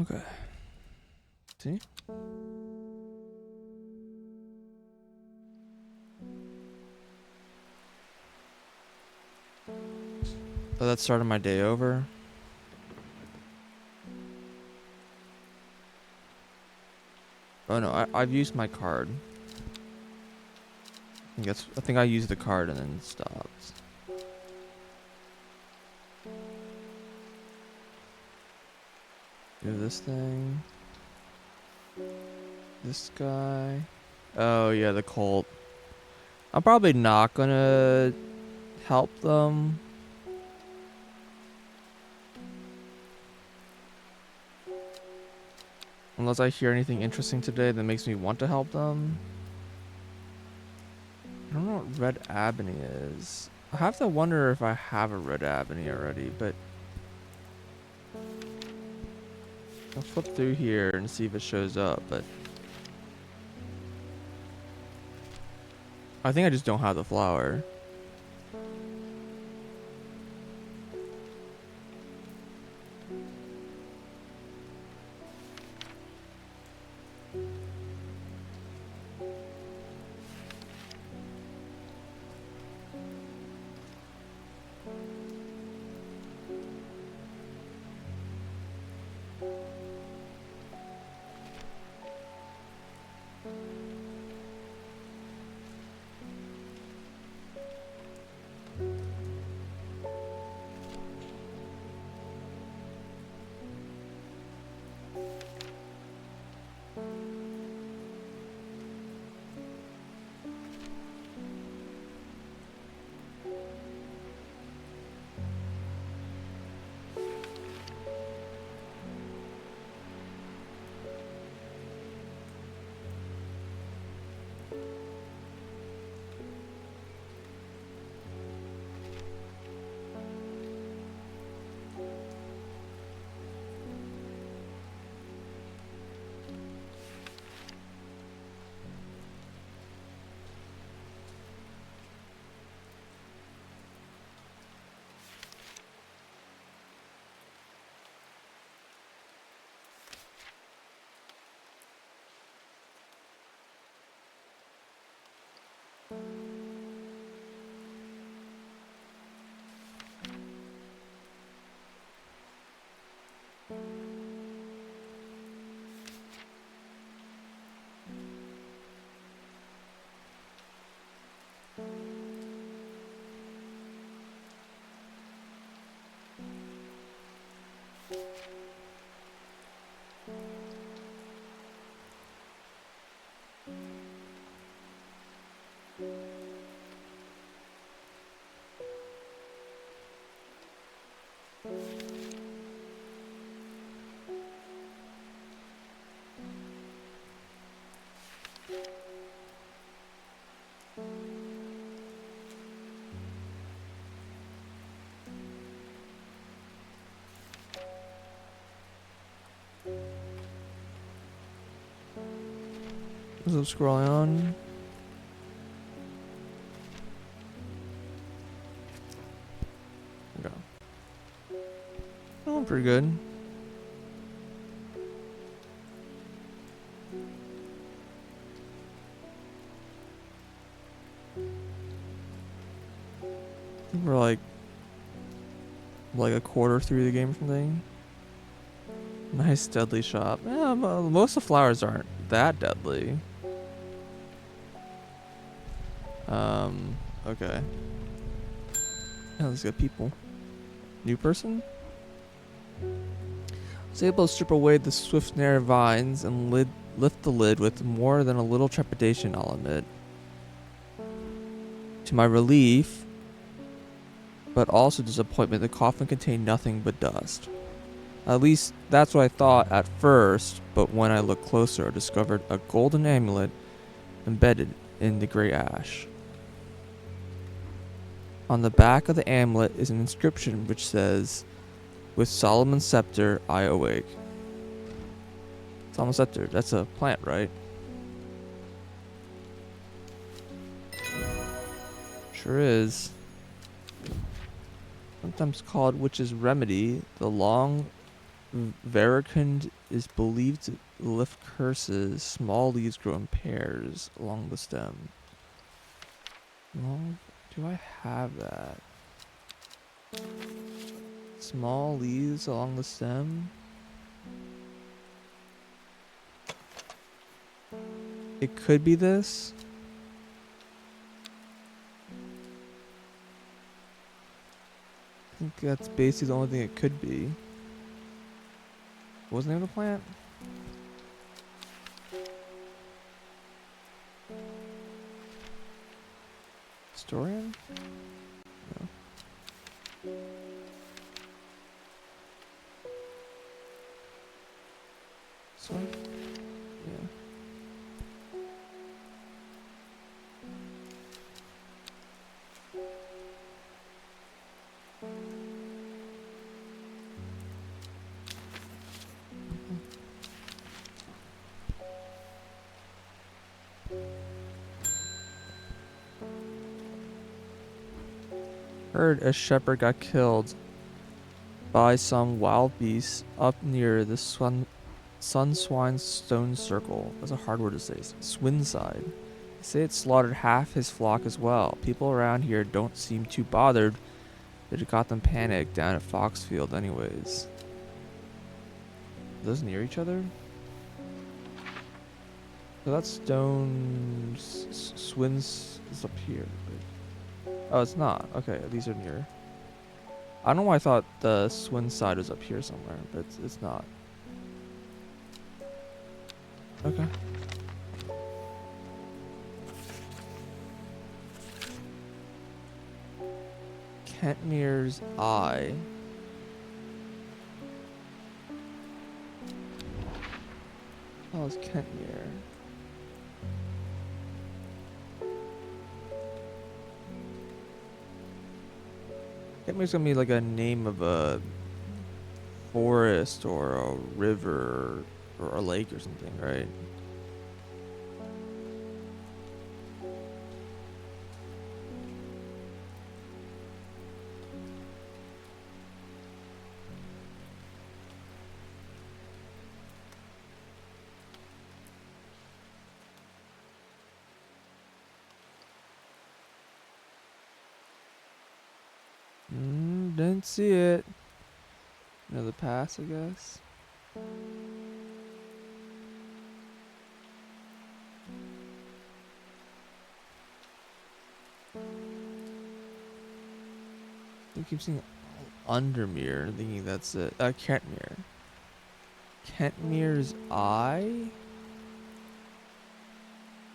Okay. See? Oh, that started my day over. Oh no, I've used my card. I think I used the card and then it stops. Do this thing. This guy. Oh yeah, the cult. I'm probably not gonna help them. Unless I hear anything interesting today that makes me want to help them. I don't know what Red Ebony is. I have to wonder if I have a Red Ebony already, but I'll flip through here and see if it shows up, but I think I just don't have the flower. As I'm scrolling on. Okay. Oh, pretty good. I think we're like a quarter through the game or something. Nice deadly shop. Yeah, most of the flowers aren't that deadly. Okay. Yeah, let's get people. New person? Was able to strip away the swift snare vines and lift the lid with more than a little trepidation, I'll admit. To my relief, but also disappointment, the coffin contained nothing but dust. At least that's what I thought at first, but when I looked closer, I discovered a golden amulet embedded in the gray ash. On the back of the amulet is an inscription which says, "With Solomon's scepter, I awake." Solomon's scepter, that's a plant, right? Sure is. Sometimes called Witch's Remedy, the long varicund is believed to lift curses. Small leaves grow in pairs along the stem. Well, do I have that? Small leaves along the stem? It could be this. I think that's basically the only thing it could be. What was the name of the plant? Historian? No. This one? Yeah. Heard a shepherd got killed by some wild beast up near the Sunswine Stone Circle. That's a hard word to say. Swinside. They say it slaughtered half his flock as well. People around here don't seem too bothered, but it got them panicked down at Foxfield anyways. Are those near each other? So that stone Swins is up here. Oh, it's not. Okay, these are near. I don't know why I thought the Swin side was up here somewhere, but it's not. Okay. Kentmere's Eye. Oh, it's Kentmere. Kentmere's gonna be like a name of a forest or a river or a lake or something, right? Didn't see it. Another pass, I guess. I keep seeing Undermere, thinking that's it. Kentmere. Kentmere's Eye?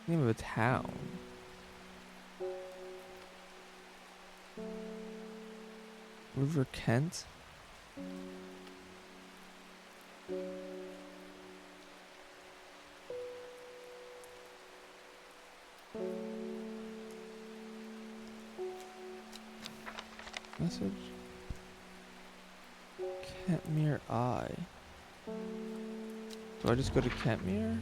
Name of a town. River Kent? Message? Kentmere Eye. Do I just go to Kentmere?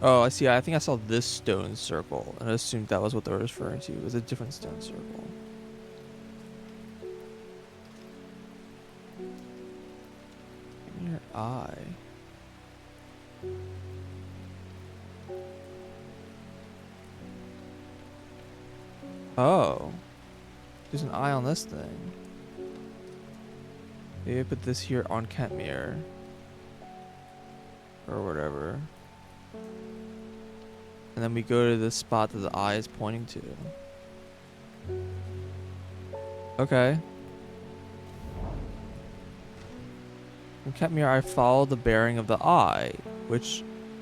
Oh, I see. I think I saw this stone circle, and I assumed that was what they were referring to. It was a different stone circle. Your eye. Oh. There's an eye on this thing. Maybe I put this here on Kentmere. Or whatever. And then we go to the spot that the eye is pointing to. Okay. From Kentmere, I follow the bearing of the eye,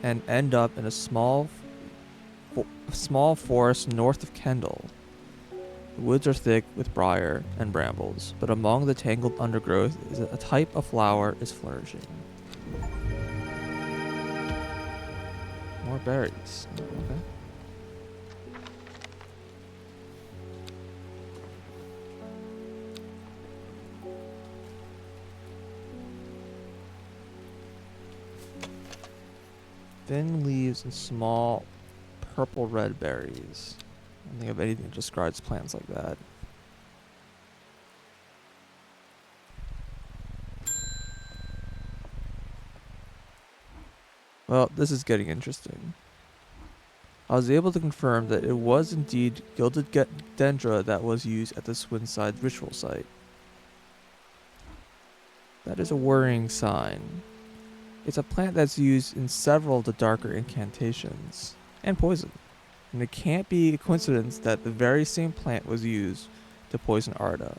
and end up in a small forest north of Kendal. The woods are thick with briar and brambles, but among the tangled undergrowth is a type of flower is flourishing. More berries. Okay. thin leaves and small purple-red berries. I don't think of anything that describes plants like that. Well, this is getting interesting. I was able to confirm that it was indeed gilded dendra that was used at the Swinside ritual site. That is a worrying sign. It's a plant that's used in several of the darker incantations, and poison. And it can't be a coincidence that the very same plant was used to poison Arda.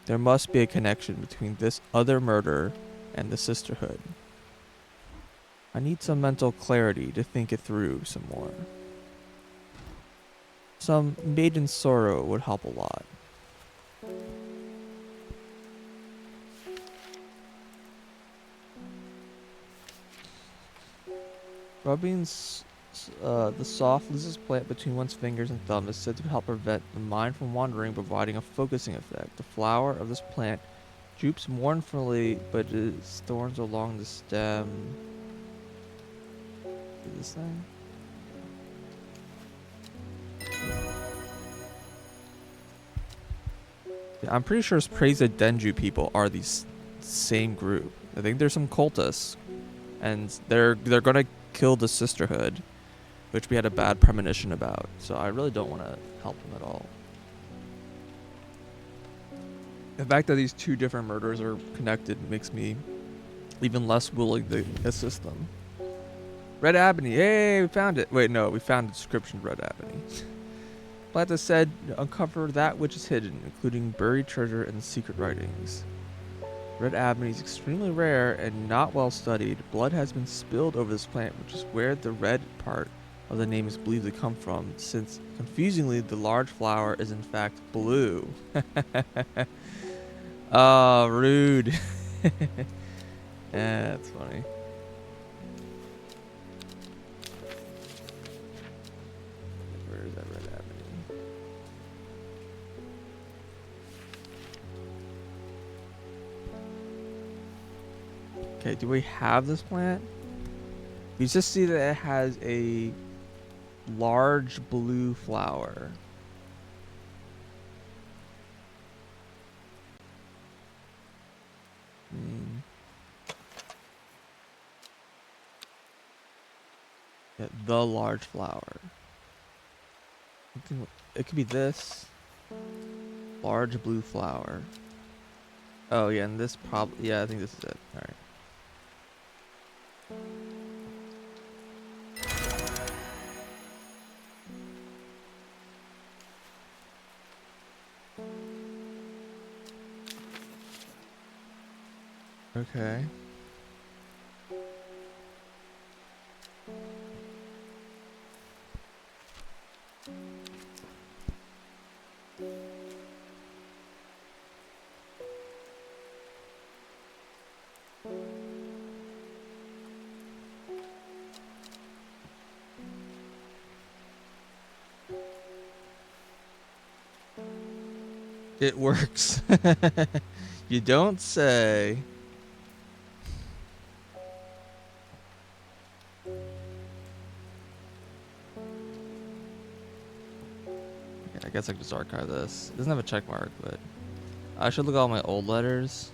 There must be a connection between this other murder and the Sisterhood. I need some mental clarity to think it through some more. Some maiden sorrow would help a lot. Rubbing the soft lizard's plant between one's fingers and thumb is said to help prevent the mind from wandering, providing a focusing effect. The flower of this plant droops mournfully, but its thorns along the stem. This thing? Yeah, I'm pretty sure Praise the Denju people are these same group. I think there's some cultists, and they're gonna kill the Sisterhood, which we had a bad premonition about. So I really don't want to help them at all. The fact that these two different murders are connected makes me even less willing to assist them. Red Ebony, hey, we found it. Wait, no, we found the description of Red Ebony. Plata said, uncover that which is hidden, including buried treasure and secret writings. Red Ebony is extremely rare and not well studied. Blood has been spilled over this plant, which is where the red part of the name is believed to come from, since, confusingly, the large flower is in fact blue. Oh, rude. Yeah, that's funny. Where is that Red Ebony? Okay, do we have this plant? You just see that it has a large blue flower. Yeah, the large flower. It could be this large blue flower. Oh yeah, and this probably, yeah, I think this is it. All right. Okay. It works. You don't say. I guess I could just archive this. It doesn't have a check mark, but I should look at all my old letters.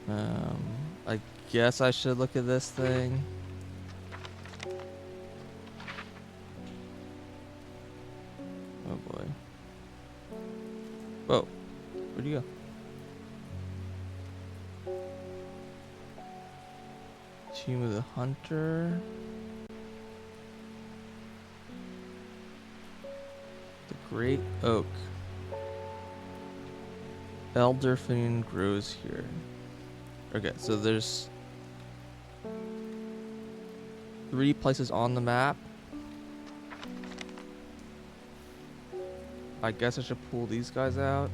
I guess I should look at this thing. Oh boy. Whoa. Where'd you go? Team of the Hunter. The Great Oak. Elderfin grows here. Okay, so there's 3 places on the map. I guess I should pull these guys out.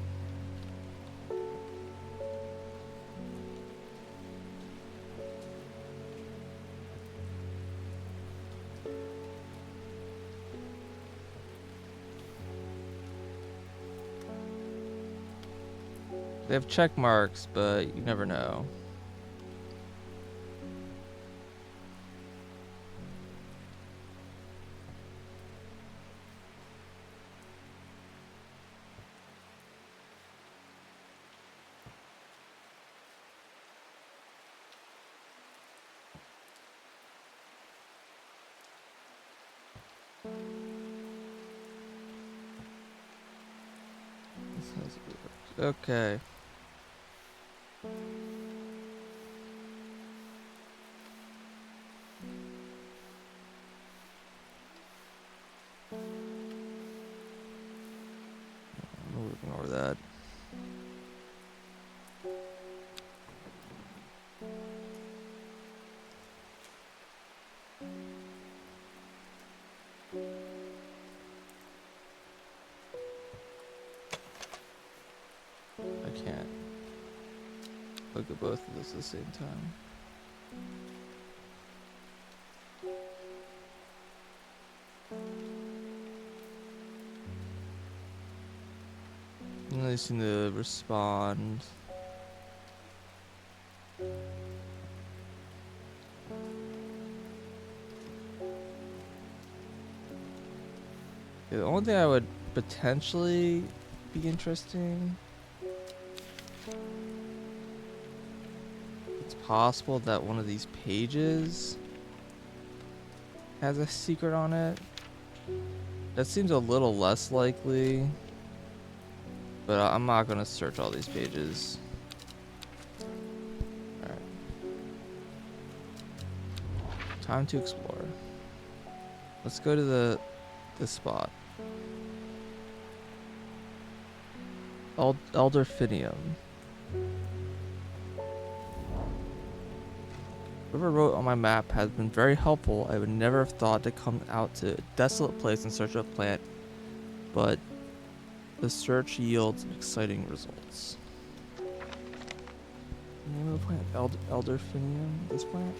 They have check marks, but you never know. Okay. We'll ignore that. I can't look at both of those at the same time. They seem to respond. The only thing I would potentially be interesting, it's possible that one of these pages has a secret on it. That seems a little less likely, but I'm not gonna search all these pages. Alright. Time to explore. Let's go to this spot. Elderfinium. Whoever wrote on my map has been very helpful. I would never have thought to come out to a desolate place in search of a plant, but the search yields exciting results. Name of the plant? Elderfinium? This plant?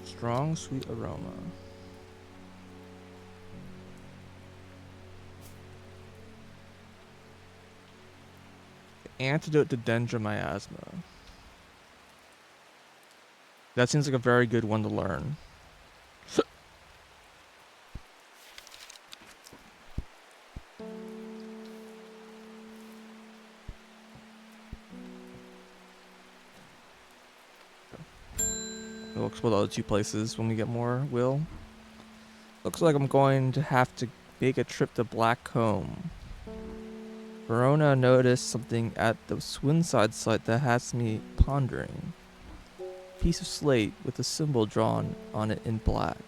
Strong, sweet aroma. Antidote to dendromiasma. That seems like a very good one to learn. We'll explore the other two places when we get more, Will. Looks like I'm going to have to make a trip to Black Comb. Verona noticed something at the Swinside site that has me pondering. Piece of slate with a symbol drawn on it in black.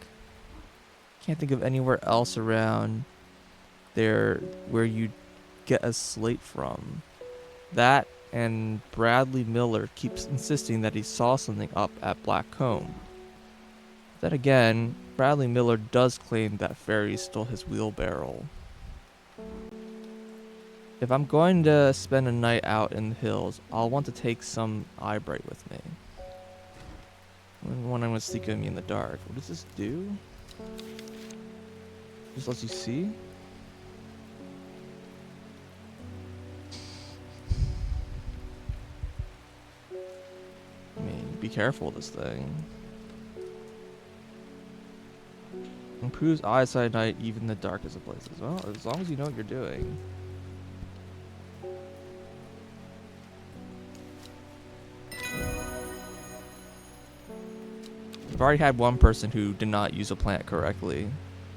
Can't think of anywhere else around there where you'd get a slate from. That and Bradley Miller keeps insisting that he saw something up at Black Comb. Then again, Bradley Miller does claim that fairy stole his wheelbarrow. If I'm going to spend a night out in the hills, I'll want to take some eyebright with me. When I'm going to sneak at me in the dark. What does this do? Just lets you see? I mean, be careful with this thing. Improves eyesight at night, even in the darkest of places. Well, as long as you know what you're doing. We've already had one person who did not use a plant correctly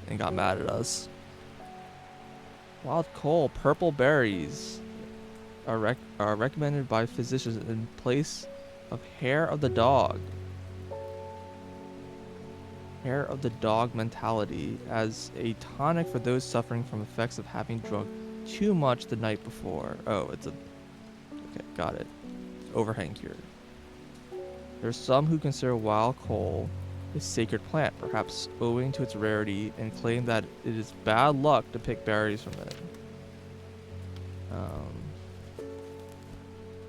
and got mad at us. Wild coal, purple berries are recommended by physicians in place of hair of the dog. Hair of the dog mentality as a tonic for those suffering from effects of having drunk too much the night before. Oh, it's a... Okay, got it. Overhang cure. There's some who consider wild coal a sacred plant, perhaps owing to its rarity, and claim that it is bad luck to pick berries from it.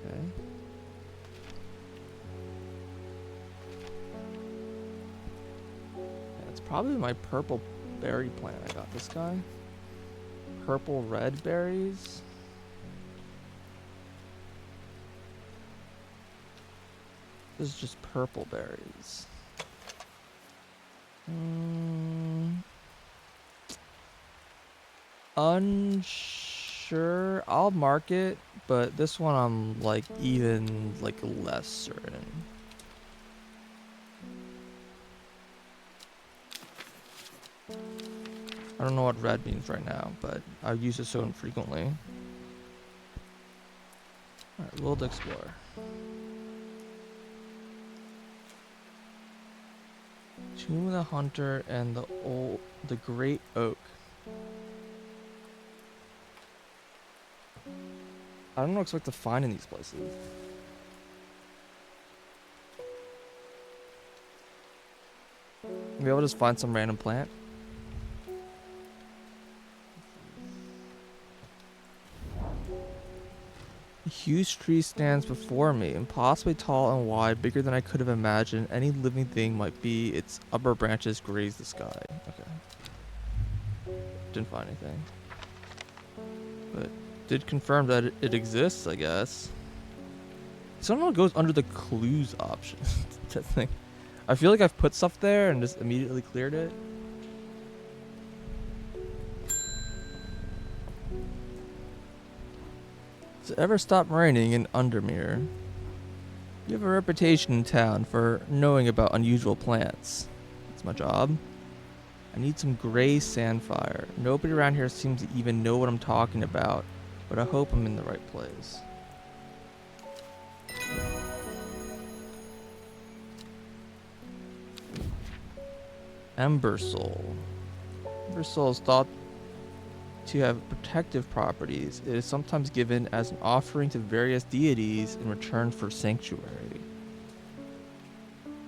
Okay. Yeah, it's probably my purple berry plant. I got this guy. Purple red berries. This is just purple berries. Unsure. I'll mark it, but this one I'm like even like less certain. I don't know what red means right now, but I use it so infrequently. Alright, we'll explore. Tomb of the Hunter and the Great Oak. I don't know what to expect to find in these places. Maybe I'll just find some random plant. A huge tree stands before me, impossibly tall and wide, bigger than I could have imagined any living thing might be. Its upper branches graze the sky. Okay. Didn't find anything. But did confirm that it exists, I guess. Somehow it goes under the clues option. That thing. I feel like I've put stuff there and just immediately cleared it. Does it ever stop raining in Undermere? You have a reputation in town for knowing about unusual plants. That's my job. I need some gray sandfire. Nobody around here seems to even know what I'm talking about, but I hope I'm in the right place. Ember Soul. Ember Soul is thought to have protective properties. It is sometimes given as an offering to various deities in return for sanctuary.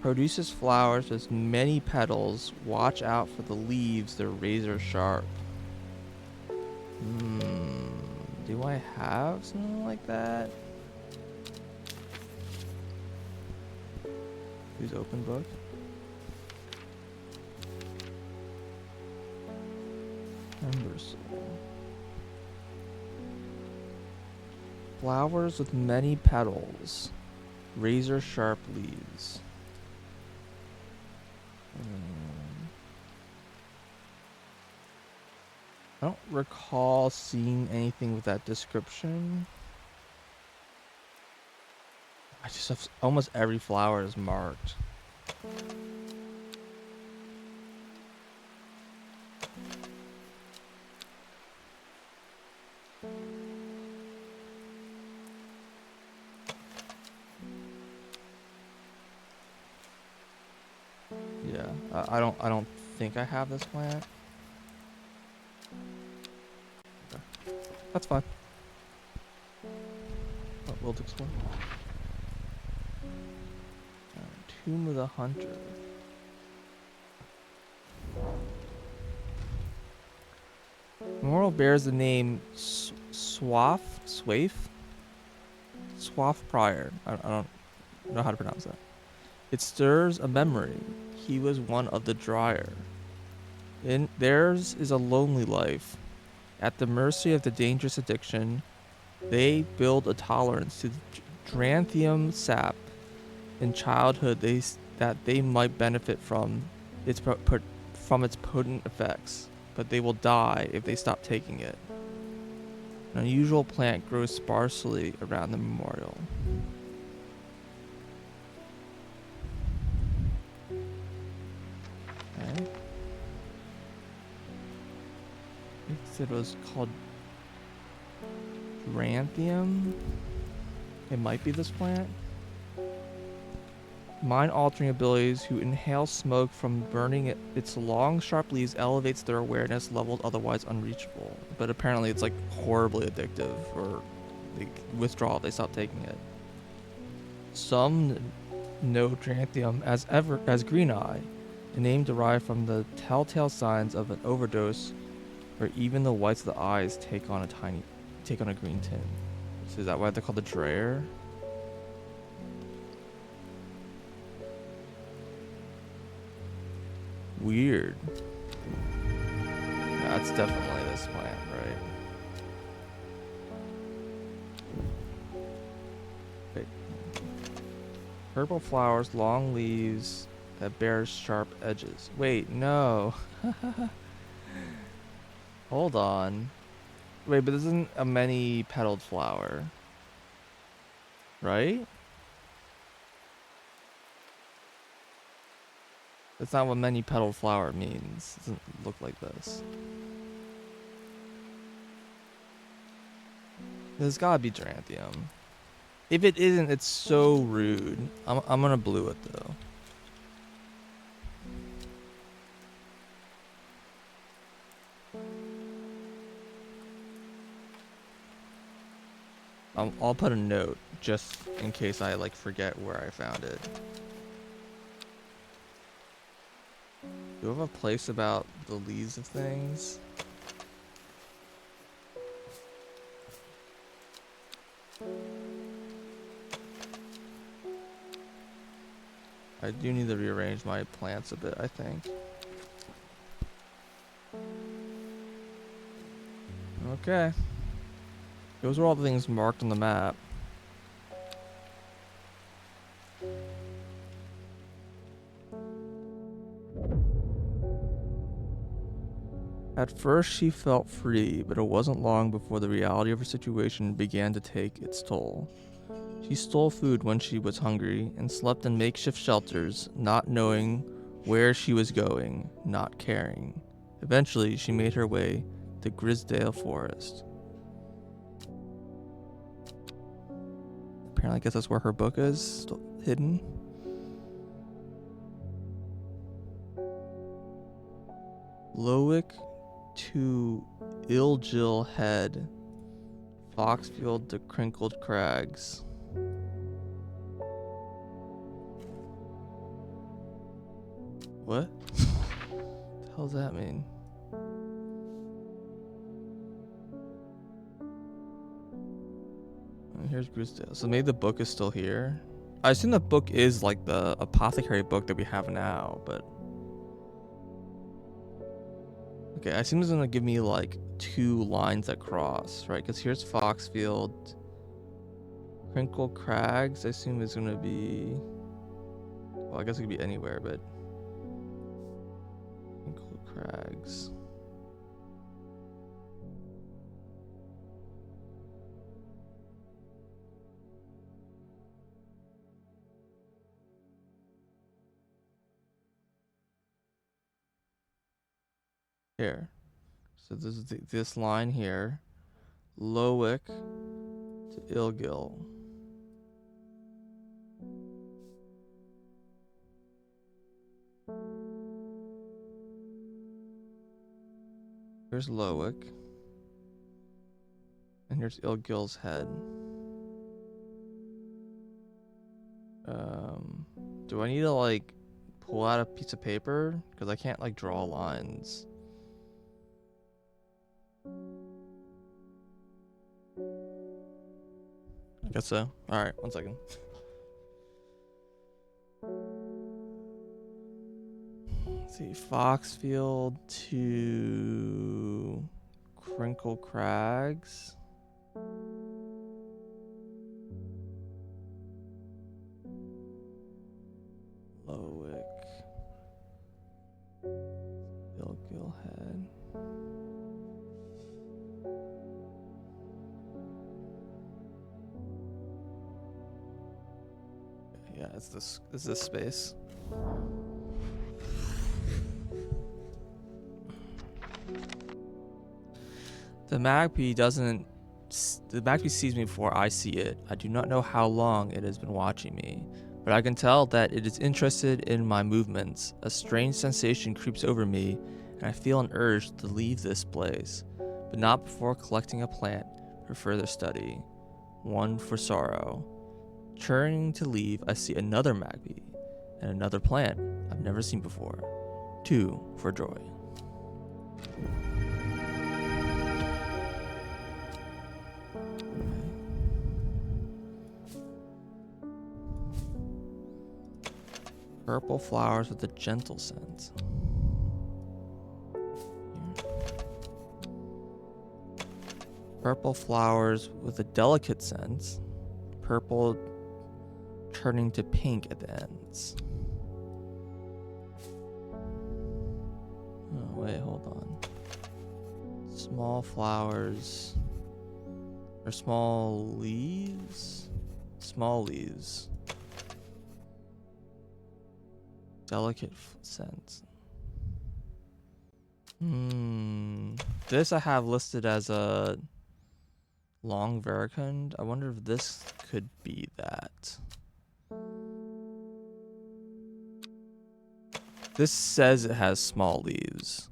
Produces flowers with many petals. Watch out for the leaves, they're razor sharp. Do I have something like that? Use open book. Ember Soul. Flowers with many petals. Razor sharp leaves. I don't recall seeing anything with that description. I just have almost every flower is marked. Yeah, I don't think I have this plant. Okay. That's fine. Oh, we'll explore. Tomb of the Hunter. Memorial bears the name Swaff Prior. I don't know how to pronounce that. It stirs a memory. He was one of the Dryer. Theirs is a lonely life. At the mercy of the dangerous addiction, they build a tolerance to Dranthium sap in childhood that they might benefit from its potent effects, but they will die if they stop taking it. An unusual plant grows sparsely around the memorial. Okay. It was called Dranthium. It might be this plant. Mind-altering abilities who inhale smoke from burning its long, sharp leaves elevates their awareness levels otherwise unreachable. But apparently it's like horribly addictive, or they withdraw if they stop taking it. Some know Dranthium as Green Eye, a name derived from the telltale signs of an overdose, where even the whites of the eyes take on a green tint. So is that why they're called the Dreyer? Weird. Yeah, it's definitely this plant, right? Wait. Purple flowers, long leaves that bear sharp edges. Wait, no. Hold on. Wait, but this isn't a many-petaled flower, right? That's not what many-petaled flower means. It doesn't look like this. There's gotta be geranium. If it isn't, it's so rude. I'm gonna blue it though. I'll put a note just in case I like forget where I found it. Do you have a place about the leaves of things? I do need to rearrange my plants a bit, I think. Okay. Those are all the things marked on the map. At first she felt free, but it wasn't long before the reality of her situation began to take its toll. She stole food when she was hungry and slept in makeshift shelters, not knowing where she was going, not caring. Eventually, she made her way to Grisdale Forest. Apparently, I guess that's where her book is hidden. Lowick to Ilgill Head, Foxfield to Crinkled Crags. What? The hell does that mean? And here's Grisdale. So maybe the book is still here. I assume the book is like the apothecary book that we have now, but okay, I assume it's gonna give me like 2 lines that cross, right? Because here's Foxfield. Crinkle Crags, I assume is gonna be, well, I guess it could be anywhere, but Crinkle Crags. Here. So this is this line here. Lowick to Ilgill. Here's Lowick. And here's Ilgill's Head. Do I need to like pull out a piece of paper? Because I can't like draw lines. I guess so. Alright, 1 second. Let's see, Foxfield to Crinkle Crags. Lowick. Ilgill Head. Yeah, it's this space. The magpie sees me before I see it. I do not know how long it has been watching me, but I can tell that it is interested in my movements. A strange sensation creeps over me, and I feel an urge to leave this place, but not before collecting a plant for further study. 1 for sorrow. Turning to leave, I see another magpie and another plant I've never seen before. 2 for joy. Purple flowers with a gentle scent. Purple flowers with a delicate scent. Purple turning to pink at the ends. Oh, wait, hold on. Small flowers. Or small leaves? Small leaves. Delicate scent. This I have listed as a long vericund. I wonder if this could be that. This says it has small leaves.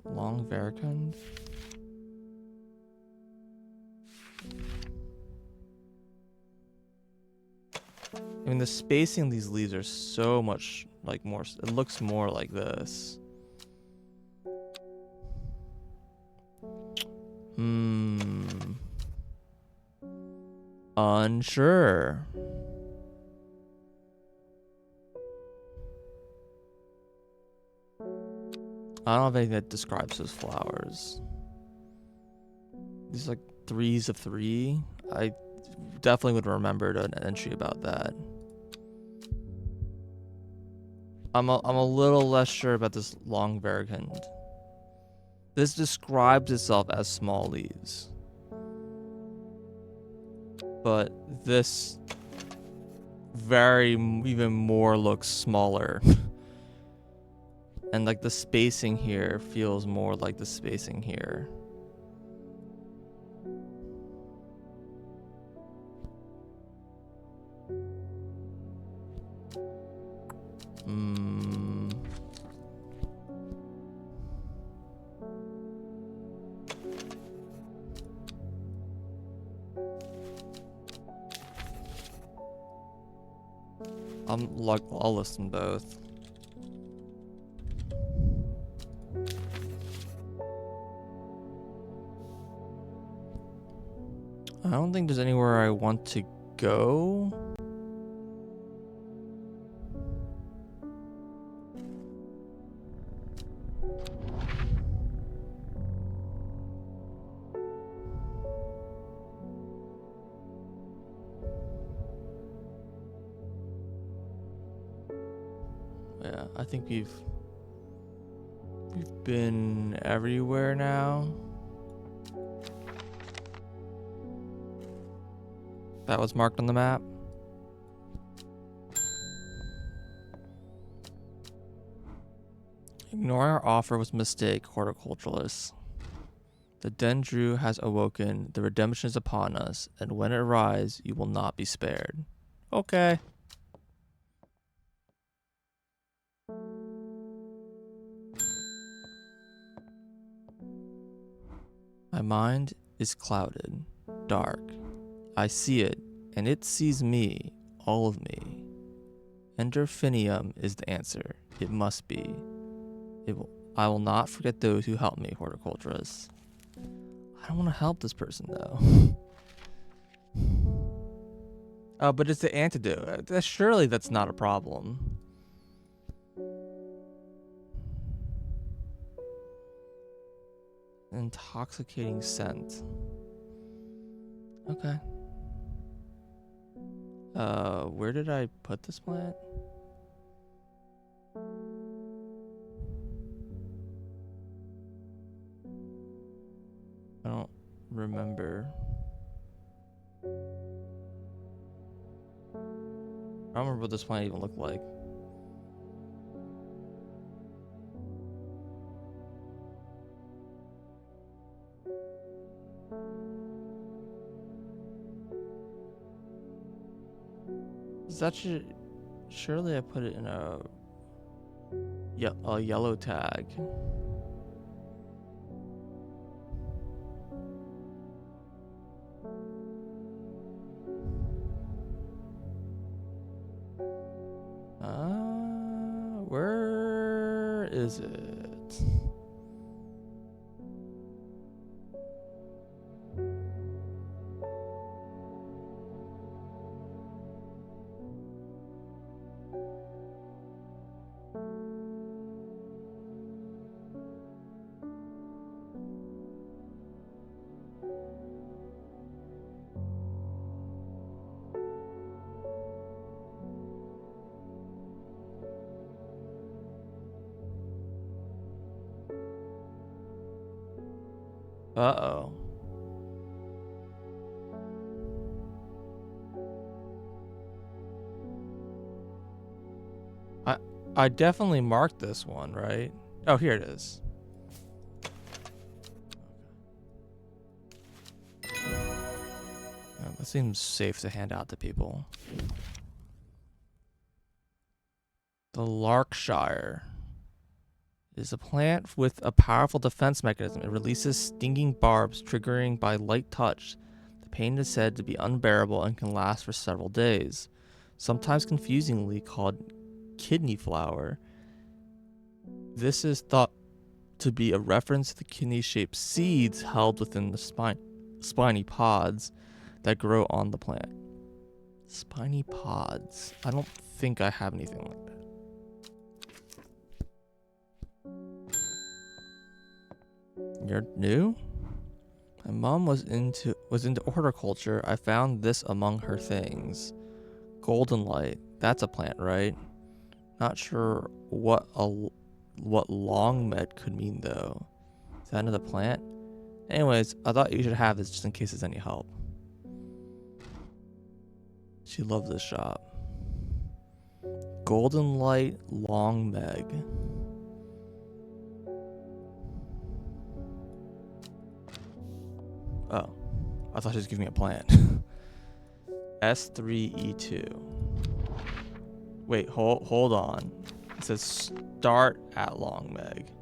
Long vericund? I mean, the spacing of these leaves are so much like more. It looks more like this. Unsure. I don't have anything that describes those flowers. These are like 3s of 3. I definitely would remember an entry about that. I'm a little less sure about this long vericund. This describes itself as small leaves. But this even more looks smaller. And like the spacing here feels more like the spacing here. I'll list them both. I don't think there's anywhere I want to go. Yeah, I think we've been everywhere now. That was marked on the map. Ignoring our offer was a mistake, horticulturalists. The Dendru has awoken, the redemption is upon us, and when it arrives, you will not be spared. Okay. My mind is clouded, dark. I see it, and it sees me, all of me. Endorphinium is the answer. It must be. I will not forget those who helped me, horticulturists. I don't want to help this person, though. But it's the antidote. Surely that's not a problem. Intoxicating scent. Okay. Where did I put this plant? I don't remember. I don't remember what this plant even looked like. Surely I put it in a yellow tag. Where is it? Uh-oh. I I definitely marked this one, right? Oh, here it is. Yeah, that seems safe to hand out to people. The Larkshire is a plant with a powerful defense mechanism. It releases stinging barbs, triggering by light touch. The pain is said to be unbearable and can last for several days. Sometimes confusingly called kidney flower, this is thought to be a reference to the kidney-shaped seeds held within the spiny pods that grow on the plant. Spiny pods. I don't think I have anything like that. You're new? My mom was into horticulture. I found this among her things. Golden light. That's a plant, right? Not sure what long med could mean though. Is that another plant? Anyways, I thought you should have this just in case it's any help. She loved this shop. Golden light long meg. Oh, I thought she was giving me a plant. S3E2. Wait, hold on. It says start at long meg.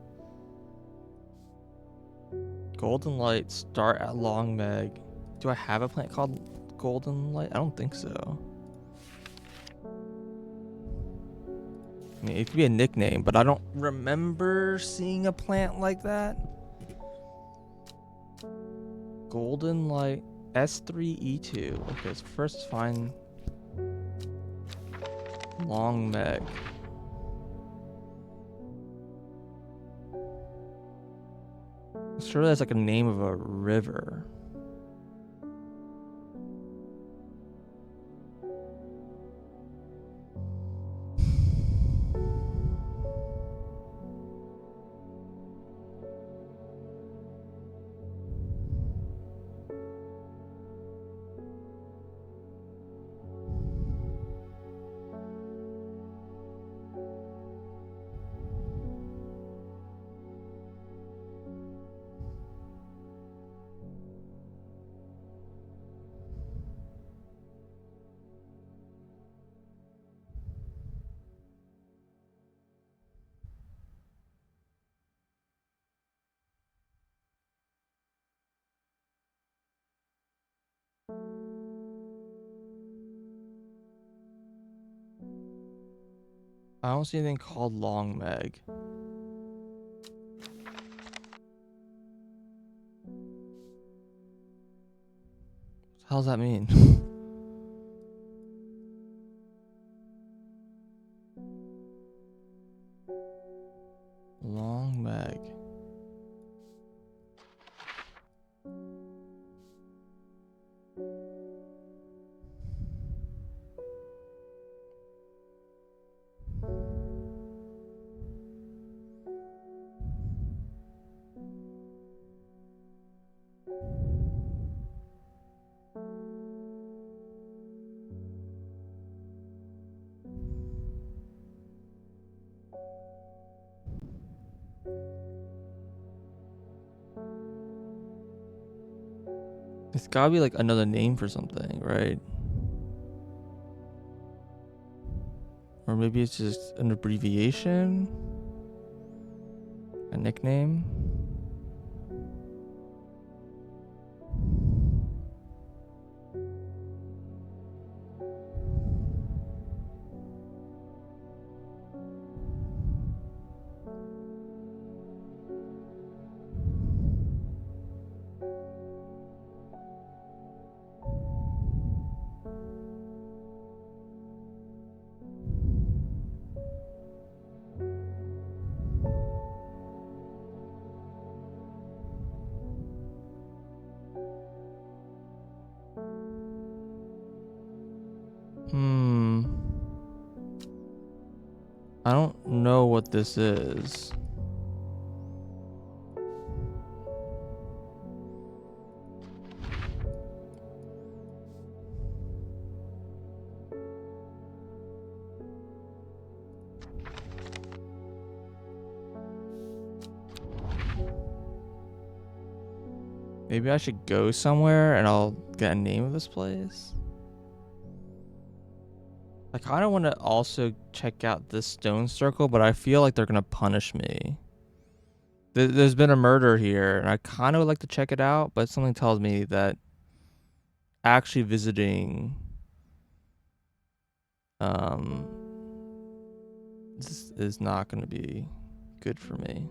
Golden light, start at long meg. Do I have a plant called golden light? I don't think so. I mean, it could be a nickname, but I don't remember seeing a plant like that. Golden light, S3E2. Okay, so first let's find long meg. I'm sure that's like a name of a river. I don't see anything called long meg. What the hell does that mean? Long meg. It's gotta be like another name for something, right? Or maybe it's just an abbreviation? A nickname? Hmm. I don't know what this is. Maybe I should go somewhere and I'll get a name of this place. I kind of want to also check out this stone circle, but I feel like they're going to punish me. There's been a murder here, and I kind of would like to check it out, but something tells me that actually visiting this is not going to be good for me.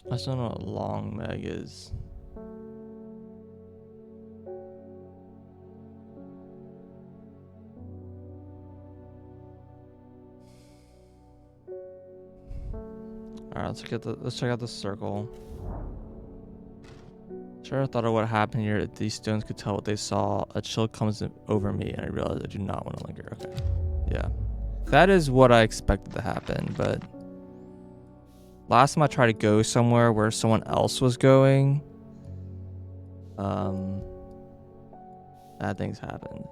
I still don't know what long Meg is. Alright, let's check out the circle. Sure, I thought of what happened here. If these stones could tell what they saw. A chill comes over me, and I realize I do not want to linger. Okay, yeah, that is what I expected to happen. But last time I tried to go somewhere where someone else was going, bad things happened.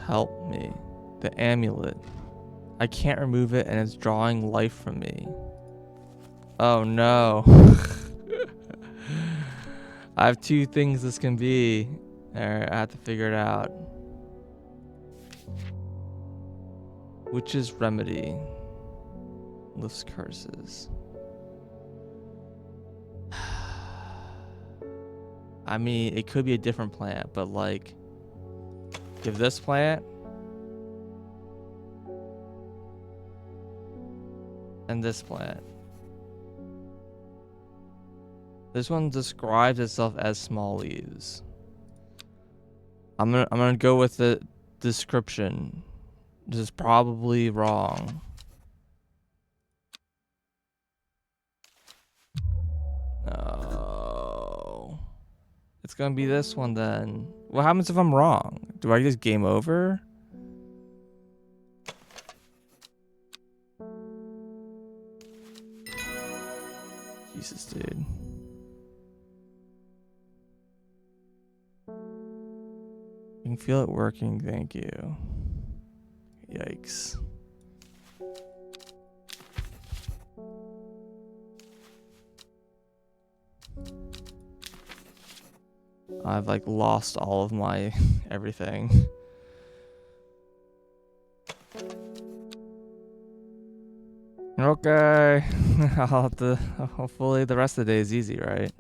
Help me. The amulet. I can't remove it and it's drawing life from me. Oh no. I have two things this can be. Alright, I have to figure it out. Witch's remedy. Lifts curses. I mean, it could be a different plant, but like, give this plant and this plant. This one describes itself as small leaves. I'm gonna go with the description. This is probably wrong. No. It's gonna be this one then. What happens if I'm wrong? Do I just game over? Jesus, dude. You can feel it working, thank you. Yikes. I've like lost all of my everything. Okay. I'll have to, hopefully the rest of the day is easy, right?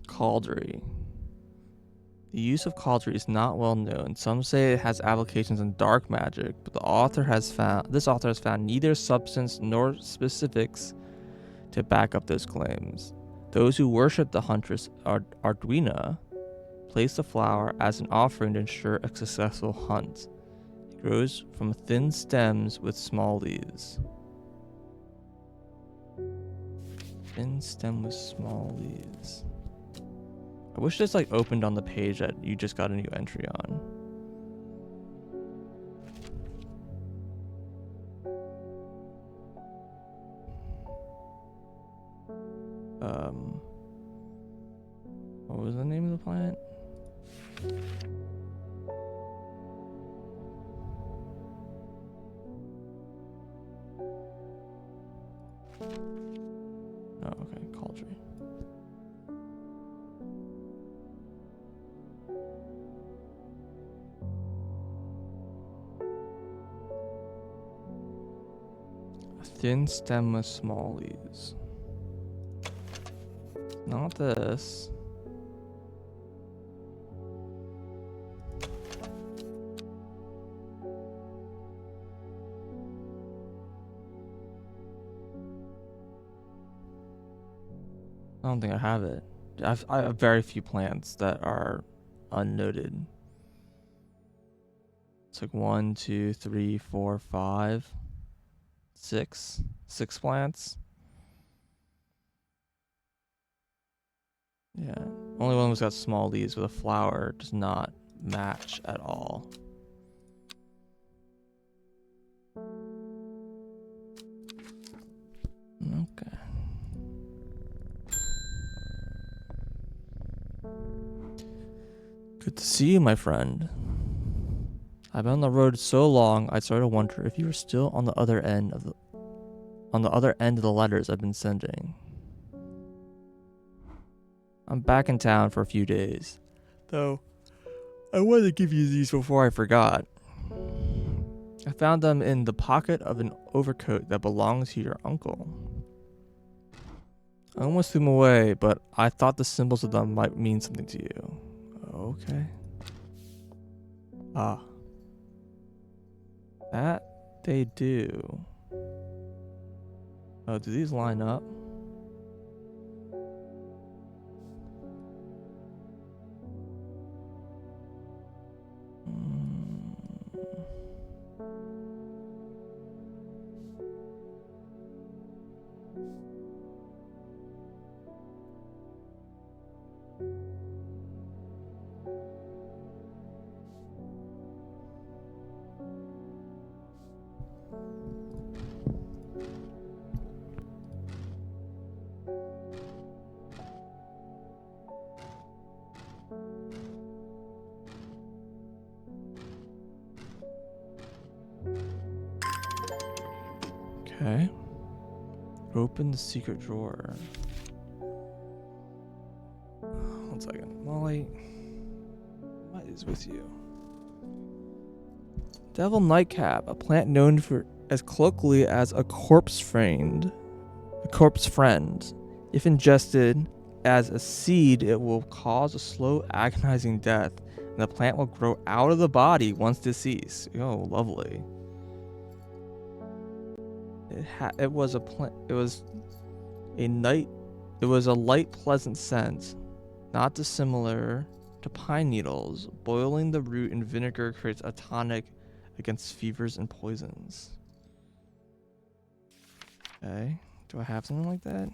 Cauldry. The use of cauldry is not well known. Some say it has applications in dark magic, but this author has found neither substance nor specifics to back up those claims. Those who worship the huntress Arduina place the flower as an offering to ensure a successful hunt. It grows from thin stems with small leaves. Thin stem with small leaves. I wish this like opened on the page that you just got a new entry on. What was the name of the plant? Oh, okay, cauldry. A thin stem with small leaves. Not this. I don't think I have it. I have very few plants that are unnoted. It's like 1, 2, 3, 4, 5, 6. 6 plants. Yeah. Only one was got small leaves with a flower does not match at all. Okay. Good to see you, my friend. I've been on the road so long, I started to wonder if you were still on the other end of the letters I've been sending. I'm back in town for a few days, though I wanted to give you these before I forgot. I found them in the pocket of an overcoat that belonged to your uncle. I almost threw them away, but I thought the symbols of them might mean something to you. Okay. Ah. That they do. Oh, do these line up? Okay. Open the secret drawer. One second. Molly, what is with you? Devil nightcap, a plant known for as colloquially as a corpse friend. A corpse friend. If ingested as a seed, it will cause a slow, agonizing death, and the plant will grow out of the body once deceased. Oh, lovely. It was a light, pleasant scent, not dissimilar to pine needles. Boiling the root in vinegar creates a tonic against fevers and poisons. Okay, do I have something like that?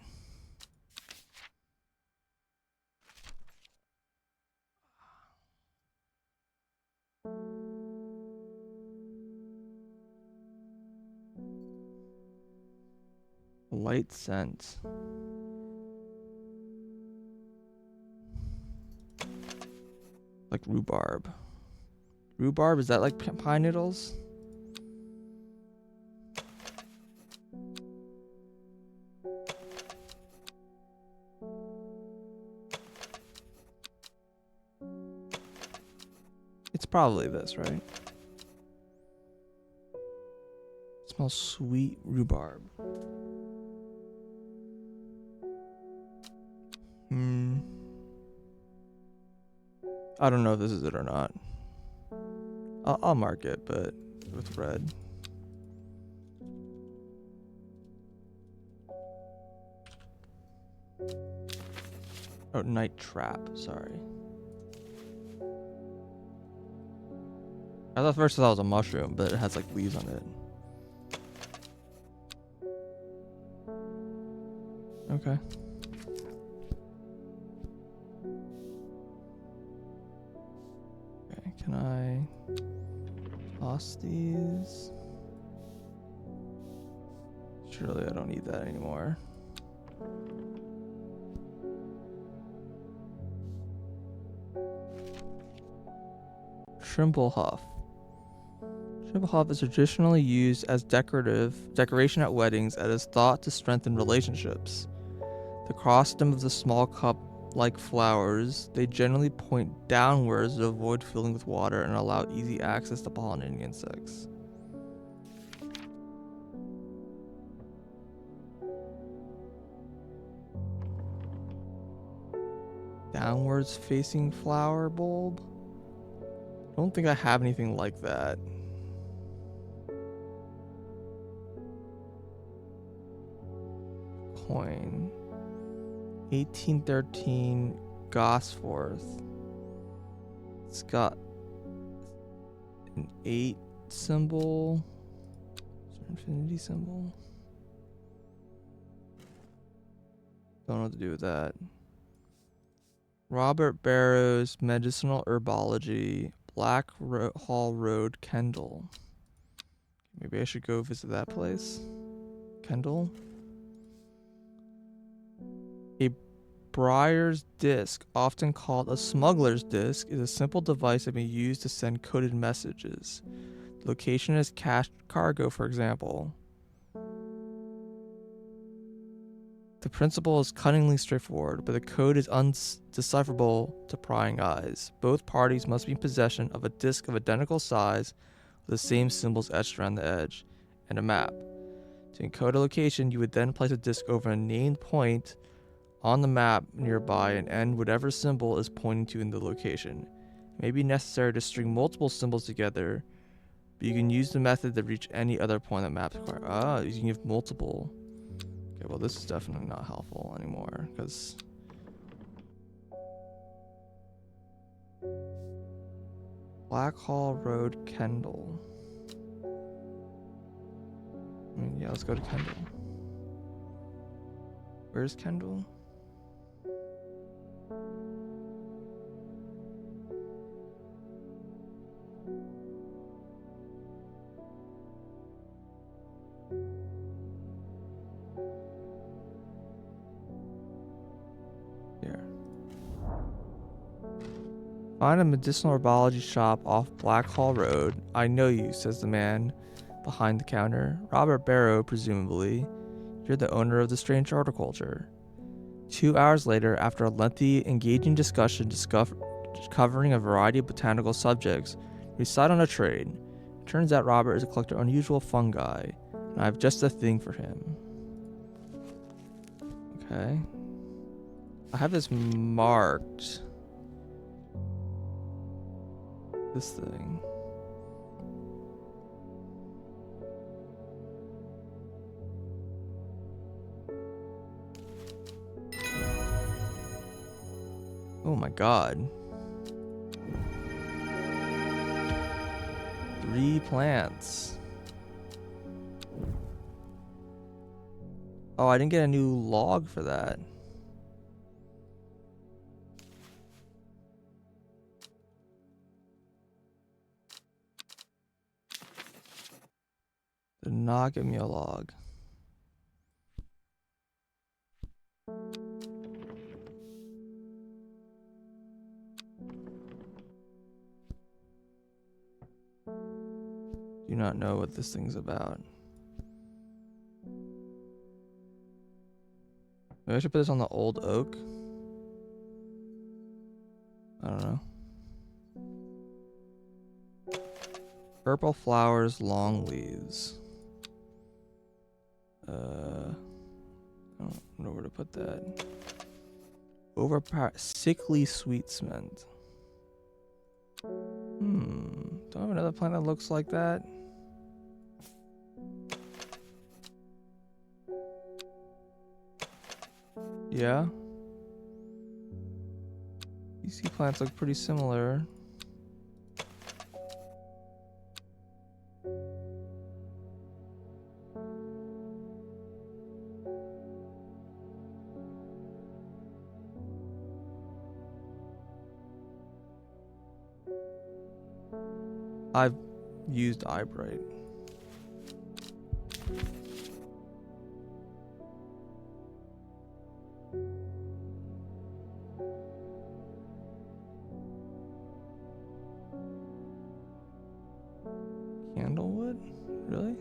Light scent. Like rhubarb. Rhubarb, is that like pine needles? It's probably this, right? It smells sweet rhubarb. I don't know if this is it or not. I'll mark it, but with red. Oh, night trap. Sorry. First I thought it was a mushroom, but it has like leaves on it. Okay. Okay, can I toss these? Surely I don't need that anymore. Shrimple huff. Shrimple huff is traditionally used as decoration at weddings and is thought to strengthen relationships. The cross stem of the small cup-like flowers, they generally point downwards to avoid filling with water and allow easy access to pollinating insects. Downwards facing flower bulb? I don't think I have anything like that. Coin. 1813 Gosforth. It's got an 8 symbol. Is there an infinity symbol? Don't know what to do with that. Robert Barrows, Medicinal Herbology, Hall Road, Kendall. Maybe I should go visit that place. Kendall. A Briar's disc, often called a smuggler's disc, is a simple device that may be used to send coded messages. The location is cached cargo, for example. The principle is cunningly straightforward, but the code is undecipherable to prying eyes. Both parties must be in possession of a disc of identical size with the same symbols etched around the edge, and a map. To encode a location, you would then place a disc over a named point on the map nearby and end whatever symbol is pointing to in the location. It may be necessary to string multiple symbols together, but you can use the method to reach any other point on the map. You can give multiple. Okay, well this is definitely not helpful anymore, because Blackhall Road, Kendall. Yeah, let's go to Kendall. Where's Kendall? Here. Find a medicinal herbology shop off Blackhall Road. I know you, says the man behind the counter. Robert Barrow, presumably. You're the owner of the Strange Horticulture. 2 hours later, after a lengthy, engaging discussion covering a variety of botanical subjects, we decide on a trade. It turns out Robert is a collector of unusual fungi, and I have just the thing for him. Okay. I have this marked. This thing. Oh my god. 3 plants. Oh, I didn't get a new log for that. Did not give me a log. Do not know what this thing's about. Maybe I should put this on the old oak. I don't know. Purple flowers, long leaves. I don't know where to put that. Sickly sweet scent. Do I have another plant that looks like that? Yeah. These plants look pretty similar. I've used eyebright. Candlewood? Really?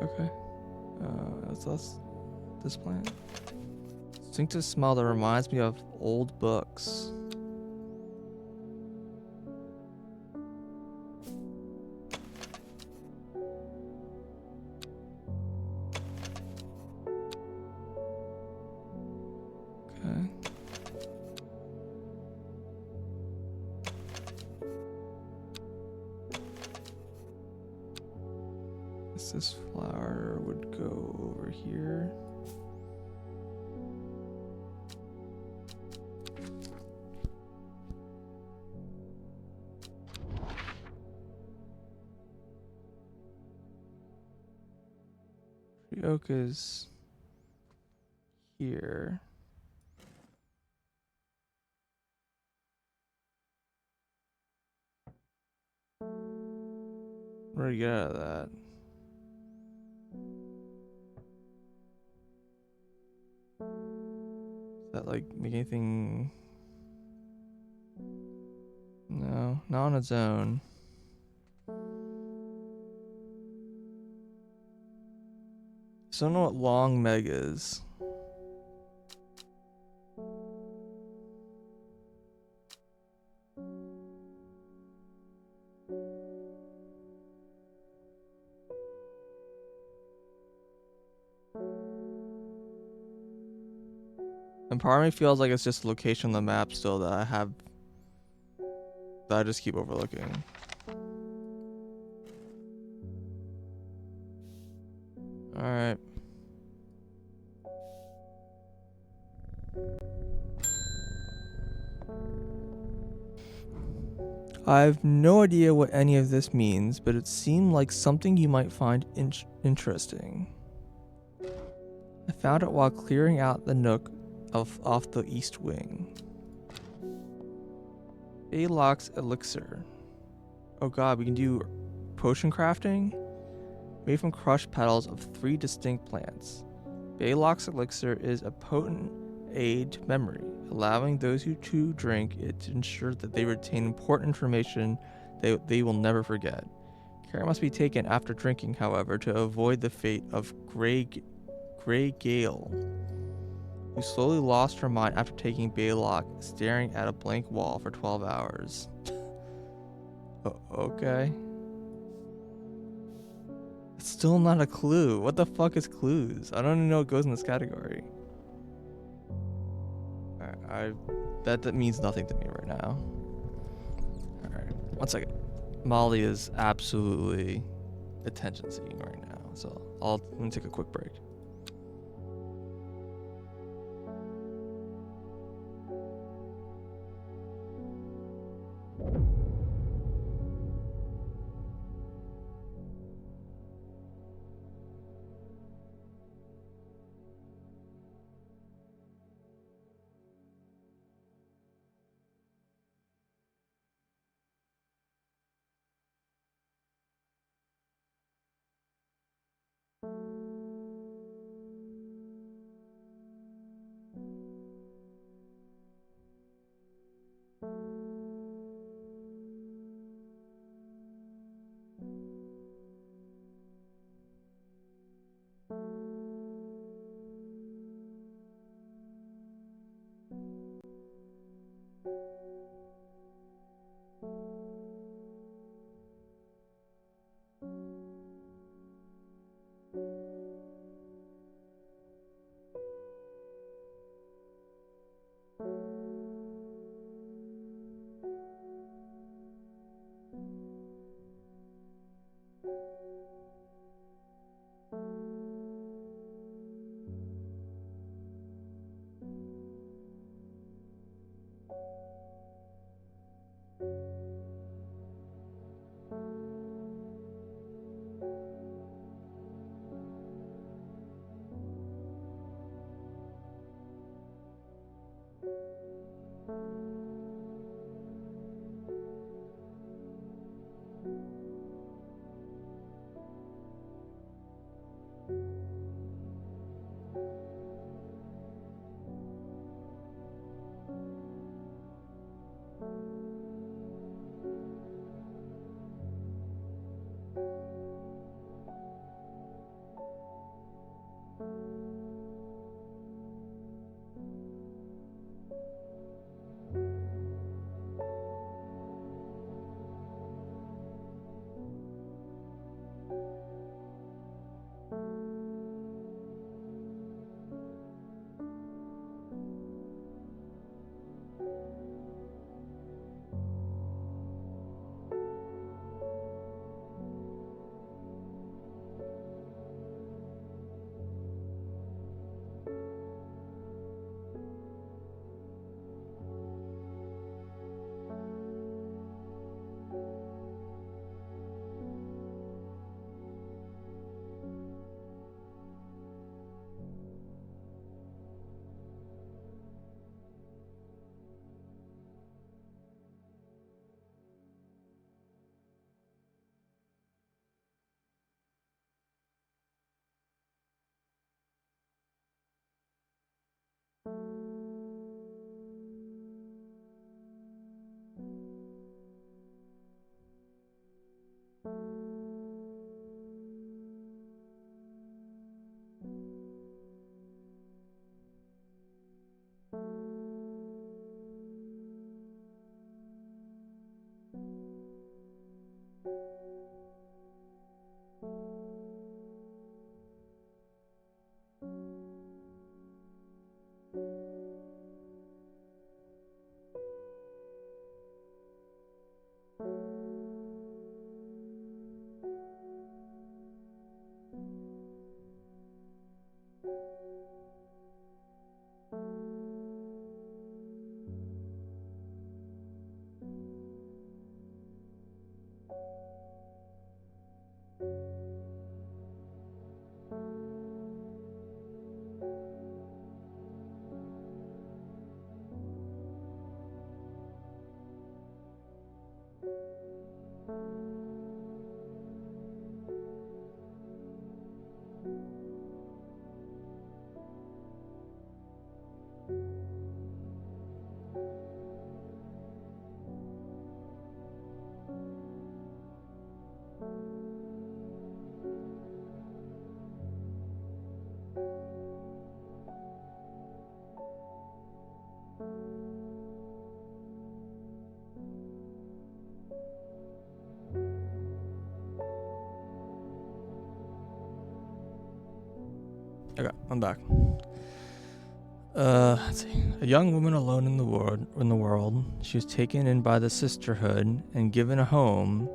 Okay. That's this plant. Distinctive smell that reminds me of old books. Okay. guess this flower would go over here. The oak is here. Where do you get out of that? Does that like make anything? No, not on its own. So I don't know what long meg is. And part of me feels like it's just a location on the map still that I just keep overlooking. Alright. I have no idea what any of this means, but it seemed like something you might find interesting. I found it while clearing out the nook off the east wing. Baylock's elixir. Oh god, we can do potion crafting? Made from crushed petals of 3 distinct plants. Baylock's elixir is a potent aid to memory, allowing those who drink it to ensure that they retain important information they will never forget. Care must be taken after drinking, however, to avoid the fate of Grey Gale, who slowly lost her mind after taking Baylock, staring at a blank wall for 12 hours. Okay. It's still not a clue. What the fuck is clues? I don't even know what goes in this category. That means nothing to me right now. Alright, 1 second. Molly is absolutely attention seeking right now, so let me take a quick break. Okay, I'm back. Let's see. A young woman alone in the world. She was taken in by the sisterhood and given a home.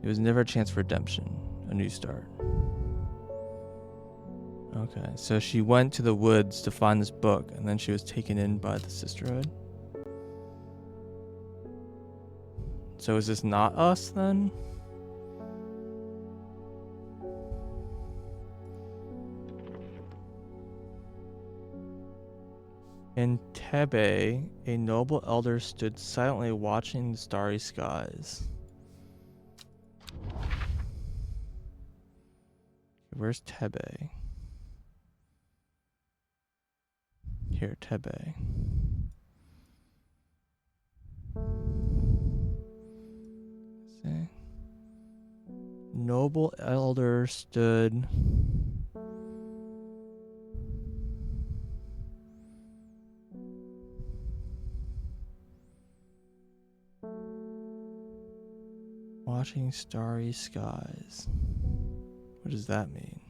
It was never a chance for redemption, a new start. Okay, so she went to the woods to find this book, and then she was taken in by the sisterhood. So is this not us then? In Tebe, a noble elder stood silently watching the starry skies. Where's Tebe? Here, Tebe. See? Noble elder stood. Watching starry skies. What does that mean?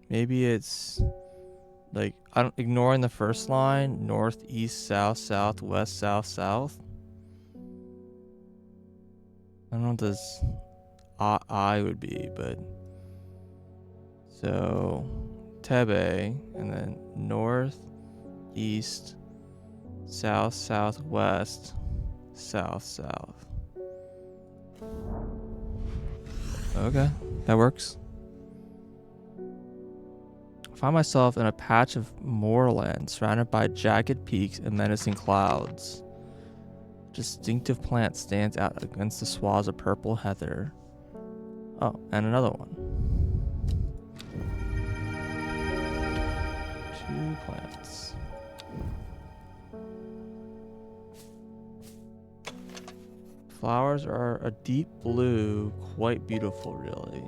Maybe it's like ignoring the first line, north, east, south, south, west, south, south. I don't know what this I would be, but so Tebe and then north, east, south, southwest, south, south. Okay, that works. I find myself in a patch of moorland surrounded by jagged peaks and menacing clouds. A distinctive plant stands out against the swaths of purple heather. Oh, and another one. 2 plants. Flowers are a deep blue, quite beautiful, really.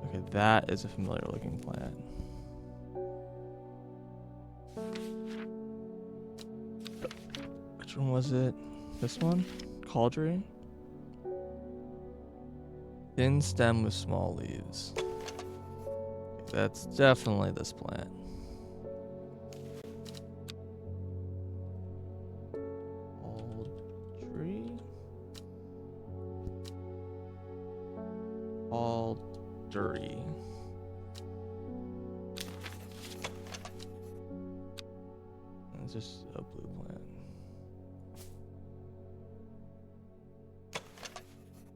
Okay, that is a familiar looking plant. Which one was it? This one? Cauldron? Thin stem with small leaves. Okay, that's definitely this plant. Aldery. It's just a blue plant.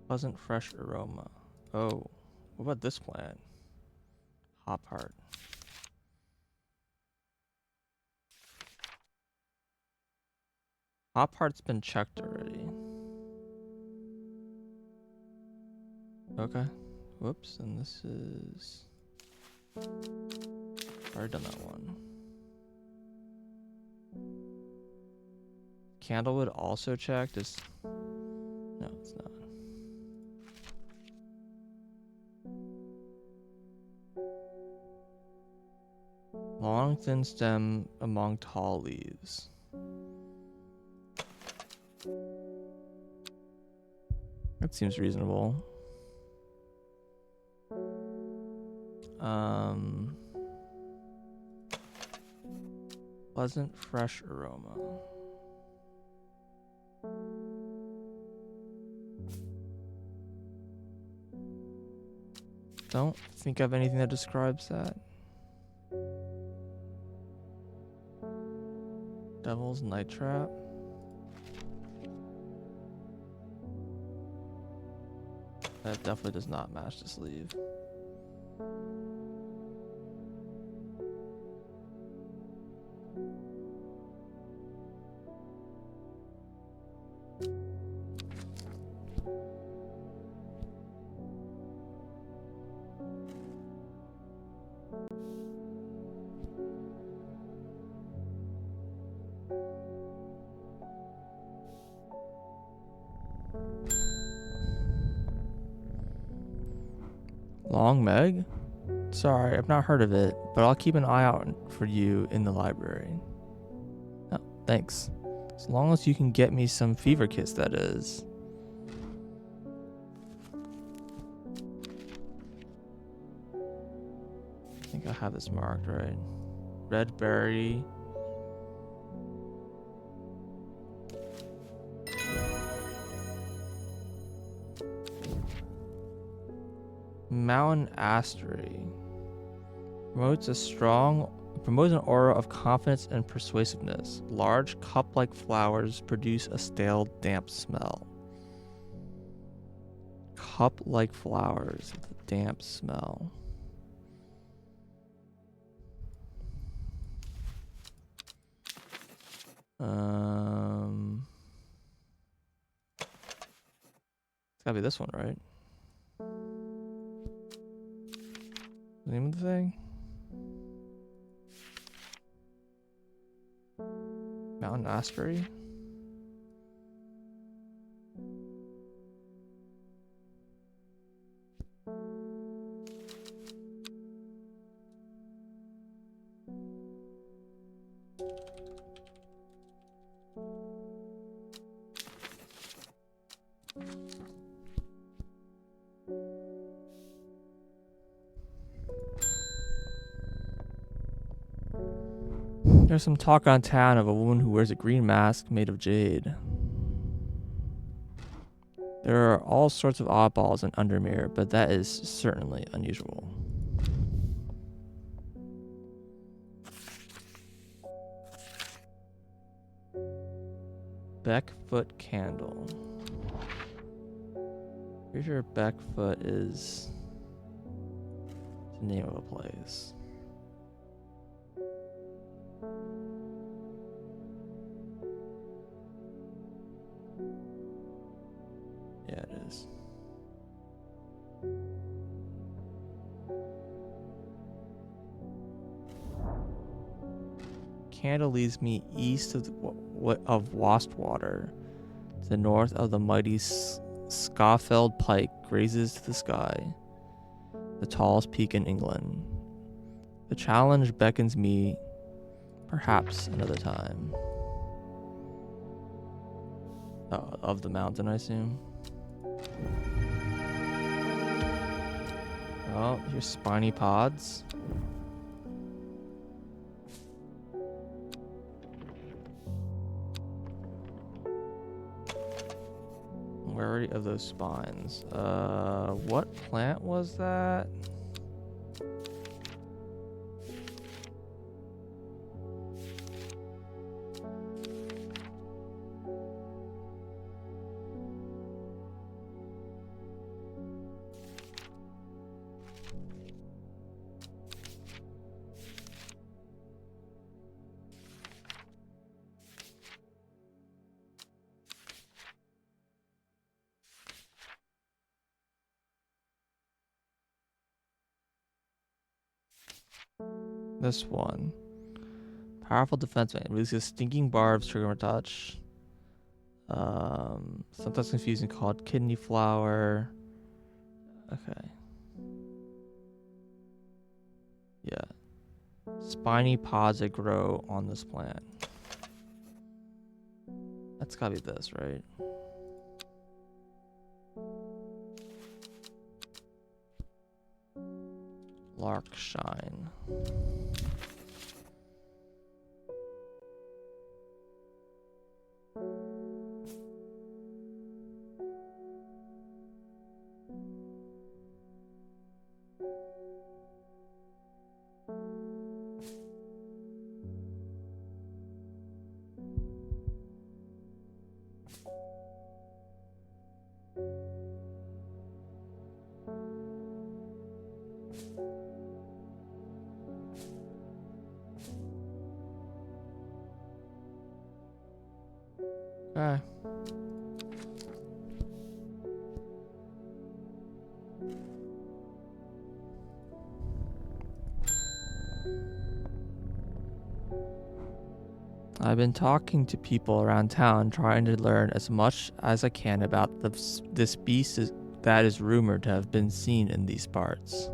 Pleasant fresh aroma. Oh, what about this plant? Hop heart. Hop heart's been checked already. Okay. Whoops, and this is... already done that one. Candlewood also checked. Is... no, it's not. Long thin stem among tall leaves. That seems reasonable. Pleasant fresh aroma. Don't think of anything that describes that. Devil's Night Trap. That definitely does not match the sleeve. Long Meg? Sorry, I've not heard of it, but I'll keep an eye out for you in the library. Oh, thanks. As long as you can get me some fever kits, that is. I think I have this marked, right? Red berry. Mountain astery. Promotes an aura of confidence and persuasiveness. Large cup-like flowers produce a stale, damp smell. Cup-like flowers with a damp smell. It's gotta be this one, right? The name of the thing? Mountain astery? There's some talk on town of a woman who wears a green mask made of jade. There are all sorts of oddballs in Undermere, but that is certainly unusual. Beckfoot Candle. Pretty sure Beckfoot is the name of a place. Yeah, it is. Candle leads me east of Wastwater. To the north of the mighty Scafell Pike grazes to the sky, the tallest peak in England. The challenge beckons me, perhaps another time. Of the mountain, I assume. Oh, here's spiny pods. Wary of those spines. What plant was that? This one. Powerful defense man. Releases a stinking barbs trigger a touch. Sometimes confusing, called kidney flower. Okay. Yeah. Spiny pods that grow on this plant. That's gotta be this, right? Lark shine. Okay. I've been talking to people around town, trying to learn as much as I can about this that is rumored to have been seen in these parts.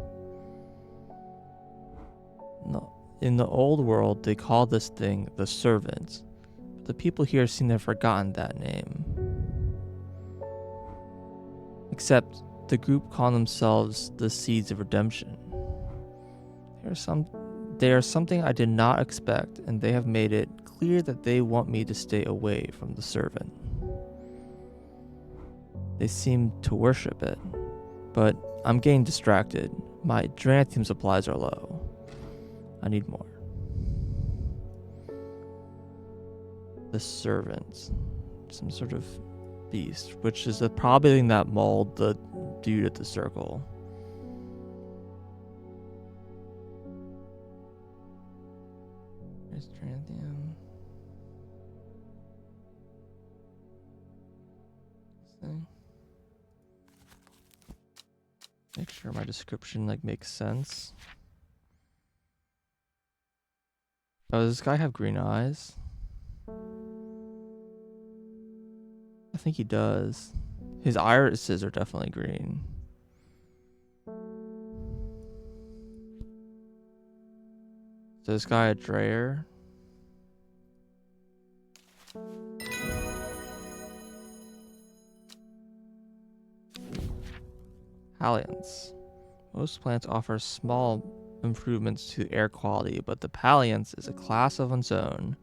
No, in the old world, they called this thing the Servant, but the people here seem to have forgotten that name. Except the group call themselves the Seeds of Redemption. They are something I did not expect, and they have made it clear that they want me to stay away from the Servant. They seem to worship it, but I'm getting distracted. My Dranithium supplies are low. I need more. The Servant. Some sort of beast, which is probably the thing that mauled the dude at the circle. There's Dranithium. This thing. Make sure my description makes sense. Oh, does this guy have green eyes? I think he does. His irises are definitely green. Is this guy a Dreyer? Palliance. Most plants offer small improvements to air quality, but the Palliance is a class of its own.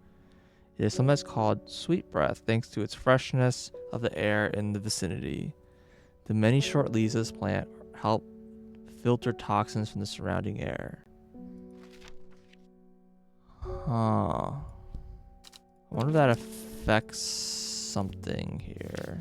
It is sometimes called sweet breath thanks to its freshness of the air in the vicinity. The many short leaves of this plant help filter toxins from the surrounding air. Huh. I wonder if that affects something here.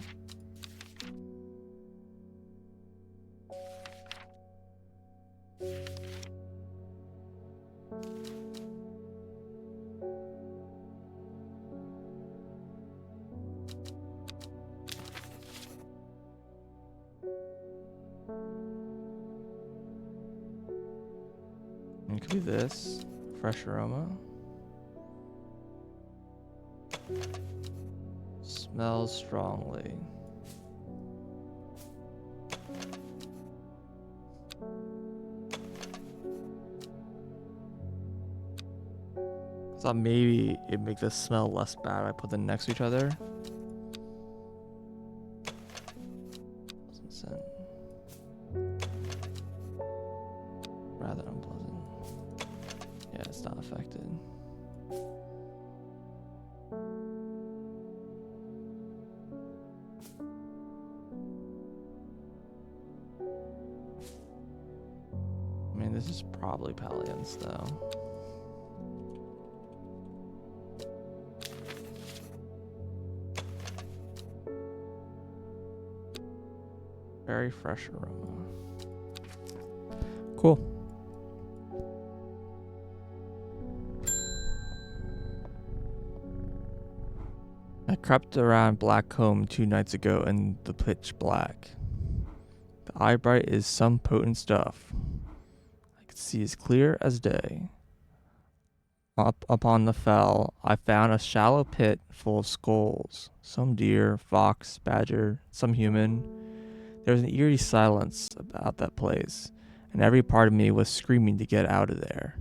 It could be this. Fresh aroma. Smells strongly. Thought maybe it'd make this smell less bad if I put them next to each other. Pleasant scent. Rather unpleasant. Yeah, it's not affected. I mean, this is probably Palliance though. Very fresh aroma. Cool. I crept around Blackcomb 2 nights ago in the pitch black. The eyebright is some potent stuff. I could see as clear as day. Up upon the fell, I found a shallow pit full of skulls. Some deer, fox, badger, some human. There was an eerie silence about that place, and every part of me was screaming to get out of there.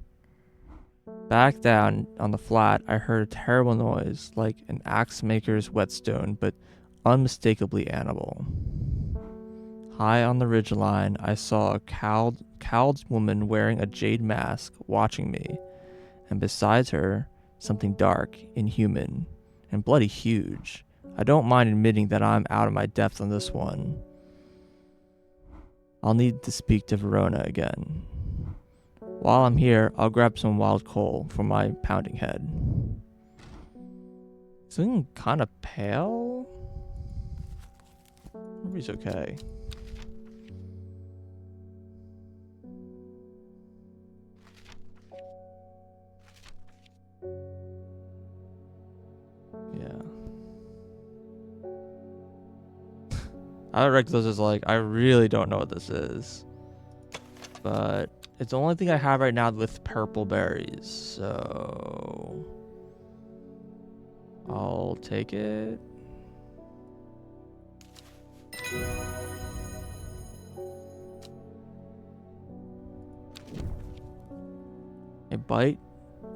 Back down on the flat, I heard a terrible noise, like an axe maker's whetstone, but unmistakably animal. High on the ridgeline, I saw a cowled woman wearing a jade mask watching me, and besides her, something dark, inhuman, and bloody huge. I don't mind admitting that I'm out of my depth on this one. I'll need to speak to Verona again. While I'm here, I'll grab some wild coal for my pounding head. It's looking kind of pale. Maybe he's okay. Yeah. I read those as I really don't know what this is. But it's the only thing I have right now with purple berries, so I'll take it. A bite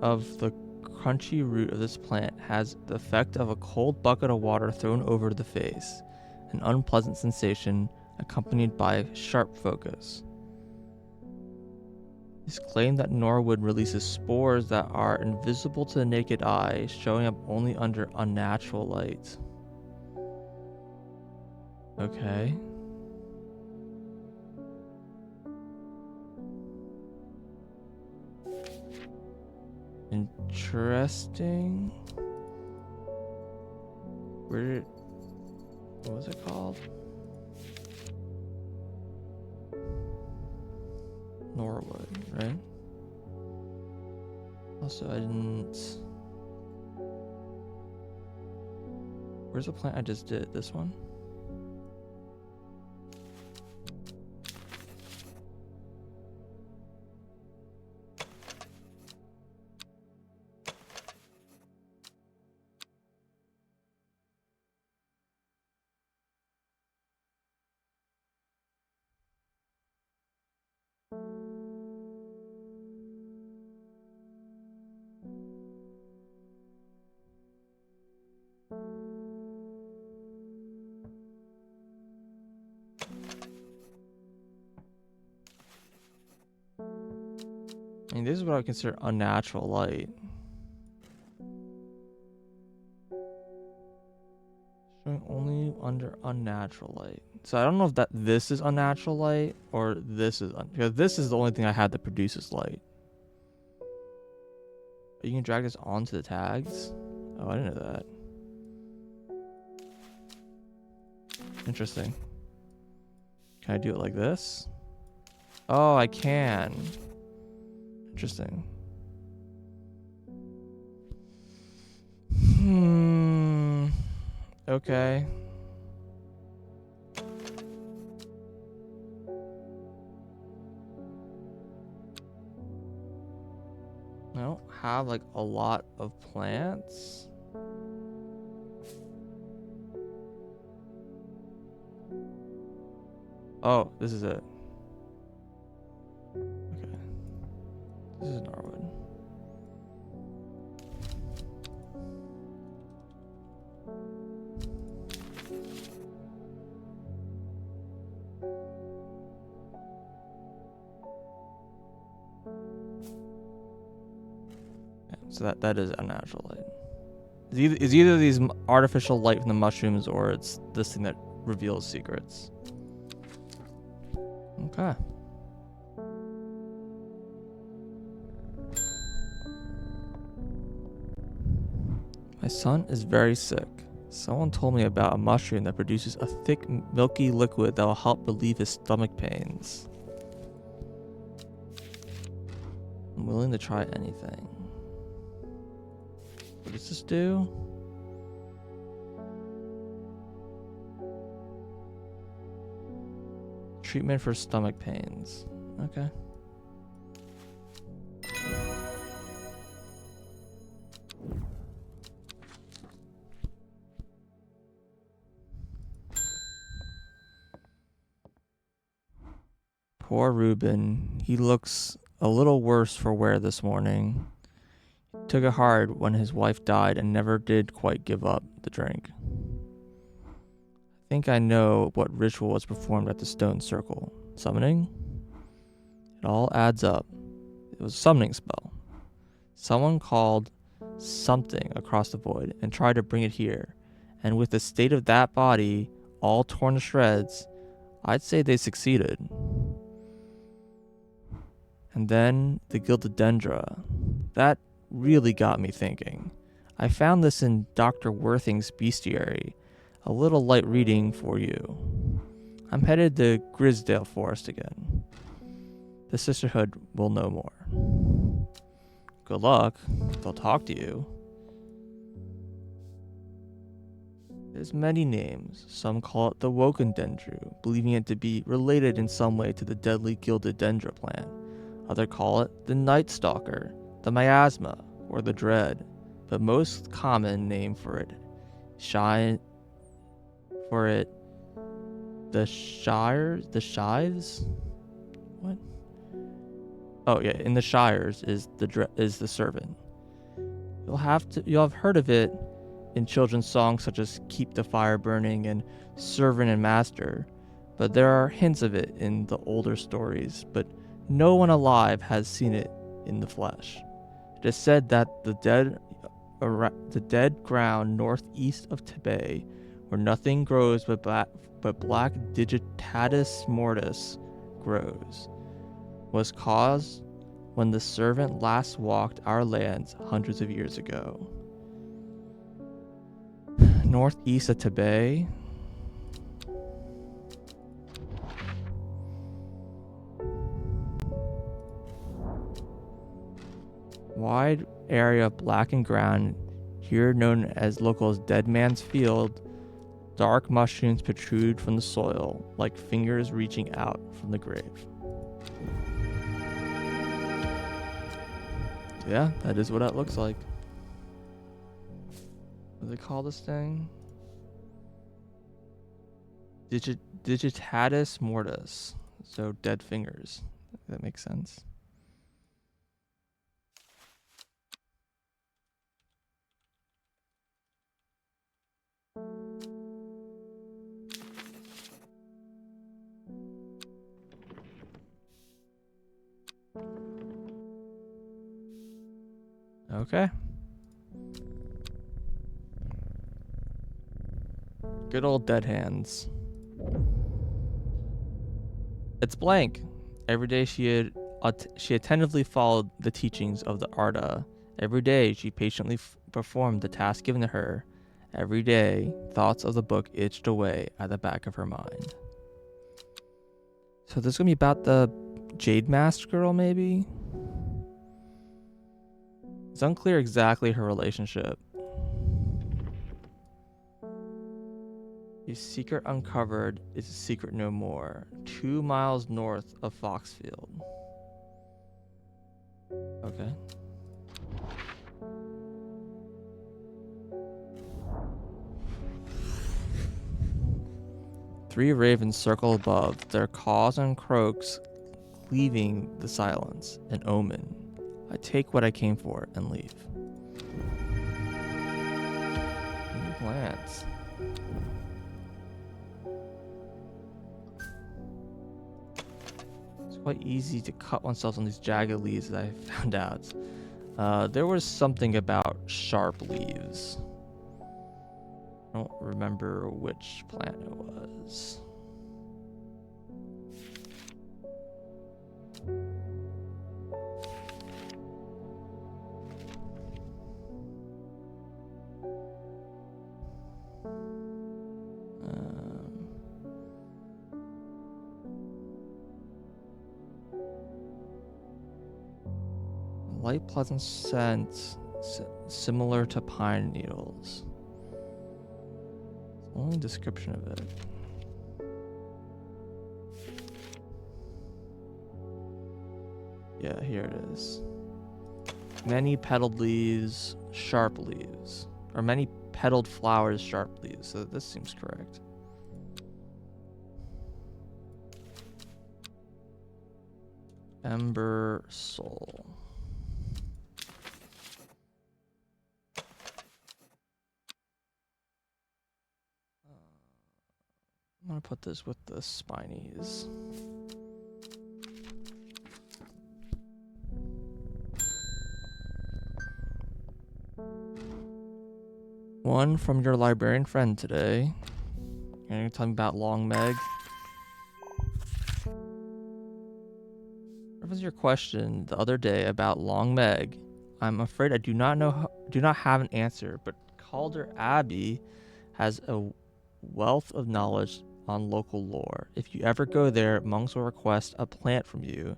of the crunchy root of this plant has the effect of a cold bucket of water thrown over the face, an unpleasant sensation accompanied by sharp focus. It's claimed that Norwood releases spores that are invisible to the naked eye, showing up only under unnatural light. Okay. Interesting. What was it called? Norwood, right? Also, I didn't... Where's the plant I just did? This one? I mean, this is what I would consider unnatural light. Showing only under unnatural light. So I don't know if this is unnatural light or this is because this is the only thing I had that produces light. You can drag this onto the tags. Oh, I didn't know that. Interesting. Can I do it like this? Oh, I can. Interesting. Okay. I don't have like a lot of plants. Oh, this is it. Okay. This is Norwood. So that is unnatural light. It's either these artificial light from the mushrooms or it's this thing that reveals secrets. Okay. My son is very sick. Someone told me about a mushroom that produces a thick, milky liquid that will help relieve his stomach pains. I'm willing to try anything. What does this do? Treatment for stomach pains. Okay. Poor Reuben. He looks a little worse for wear this morning. He took it hard when his wife died and never did quite give up the drink. I think I know what ritual was performed at the stone circle. Summoning? It all adds up. It was a summoning spell. Someone called something across the void and tried to bring it here. And with the state of that body all torn to shreds, I'd say they succeeded. And then the Gilded Dendra. That really got me thinking. I found this in Dr. Worthing's bestiary. A little light reading for you. I'm headed to Grisdale Forest again. The Sisterhood will know more. Good luck. They'll talk to you. There's many names. Some call it the Woken Dendru, believing it to be related in some way to the deadly Gilded Dendra plant. Others call it the Night Stalker, the Miasma, or the Dread. But most common name for it, the Shives? What? Oh yeah, in the Shires is the servant. You'll have heard of it in children's songs such as Keep the Fire Burning and Servant and Master, but there are hints of it in the older stories, but no one alive has seen it in the flesh. It is said that the dead ground northeast of Tibet, where nothing grows but black digitatus mortis grows, was caused when the servant last walked our lands hundreds of years ago. Northeast of Tibet. Wide area of blackened ground, here known as locals Dead Man's Field. Dark mushrooms protrude from the soil like fingers reaching out from the grave. Yeah, that is what that looks like. What do they call this thing? Digitatus mortis. So dead fingers. That makes sense. Okay. Good old dead hands. It's blank. Every day she attentively followed the teachings of the Arda. Every day she patiently performed the task given to her. Every day, thoughts of the book itched away at the back of her mind. So this is going to be about the Jade Mask girl, maybe? It's unclear exactly her relationship. A secret uncovered is a secret no more. 2 miles north of Foxfield. Okay. Three ravens circle above, their caws and croaks cleaving the silence. An omen. I take what I came for and leave. New plants. It's quite easy to cut oneself on these jagged leaves that I found out. There was something about sharp leaves. I don't remember which plant it was. Light pleasant scent similar to pine needles. It's the only description of it. Yeah, here it is. Many petaled leaves, sharp leaves. Or many petaled flowers, sharp leaves. So this seems correct. Ember soul. I'm gonna put this with the spinies. One from your librarian friend today. You're gonna tell me about Long Meg. What was your question the other day about Long Meg? I'm afraid I do not have an answer, but Calder Abbey has a wealth of knowledge on local lore. If you ever go there, monks will request a plant from you,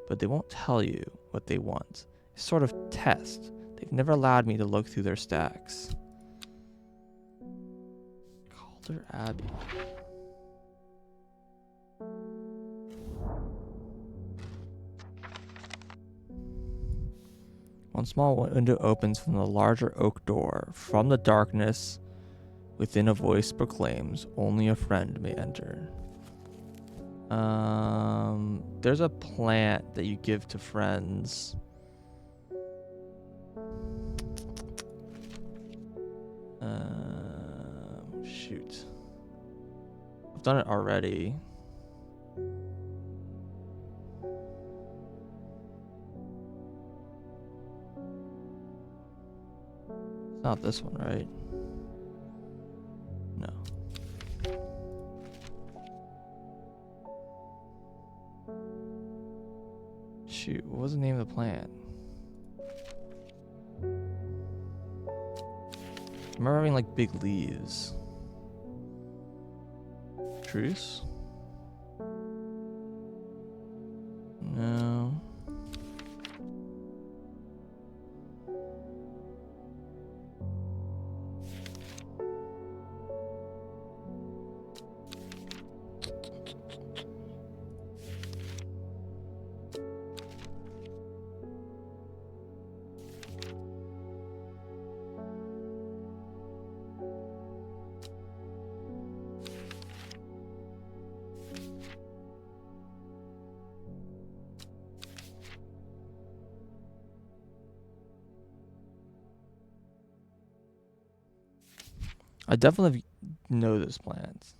but they won't tell you what they want. It's sort of test. They've never allowed me to look through their stacks. Calder Abbey. One small window opens from the larger oak door. From the darkness, within a voice proclaims, only a friend may enter. There's a plant that you give to friends. Shoot. I've done it already. It's not this one, right? No. Shoot, what was the name of the plant? I remember having like big leaves. Truce? No. I definitely know this plant.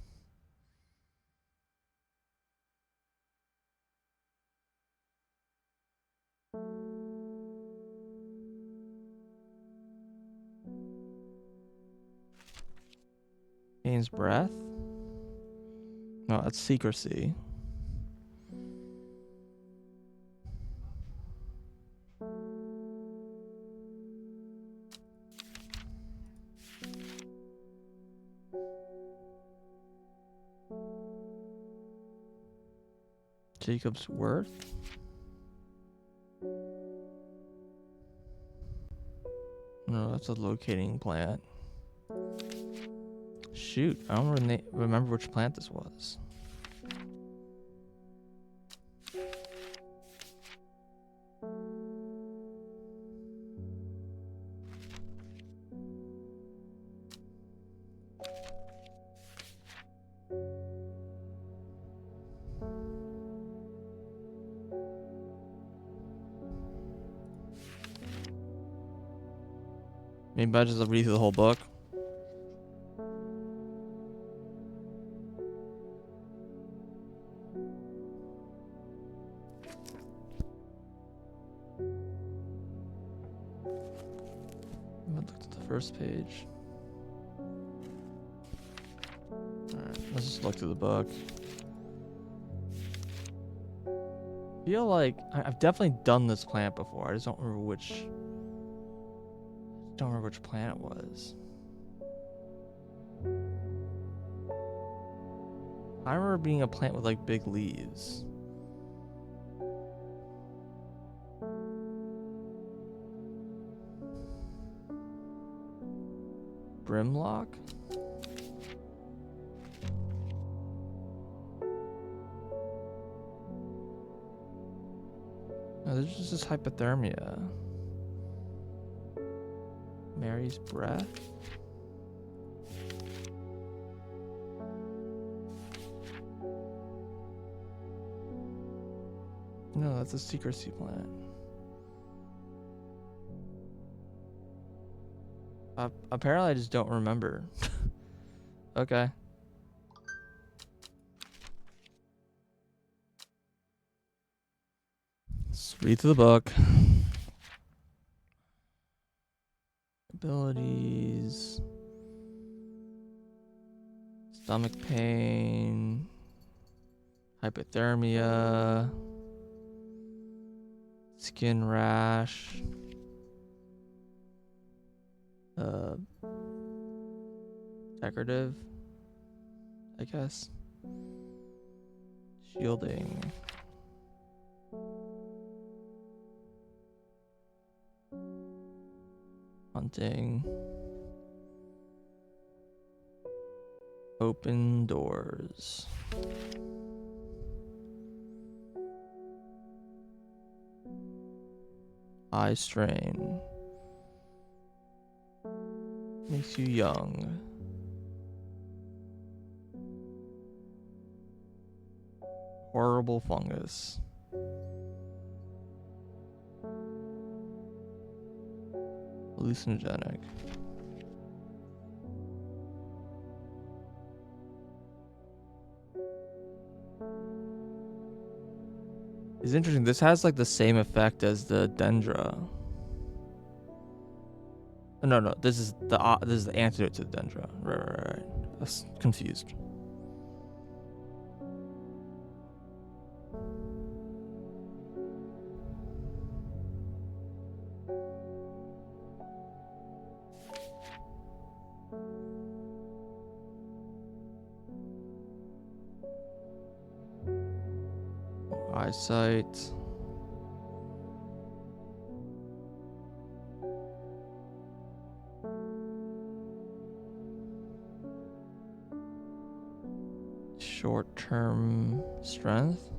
Gains breath? No, that's secrecy. Jacob's Worth? No, that's a locating plant. Shoot, I don't remember which plant this was. Maybe I just read through the whole book. I looked at the first page. Alright, let's just look through the book. I feel like I've definitely done this plant before. I just don't remember which. Don't remember which plant it was. I remember being a plant with like big leaves. Brimlock? No, there's just this hypothermia. Mary's breath? No, that's a secrecy plant. Apparently I just don't remember. Okay. Let's read through the book. Abilities. Stomach pain. Hypothermia. Skin rash. Decorative, I guess. Shielding. Hunting. Open doors. Eye strain. Makes you young. horrible fungus. Hallucinogenic. It's interesting. This has like the same effect as the Dendra. No. This is the antidote to the Dendra. Right. I was confused. Eyesight. Short-term strength.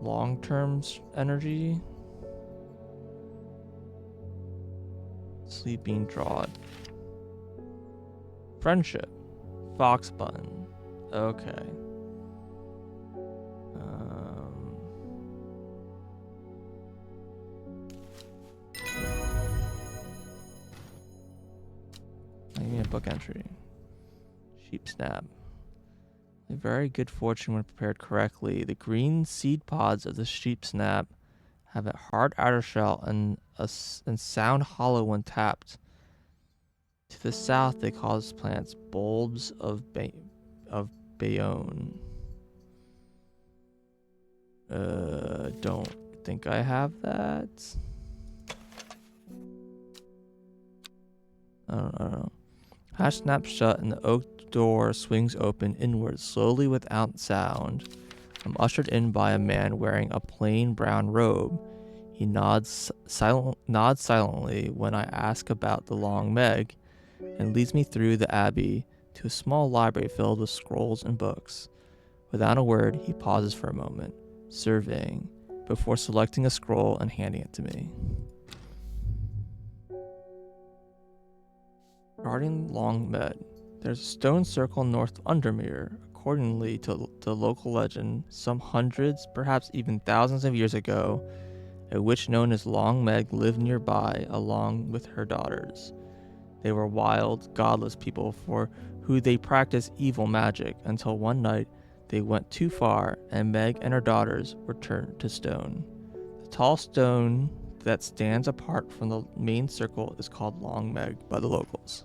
Long-term energy. Sleeping Draught. Friendship. Fox button. Okay. Give me a book entry. Sheep snap. A very good fortune when prepared correctly. The green seed pods of the sheep snap have a hard outer shell and sound hollow when tapped. To the south, they call these plants bulbs of Bayonne. Don't think I have that. I don't know. Hatch snaps shut and the oak door swings open inward, slowly without sound. I'm ushered in by a man wearing a plain brown robe. He nods silently when I ask about the Long Meg, and leads me through the abbey to a small library filled with scrolls and books. Without a word, he pauses for a moment, surveying, before selecting a scroll and handing it to me. Regarding Long Med, there's a stone circle north of Undermere. Accordingly to the local legend, some hundreds, perhaps even thousands of years ago, a witch known as Long Meg lived nearby along with her daughters. They were wild, godless people for who they practiced evil magic until one night they went too far and Meg and her daughters were turned to stone. The tall stone that stands apart from the main circle is called Long Meg by the locals.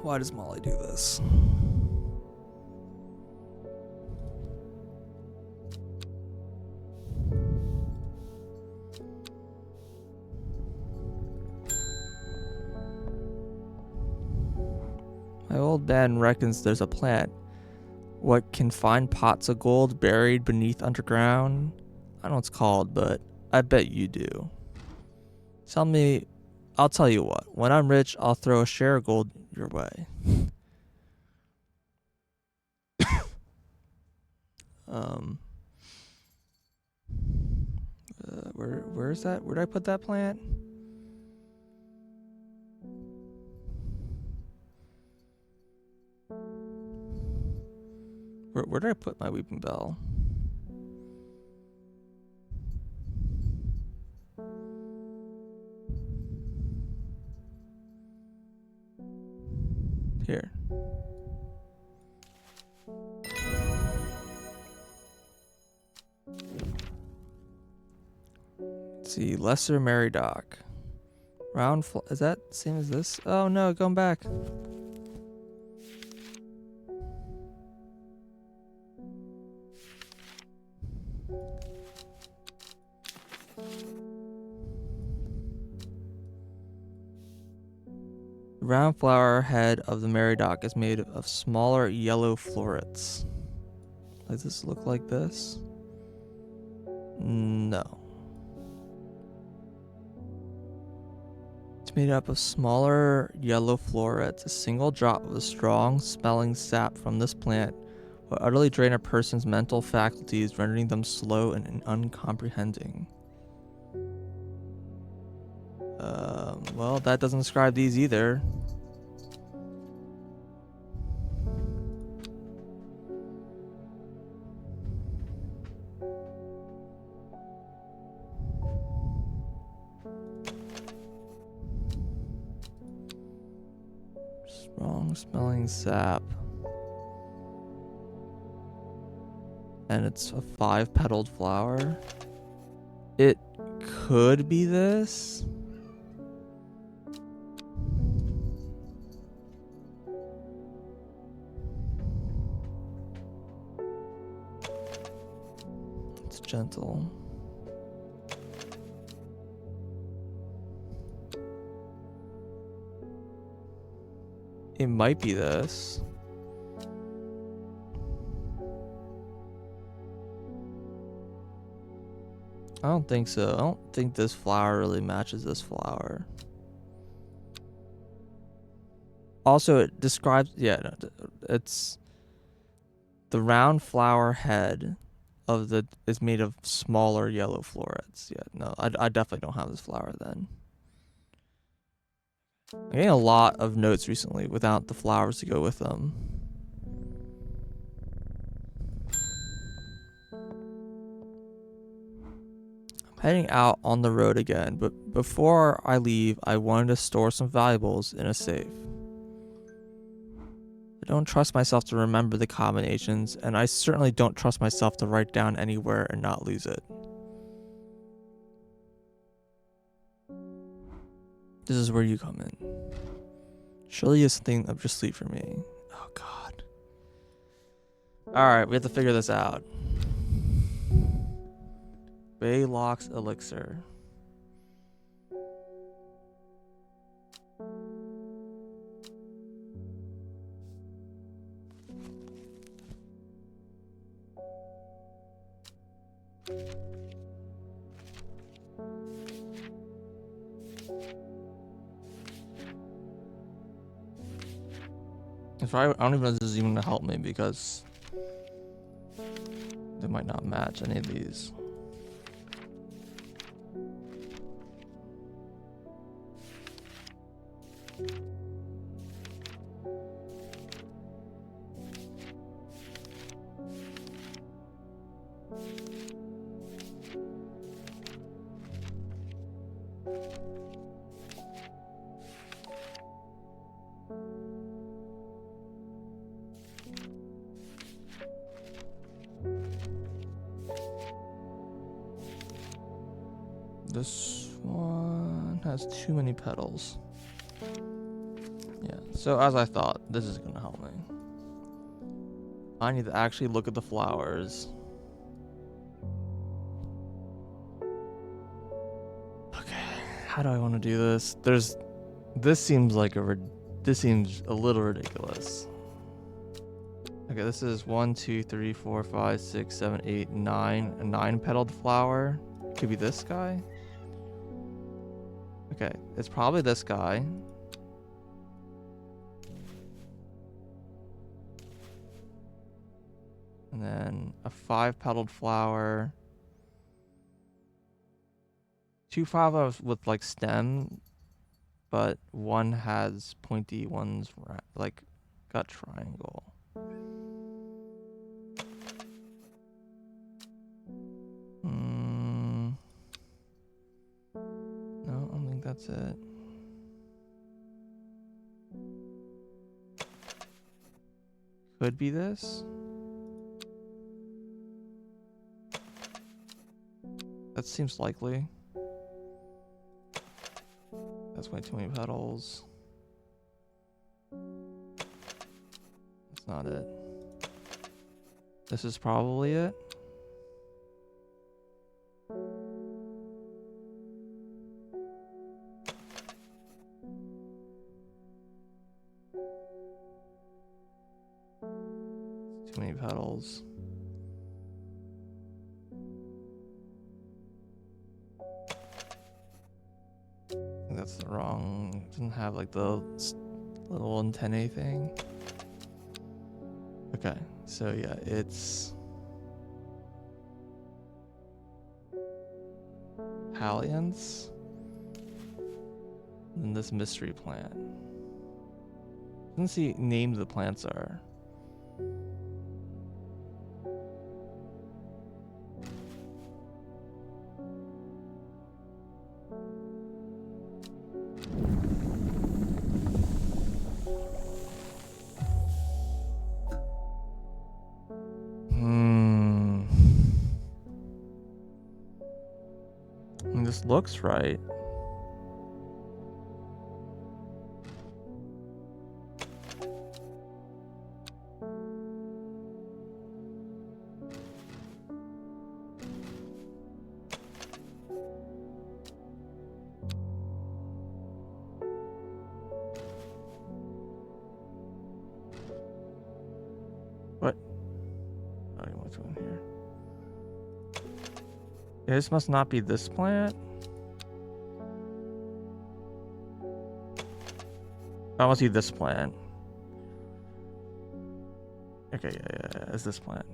Why does Molly do this? My old man reckons there's a plant. What can find pots of gold buried beneath underground? I don't know what it's called, but I bet you do. Tell me, I'll tell you what. When I'm rich, I'll throw a share of gold your way. Where's that? Where did I put that plant? Where did I put my weeping bell? Here. Let's see, Lesser Meridoc. Is that same as this? Oh no, going back. The round flower head of the Meridoc is made of smaller yellow florets. Does this look like this? No. It's made up of smaller yellow florets. A single drop of the strong smelling sap from this plant will utterly drain a person's mental faculties, rendering them slow and uncomprehending. Well, that doesn't describe these either. Strong smelling sap. And it's a 5-petaled flower. It could be this. It's gentle. It might be this. I don't think so. I don't think this flower really matches this flower. Also, it describes, it's the round flower head is made of smaller yellow florets. Yeah, no, I definitely don't have this flower then. I'm getting a lot of notes recently without the flowers to go with them. I'm heading out on the road again, but before I leave, I wanted to store some valuables in a safe. I don't trust myself to remember the combinations, and I certainly don't trust myself to write down anywhere and not lose it. This is where you come in. Surely it's something up your sleeve for me. Oh god. Alright, we have to figure this out. Baylock's elixir. I don't even know if this is even gonna help me because they might not match any of these. This one has too many petals. Yeah, so as I thought, this is gonna help me. I need to actually look at the flowers. Okay, how do I want to do this? This seems like this seems a little ridiculous. Okay, this is 1, 2, 3, 4, 5, 6, 7, 8, 9. A 9-petaled flower. Could be this guy. Okay, it's probably this guy. And then a 5-petaled flower. 2 flowers with like stem, but one has pointy, one's like got triangle. No, I don't think that's it. Could be this. That seems likely. That's way too many petals. That's not it. This is probably it. Too many petals. I think that's the wrong. It doesn't have like the little antennae thing. Okay, so yeah, it's Palliance. And this mystery plant. Let's see names the plants are. This looks right. What? Oh, what's going here? Yeah, this must not be this plant. I must be this plant. Okay, yeah, it's this plant.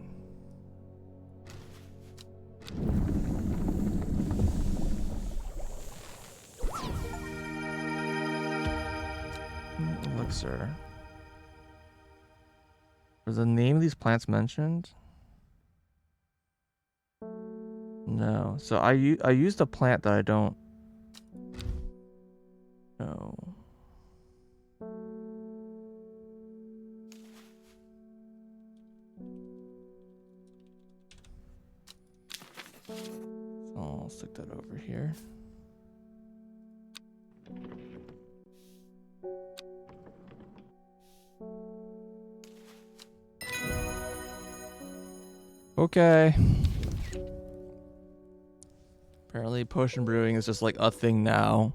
Elixir. Was the name of these plants mentioned? No. So I used a plant that I don't know. So I'll stick that over here. Okay. Apparently potion brewing is just like a thing now.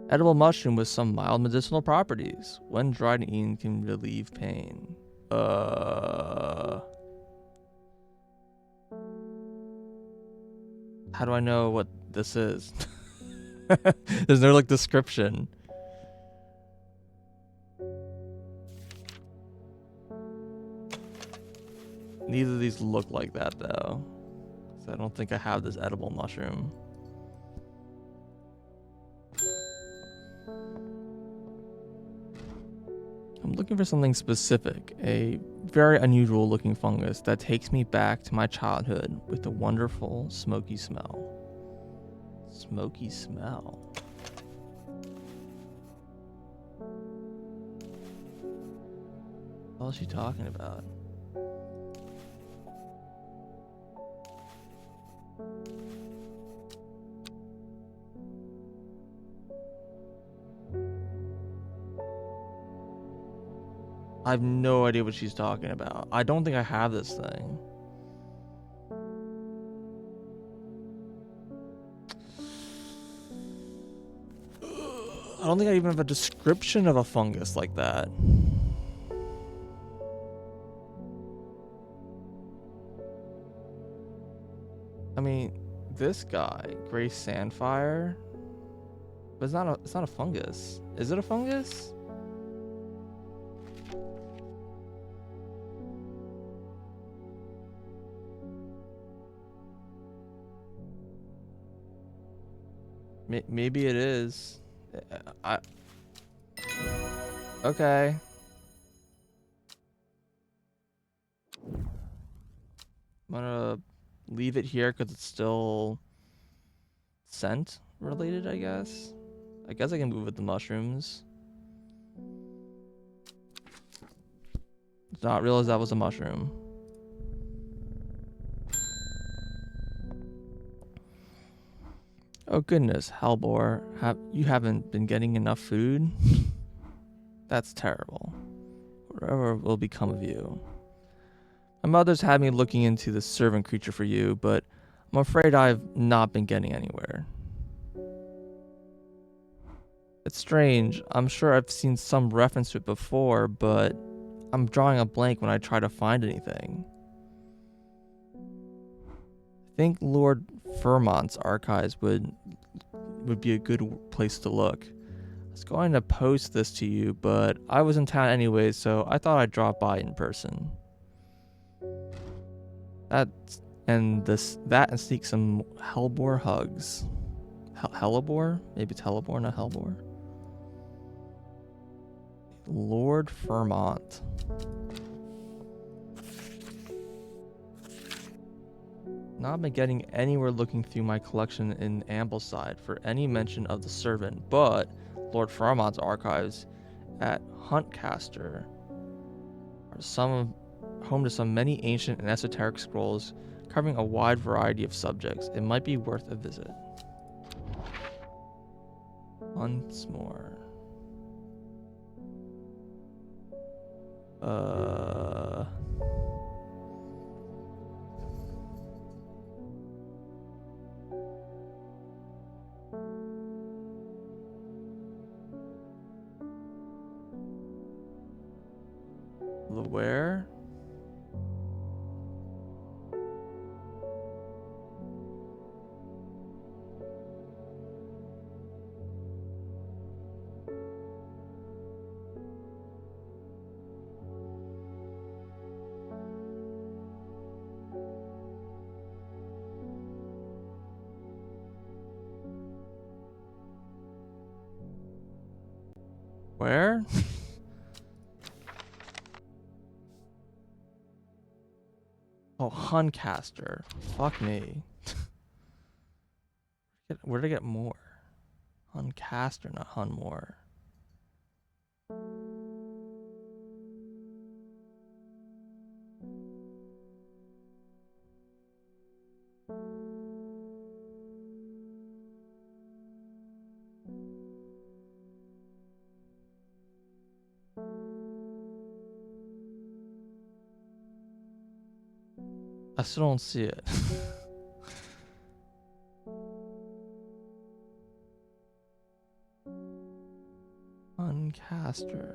Edible mushroom with some mild medicinal properties. When dried and eaten can relieve pain. How do I know what this is? There's no like description. Neither of these look like that though. So I don't think I have this edible mushroom. I'm looking for something specific, a very unusual looking fungus that takes me back to my childhood with a wonderful smoky smell. Smoky smell. What is she talking about? I have no idea what she's talking about. I don't think I have this thing. I don't think I even have a description of a fungus like that. I mean, this guy, gray sandfire, but it's not a fungus. Is it a fungus? Maybe it is. Okay. I'm gonna leave it here because it's still scent related, I guess. I guess I can move with the mushrooms. Did not realize that was a mushroom. Oh goodness, Halbor, you haven't been getting enough food? That's terrible. Whatever will become of you. My mother's had me looking into the servant creature for you, but I'm afraid I've not been getting anywhere. It's strange. I'm sure I've seen some reference to it before, but I'm drawing a blank when I try to find anything. I think Lord Vermont's archives would be a good place to look. I was going to post this to you, but I was in town anyway, so I thought I'd drop by in person. That and sneak some Hellbore hugs. Hellebore? Maybe it's Hellebore, not Hellbore. Lord Vermont. Not been getting anywhere looking through my collection in Ambleside for any mention of the servant, but Lord Vermont's archives at Huntcaster are home to some many ancient and esoteric scrolls covering a wide variety of subjects. It might be worth a visit. Once more. The where? Where? Oh, Huncaster. Fuck me. Where did I get more? Huncaster, not Hunmore. I still don't see it. Huncaster.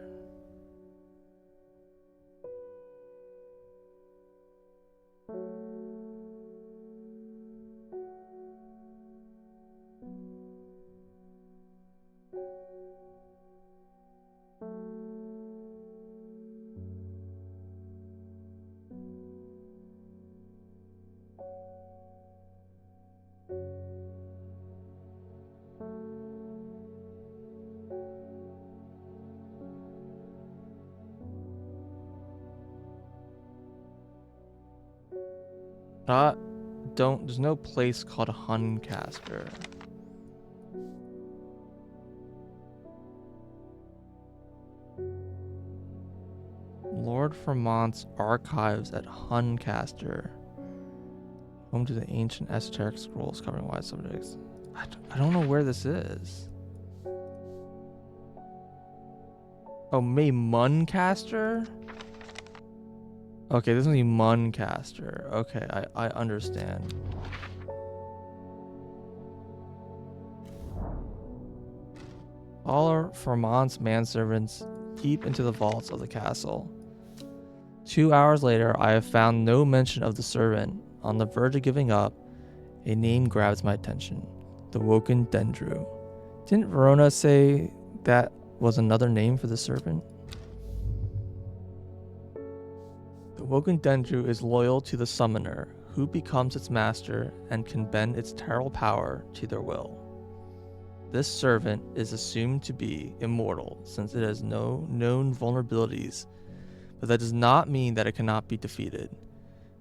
There's no place called Huncaster. Lord Vermont's archives at Huncaster. Home to the ancient esoteric scrolls covering wide subjects. I don't know where this is. Oh, May Muncaster? Okay, this is Muncaster. Okay, I understand. All are Formont's manservants deep into the vaults of the castle. 2 hours later, I have found no mention of the servant. On the verge of giving up, a name grabs my attention. The Woken Dendru. Didn't Verona say that was another name for the serpent? The Woken Dendru is loyal to the summoner, who becomes its master and can bend its terrible power to their will. This servant is assumed to be immortal since it has no known vulnerabilities, but that does not mean that it cannot be defeated.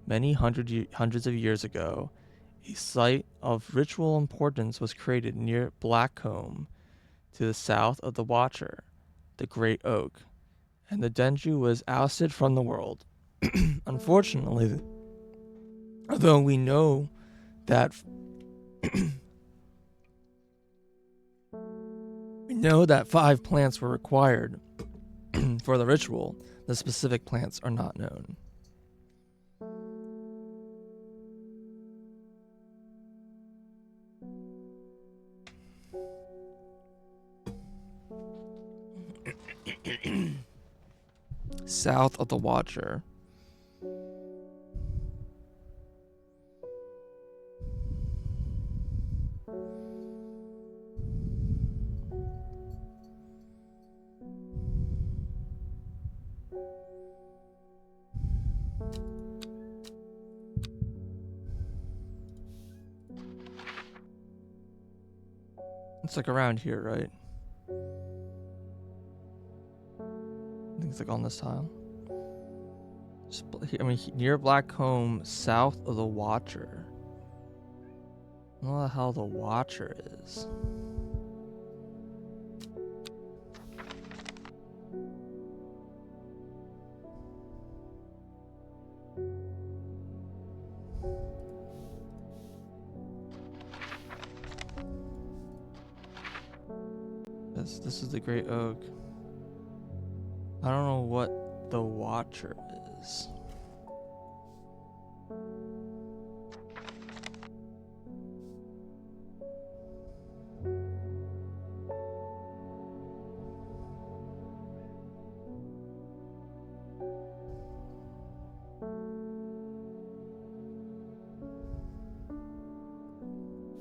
Many hundreds of years ago, a site of ritual importance was created near Blackcomb, to the south of the Watcher, the Great Oak, and the Dendru was ousted from the world. Unfortunately, although we know that we know that 5 plants were required for the ritual, the specific plants are not known. South of the Watcher. It's like around here, right? I think it's like on this tile. Near Blackcomb, south of the Watcher. I don't know what the hell the Watcher is. This is the Great Oak. I don't know what the Watcher is.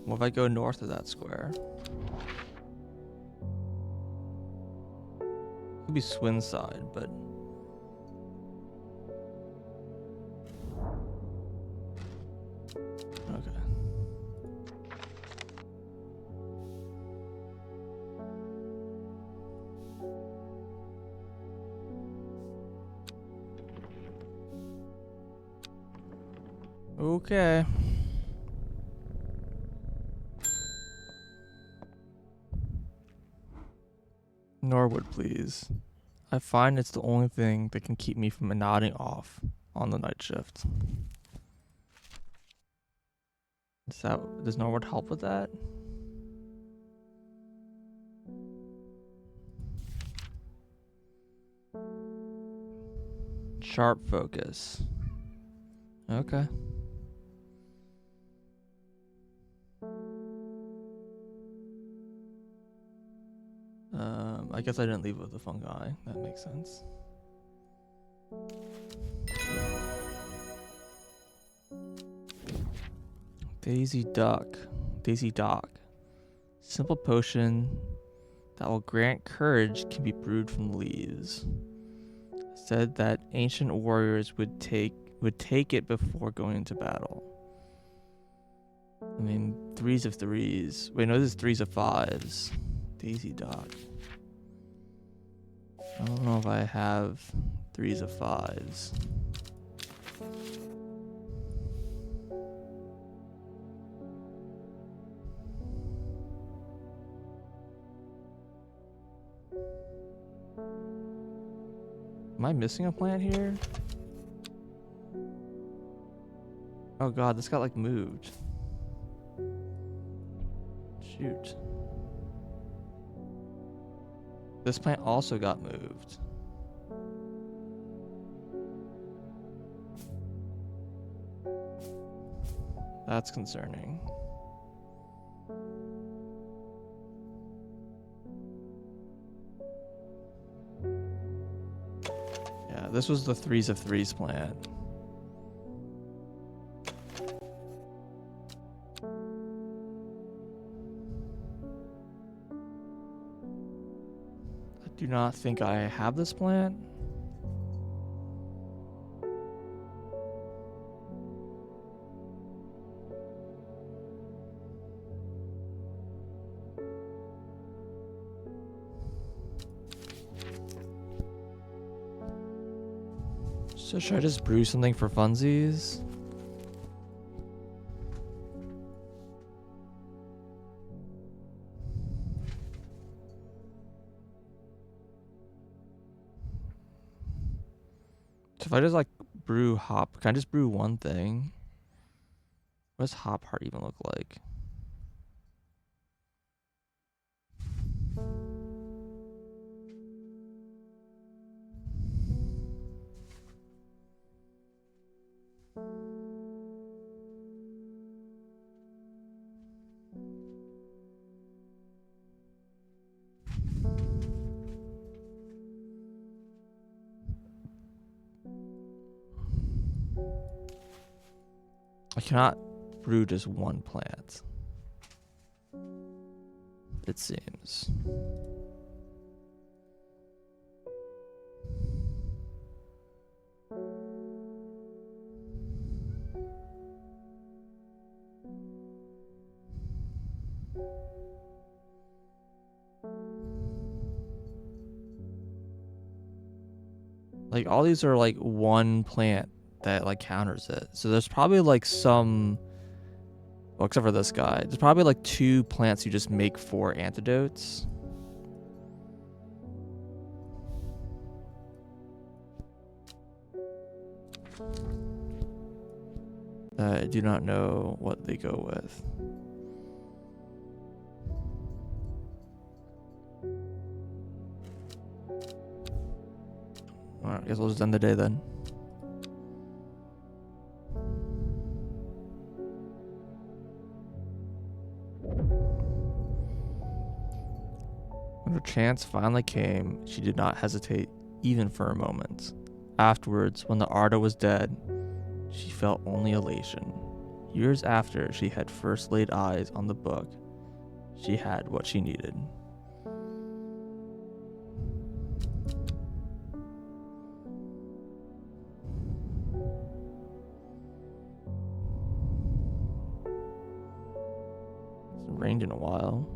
What if I go north of that square? It could be Swinside, but okay. Okay. Norwood, please. I find it's the only thing that can keep me from nodding off on the night shift. Does Norwood help with that? Sharp focus. Okay. I guess I didn't leave with the fungi. That makes sense. Daisy Dock. Simple potion that will grant courage can be brewed from leaves. Said that ancient warriors would take it before going into battle. I mean, 3s of 3s. Wait, no, this is 3s of 5s. Daisy Dock. I don't know if I have 3s of 5s. Am I missing a plant here? Oh god, this got like moved. Shoot. This plant also got moved. That's concerning. Yeah, this was the 3s of 3s plant. I do not think I have this plant. So should I just brew something for funsies? So if I just like brew hop, can I just brew one thing? What does hop heart even look like? I cannot brew just one plant, it seems. Like all these are like one plant that like counters it. So there's probably like some, well, except for this guy, there's probably like 2 plants you just make 4 antidotes. I do not know what they go with. Alright, I guess we'll just end the day then. When her chance finally came, she did not hesitate even for a moment. Afterwards, when the Arda was dead, she felt only elation. Years after she had first laid eyes on the book, she had what she needed. It's rained in a while.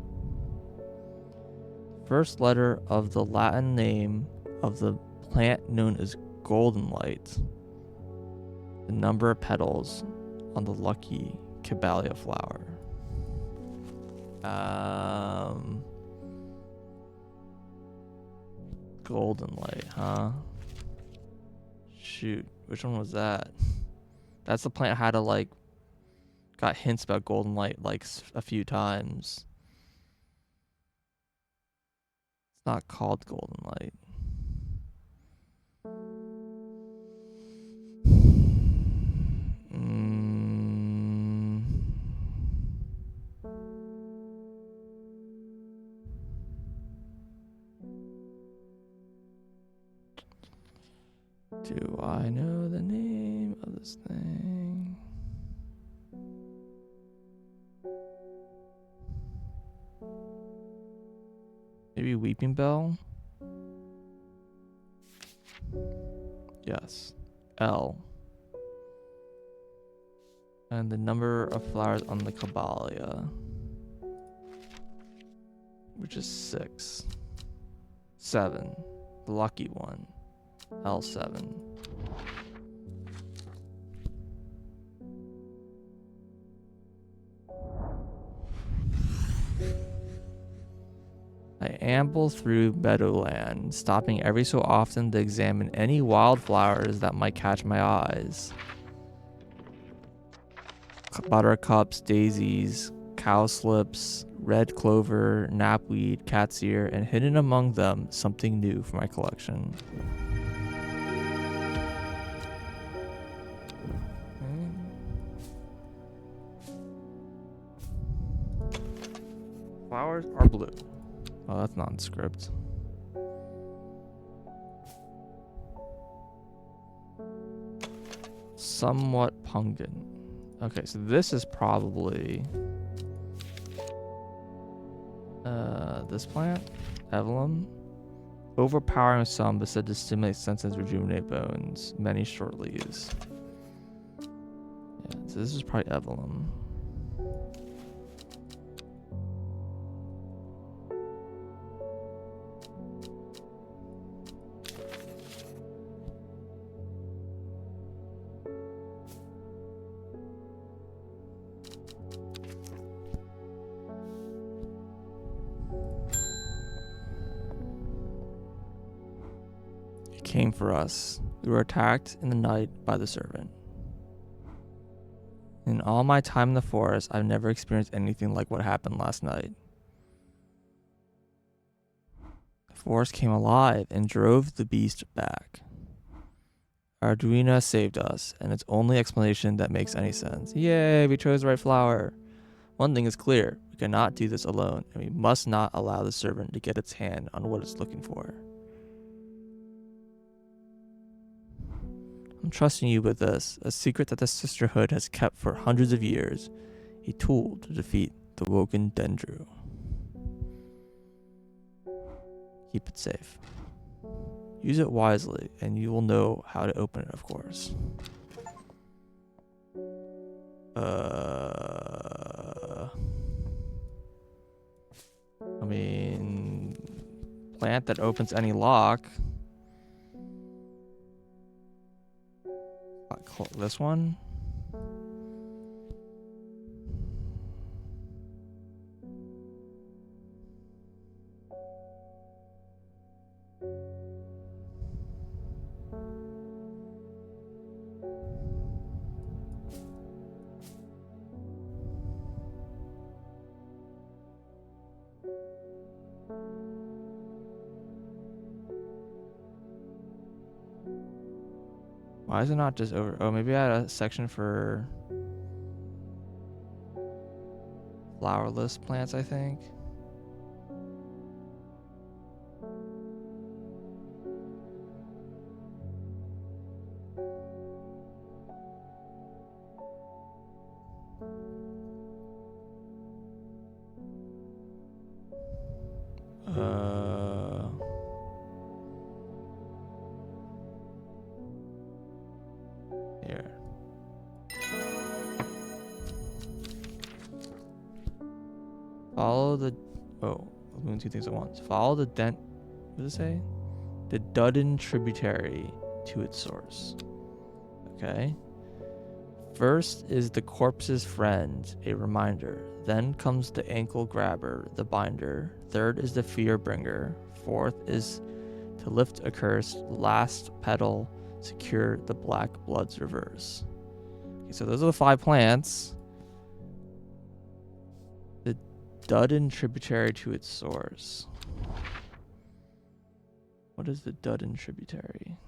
First letter of the Latin name of the plant known as golden light. The number of petals on the lucky caballia flower. Golden light, huh? Shoot, which one was that? That's the plant I had to like, got hints about golden light like a few times. It's not called golden light. Do I know the name of this thing? Maybe Weeping Bell? Yes. L. And the number of flowers on the caballia, which is 6. 7. The lucky one. L7. I amble through meadowland, stopping every so often to examine any wildflowers that might catch my eyes. Buttercups, daisies, cowslips, red clover, knapweed, cat's ear, and hidden among them, something new for my collection. Flowers are blue. Oh, that's nondescript. Somewhat pungent. Okay, so this is probably this plant, Evelyn. Overpowering with some, but said to stimulate senses, rejuvenate bones. Many short leaves. Yeah, so this is probably Evelyn. Came for us. We were attacked in the night by the servant. In all my time in the forest, I've never experienced anything like what happened last night. The forest came alive and drove the beast back. Arduina saved us, and it's only explanation that makes any sense. Yay, we chose the right flower. One thing is clear, we cannot do this alone, and we must not allow the servant to get its hand on what it's looking for. I'm trusting you with this, a secret that the sisterhood has kept for hundreds of years, a tool to defeat the Woken Dendru. Keep it safe. Use it wisely, and you will know how to open it, of course. I mean, plant that opens any lock. This one? Why is it not just over? Oh, maybe I had a section for flowerless plants, I think. Here. Follow the... Oh, I'm doing two things at once. Follow the what does it say? The Dudden tributary to its source. Okay. First is the corpse's friend, a reminder. Then comes the ankle grabber, the binder. Third is the fear bringer. Fourth is to lift a curse. Last petal, secure the black blood's reverse. Okay, so those are the 5 plants. The Dudden tributary to its source. What is the Dudden tributary?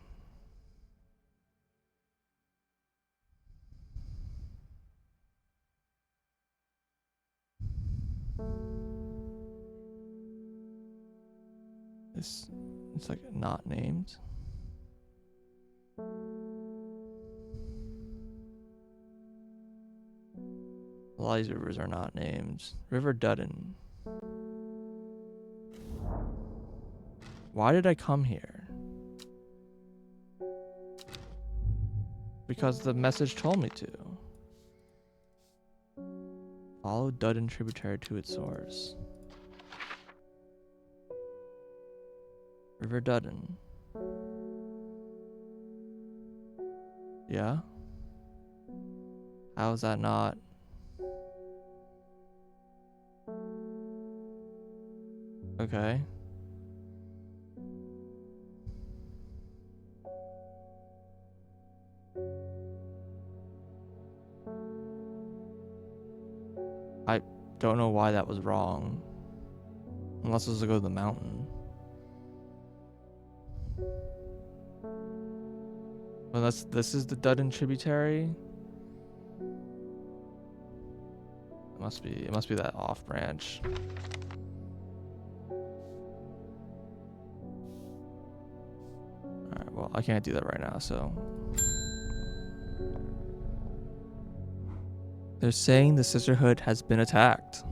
It's like not named. A lot of these rivers are not named. River Dudden. Why did I come here? Because the message told me to. Follow Dudden tributary to its source. River Dudden. Yeah? How is that not? Okay. don't know why that was wrong. Unless it was to go to the mountain. Well, this is the Dudden tributary. It must be that off branch. Alright, well, I can't do that right now, so. They're saying the Sisterhood has been attacked.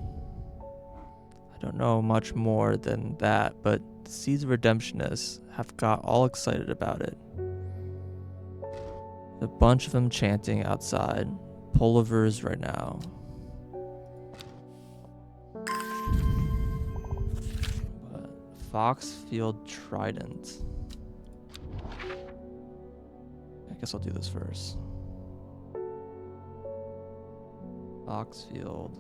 I don't know much more than that, but the Seeds of Redemptionists have got all excited about it. A bunch of them chanting outside Pulliver's right now. But Foxfield Trident. I guess I'll do this first. Foxfield.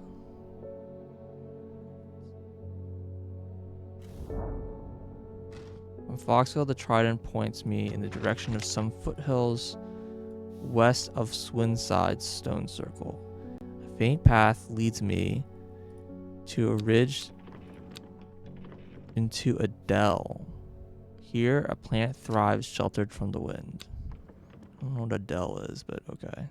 From Foxfield, the Trident points me in the direction of some foothills west of Swinside's stone circle. A faint path leads me to a ridge into a dell. Here, a plant thrives sheltered from the wind. I don't know what a dell is, but okay.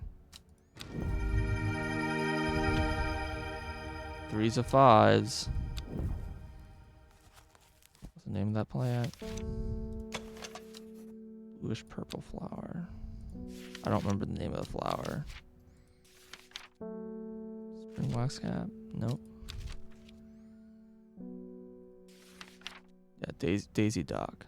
3s of 5s. What's the name of that plant? Bluish purple flower. I don't remember the name of the flower. Spring waxcap? Nope. Yeah, Daisy Dock.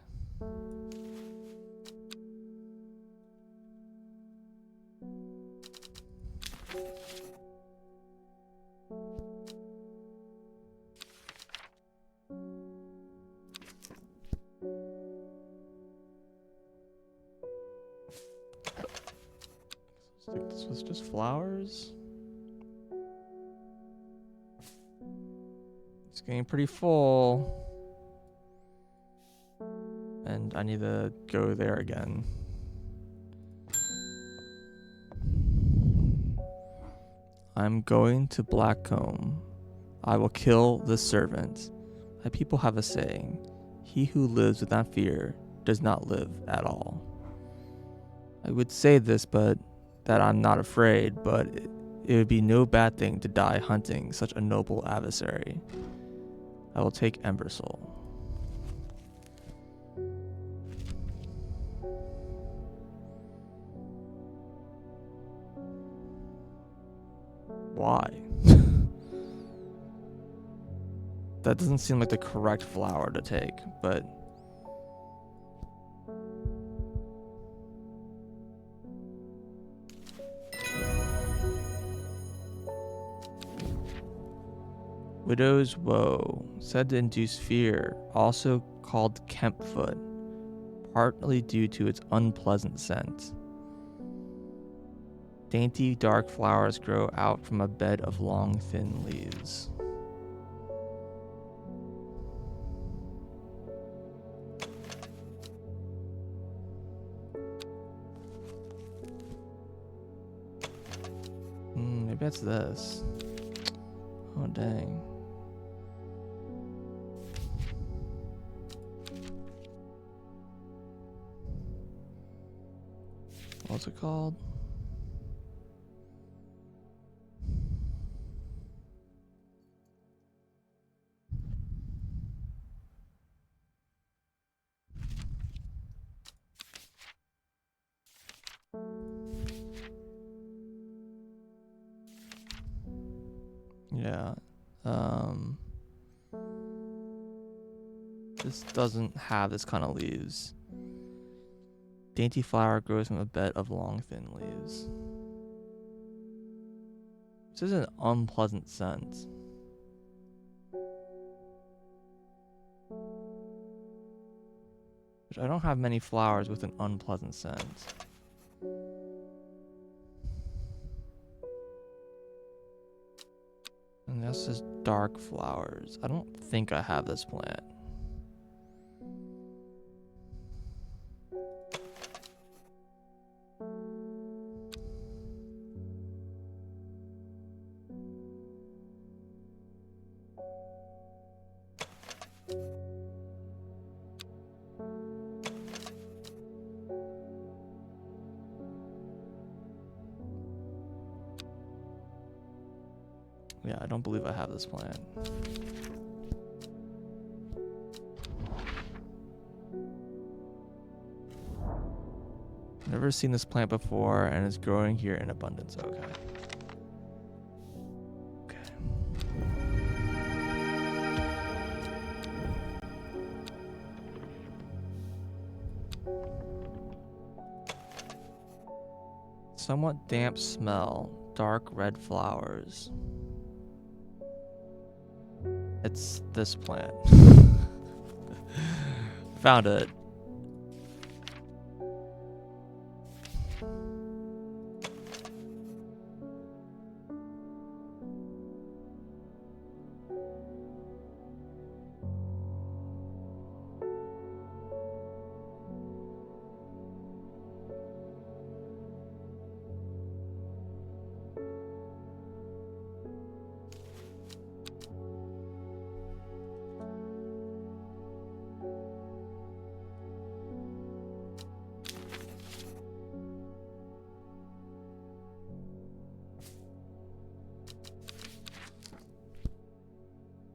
I think this was just flowers. It's getting pretty full. And I need to go there again. I'm going to Blackcomb. I will kill the servant. My people have a saying, he who lives without fear does not live at all. I would say this, but that I'm not afraid, but it would be no bad thing to die hunting such a noble adversary. I will take Embersoul. Why? That doesn't seem like the correct flower to take, but Widow's Woe, said to induce fear, also called Kempfoot, partly due to its unpleasant scent. Dainty dark flowers grow out from a bed of long thin leaves. Maybe it's this. Oh dang. What's it called? Yeah. This doesn't have this kind of leaves. Dainty flower grows from a bed of long, thin leaves. This is an unpleasant scent. Which I don't have many flowers with an unpleasant scent. And this is dark flowers. I don't think I have this plant. Yeah, I don't believe I have this plant. Never seen this plant before, and it's growing here in abundance. Okay. Somewhat damp smell, dark red flowers. It's this plant. Found it.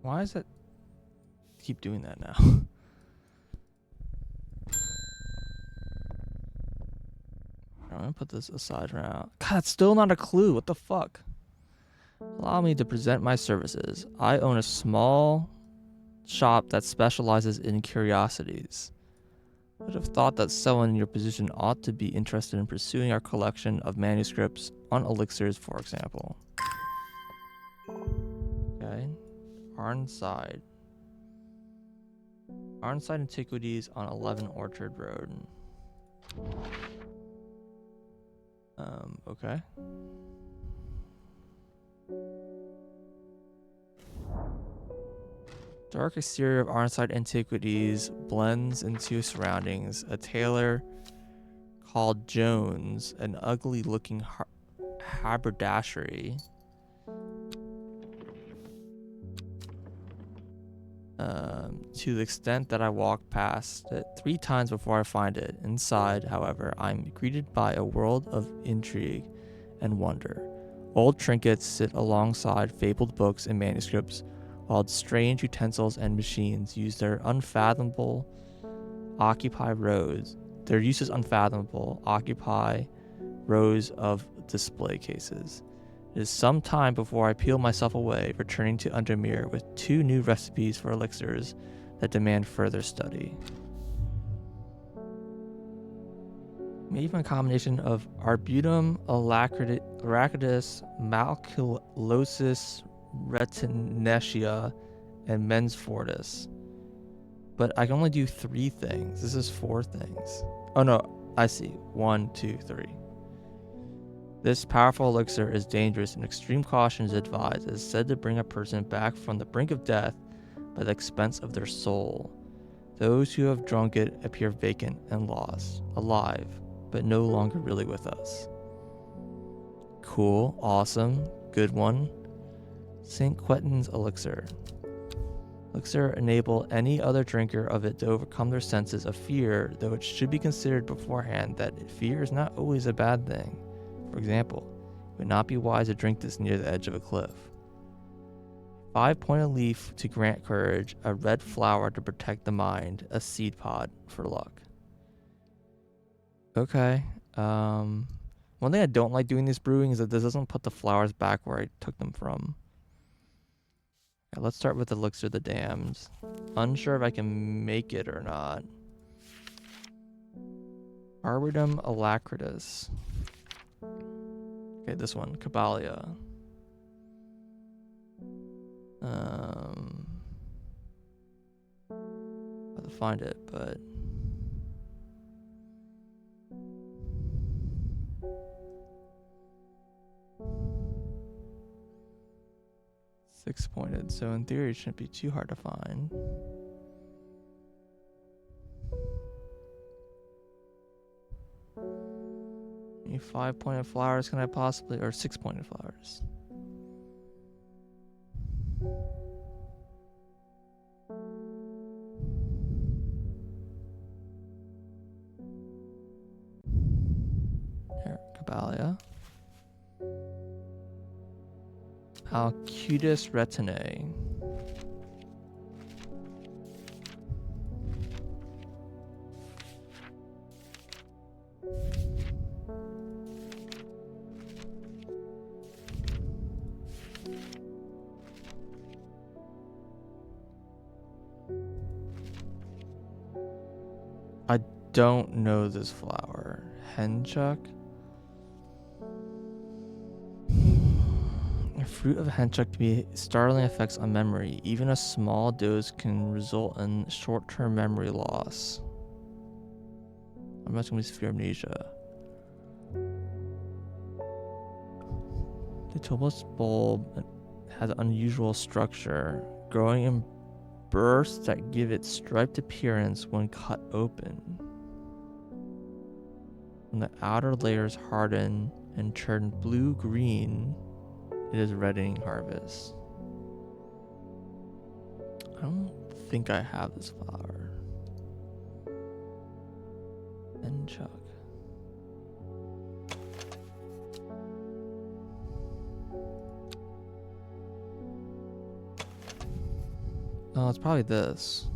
Why does it keep doing that now? I'm gonna put this aside for now. God, it's still not a clue. What the fuck? Allow me to present my services. I own a small shop that specializes in curiosities. I would have thought that someone in your position ought to be interested in pursuing our collection of manuscripts on elixirs, for example. Okay. Arnside Antiquities on 11 Orchard Road. Okay. Dark exterior of Arnside Antiquities blends into surroundings. A tailor called Jones, an ugly-looking haberdashery. To the extent that I walk past it 3 times before I find it. Inside, however, I'm greeted by a world of intrigue and wonder. Old trinkets sit alongside fabled books and manuscripts, while strange utensils and machines use their unfathomable occupy rows. Their use is unfathomable, occupy rows of display cases. It is some time before I peel myself away, returning to Undermere with 2 new recipes for elixirs that demand further study. Maybe a combination of Arbutum alacritus, Malculosis retinacea, and Mens fortis. But I can only do 3 things. This is 4 things. Oh no, I see. 1, 2, 3. This powerful elixir is dangerous and extreme caution is advised. It is said to bring a person back from the brink of death by the expense of their soul. Those who have drunk it appear vacant and lost, alive, but no longer really with us. Cool, awesome, good one. St. Quentin's elixir. Elixir enable any other drinker of it to overcome their senses of fear, though it should be considered beforehand that fear is not always a bad thing. For example, it would not be wise to drink this near the edge of a cliff. 5-pointed leaf to grant courage, a red flower to protect the mind, a seed pod for luck. Okay. One thing I don't like doing this brewing is that this doesn't put the flowers back where I took them from. Okay, let's start with Elixir the Damned. Unsure if I can make it or not. Arboretum alacritus. Okay, this one, Caballia. I have to find it, but six-pointed, so in theory it shouldn't be too hard to find. How many 5-pointed flowers can I possibly, or 6-pointed flowers? Here, Caballia. Alcutus retinae. I don't know this flower. Henchuck? The fruit of henchuck can be startling effects on memory. Even a small dose can result in short-term memory loss. I'm not going to severe amnesia. The tuberous bulb has an unusual structure, growing in bursts that give it striped appearance when cut open. When the outer layers harden and turn blue-green, it is reddening harvest. I don't think I have this flower. Henchuck. Oh, it's probably this.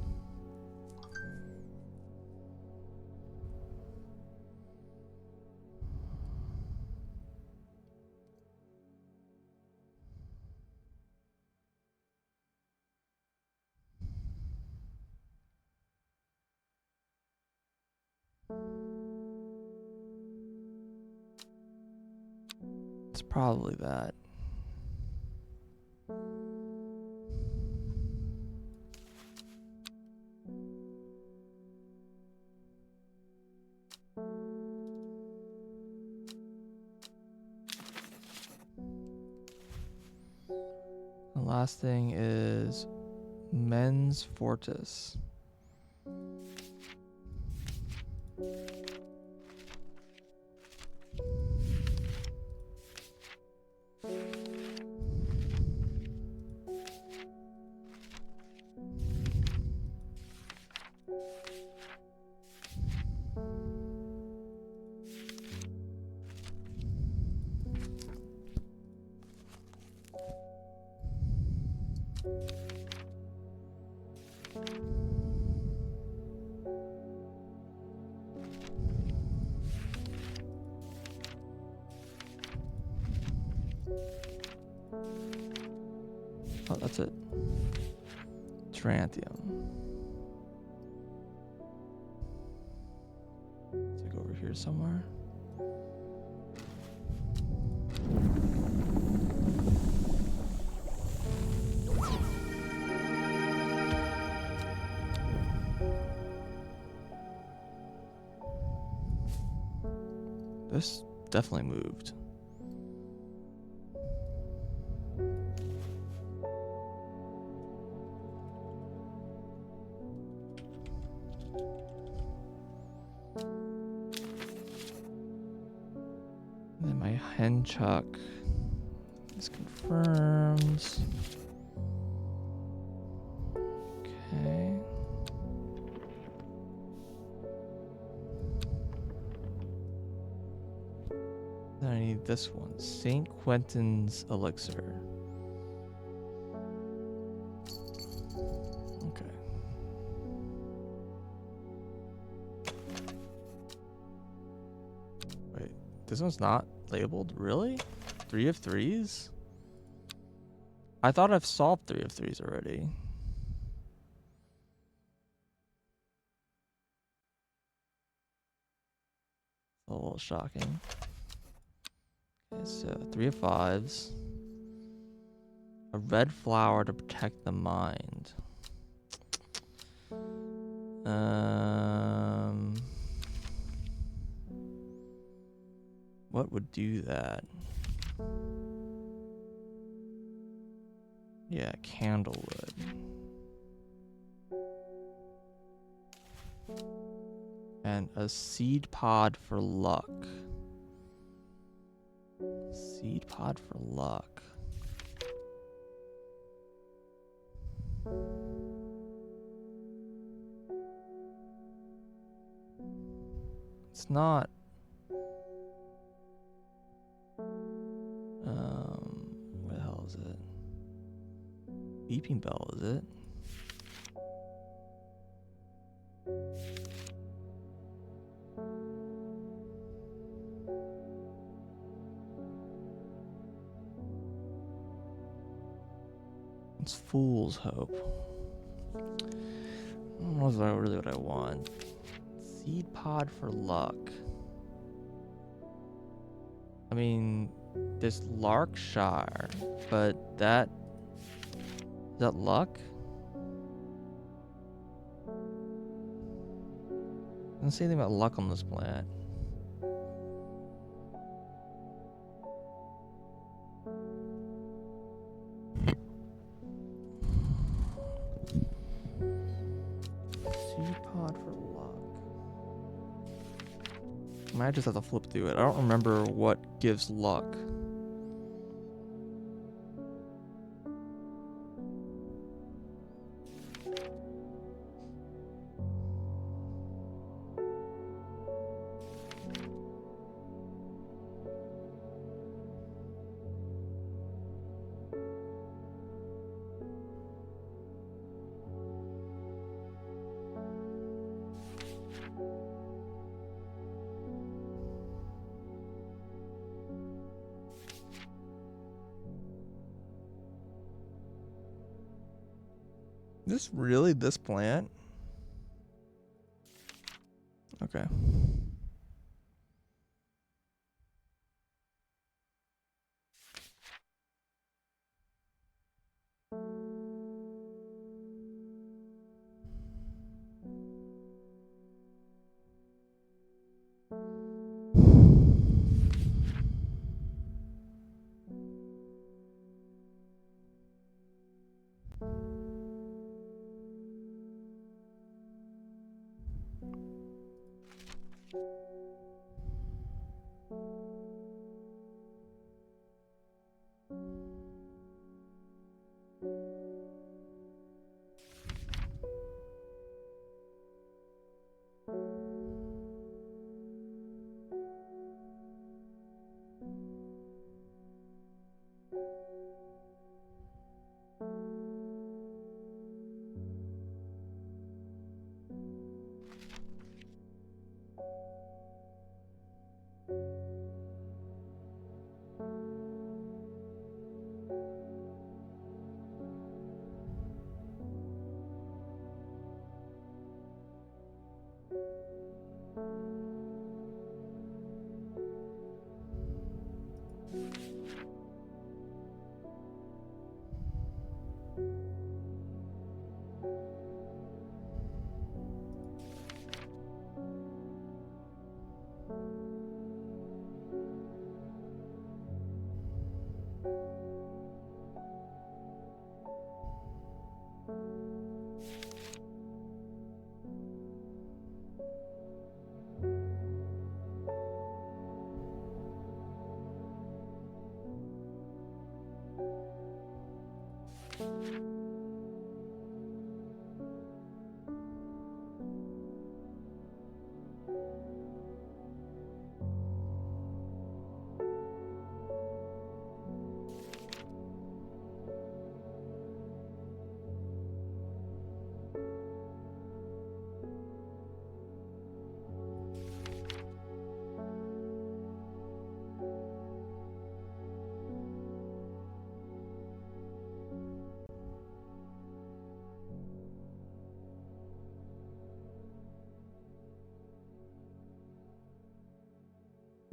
It's probably that. The last thing is Mens Fortis. Oh, that's it. Trantium. It's like over here somewhere. This definitely moved. And then my henchuck is confirmed. Okay. Then I need this one, St. Quentin's elixir. Okay. Wait, this one's not labeled? Really? 3 of 3s? I thought I've solved 3 of 3s already. A little shocking. Okay, so 3 of 5s. A red flower to protect the mind. What would do that? Yeah, candlewood. And a seed pod for luck. Seed pod for luck. It's not. Where the hell is it? beeping bell, is it? It's Fool's Hope. I don't know if that's really what I want. Seed pod for luck. I mean, there's Larkshire, but is that luck? Doesn't say anything about luck on this plant. Seed pod for luck. I might just have to flip through it. I don't remember what gives luck. Is this really this plant? Okay.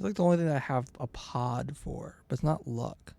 It's like the only thing that I have a pod for, but it's not luck.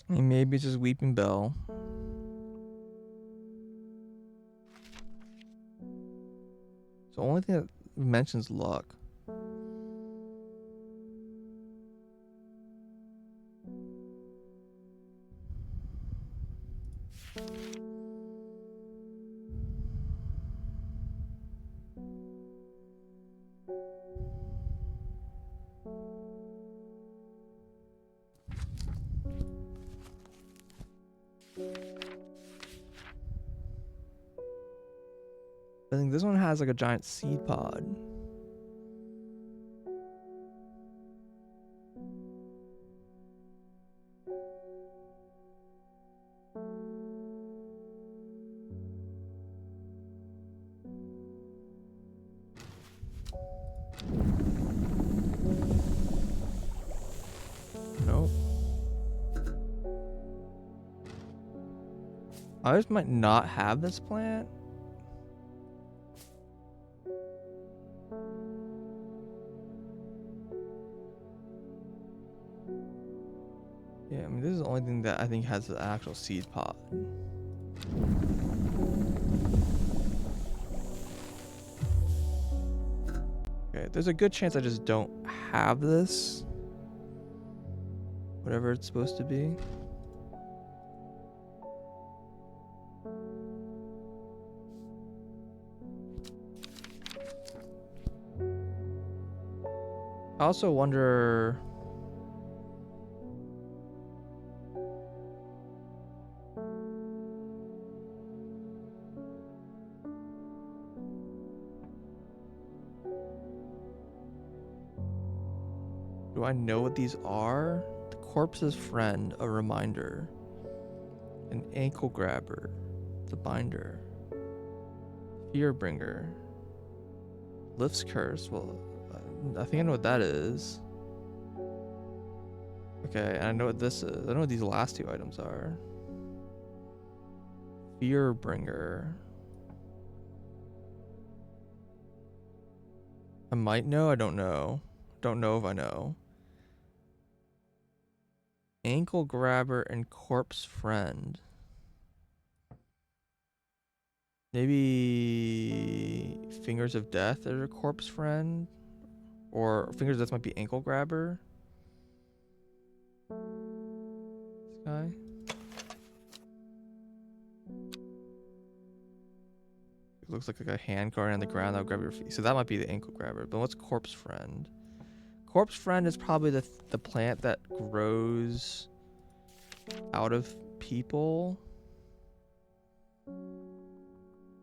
I mean, maybe it's just Weeping Bell. The only thing that mentions luck. I think this one has like a giant seed pod. Nope. I just might not have this plant. Yeah, I mean, this is the only thing that I think has the actual seed pod. Okay, there's a good chance I just don't have this. Whatever it's supposed to be. I also wonder... Do I know what these are? The corpse's friend, a reminder. An ankle grabber, the binder. Fearbringer. Lift's curse. Well, I think I know what that is. Okay, and I know what this is. I know what these last two items are. Fearbringer. I might know. I don't know. Don't know if I know. Ankle grabber and corpse friend. Maybe Fingers of Death are a corpse friend, or Fingers of Death might be ankle grabber. This guy. It looks like a hand guard on the ground that'll grab your feet. So that might be the ankle grabber. But what's corpse friend? Corpse friend is probably the plant that grows out of people.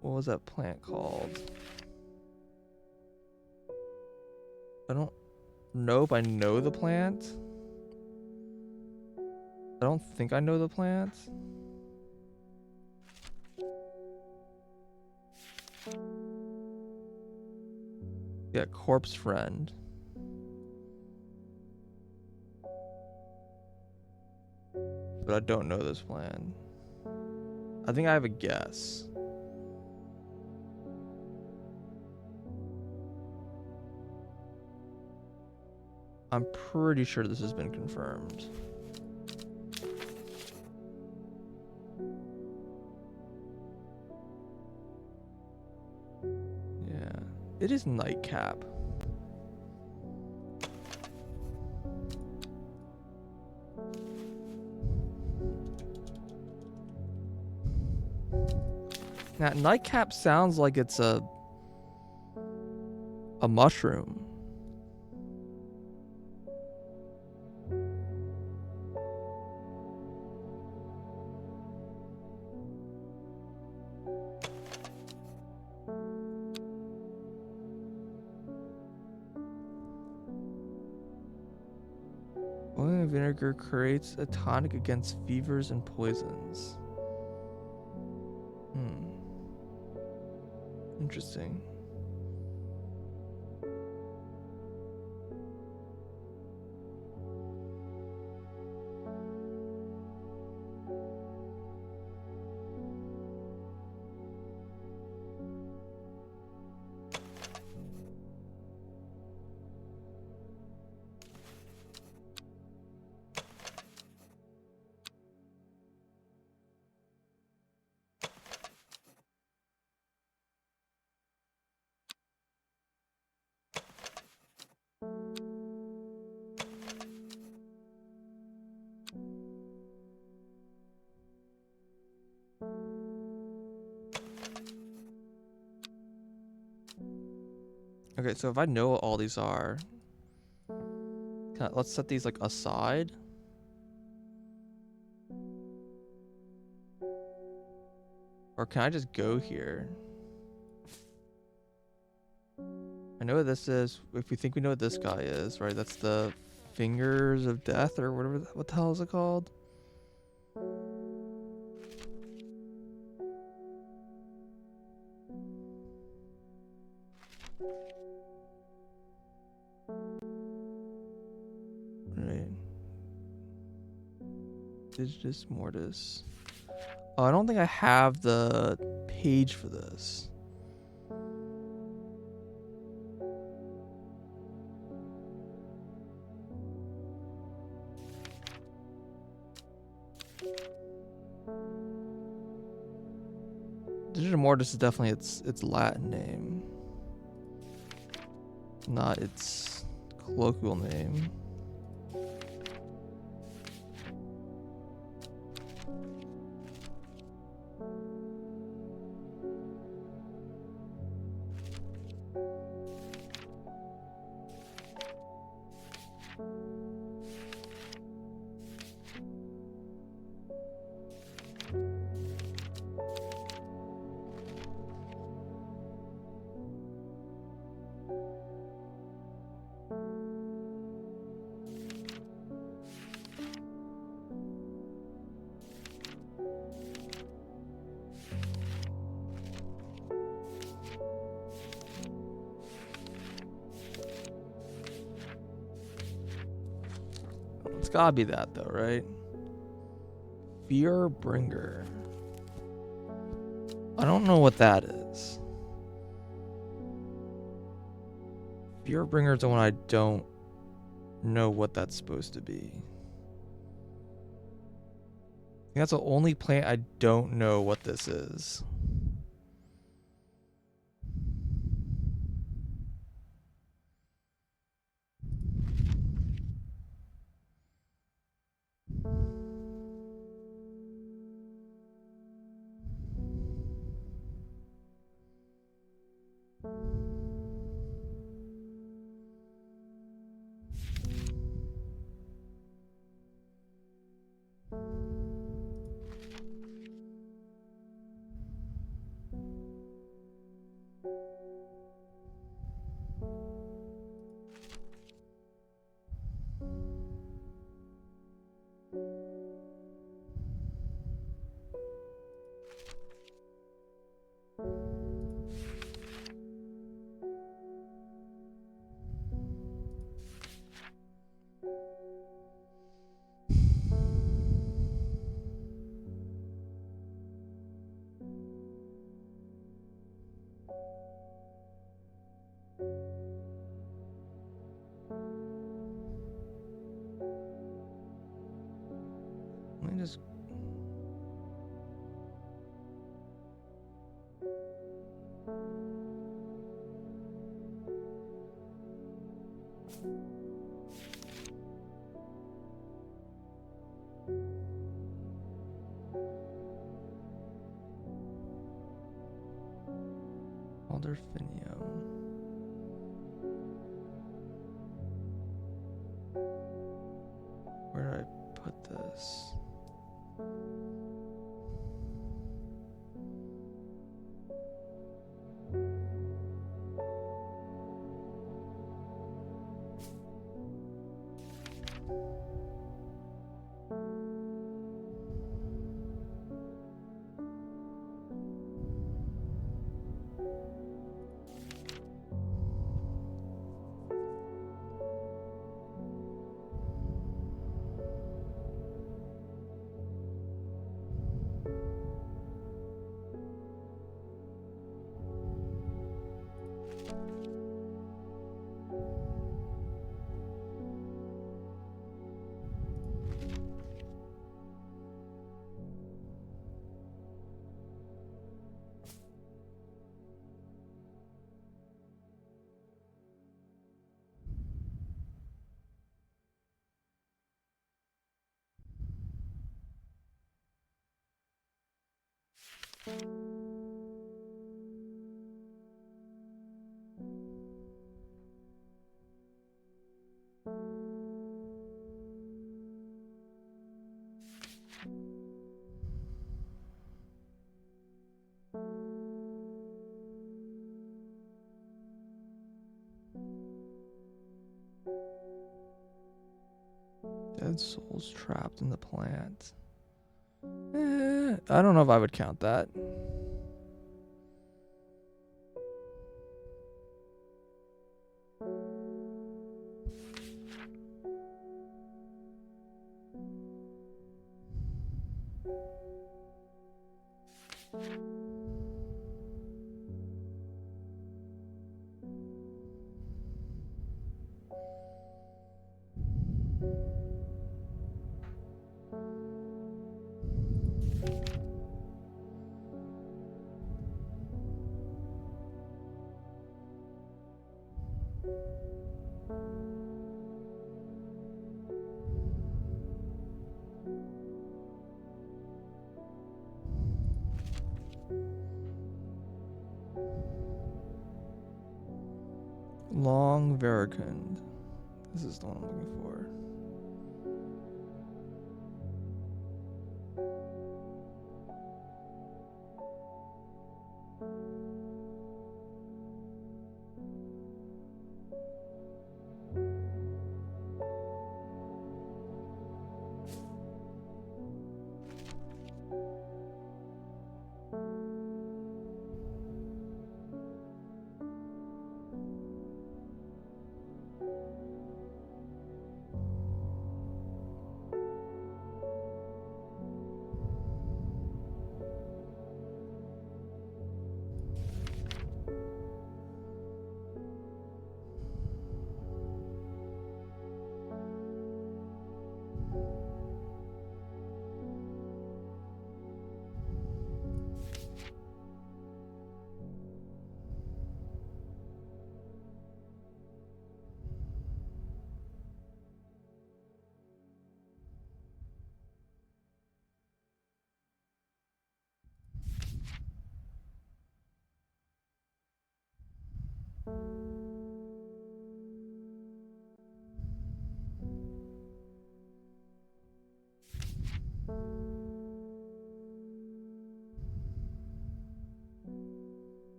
What was that plant called? I don't know if I know the plant. I don't think I know the plant. Yeah, corpse friend. But I don't know this plant. I think I have a guess. I'm pretty sure this has been confirmed. Yeah, it is nightcap. Now, nightcap sounds like it's a mushroom. Oil and vinegar creates a tonic against fevers and poisons. Interesting. Okay, so if I know what all these are, let's set these like aside. Or can I just go here? I know what this is. If we think we know what this guy is, right? That's the fingers of death or whatever. What the hell is it called? Right. Digitus Mortis. Oh, I don't think I have the page for this. Digitus Mortis is definitely its Latin name, not its colloquial name. It's gotta be that though, right? Fearbringer. I don't know what that is. Fearbringer is the one I don't know what that's supposed to be. I think that's the only plant I don't know what this is. Let me just... Alderfinium. Where did I put this? Dead souls trapped in the plant. I don't know if I would count that. Long Veracund. This is the one I'm looking for.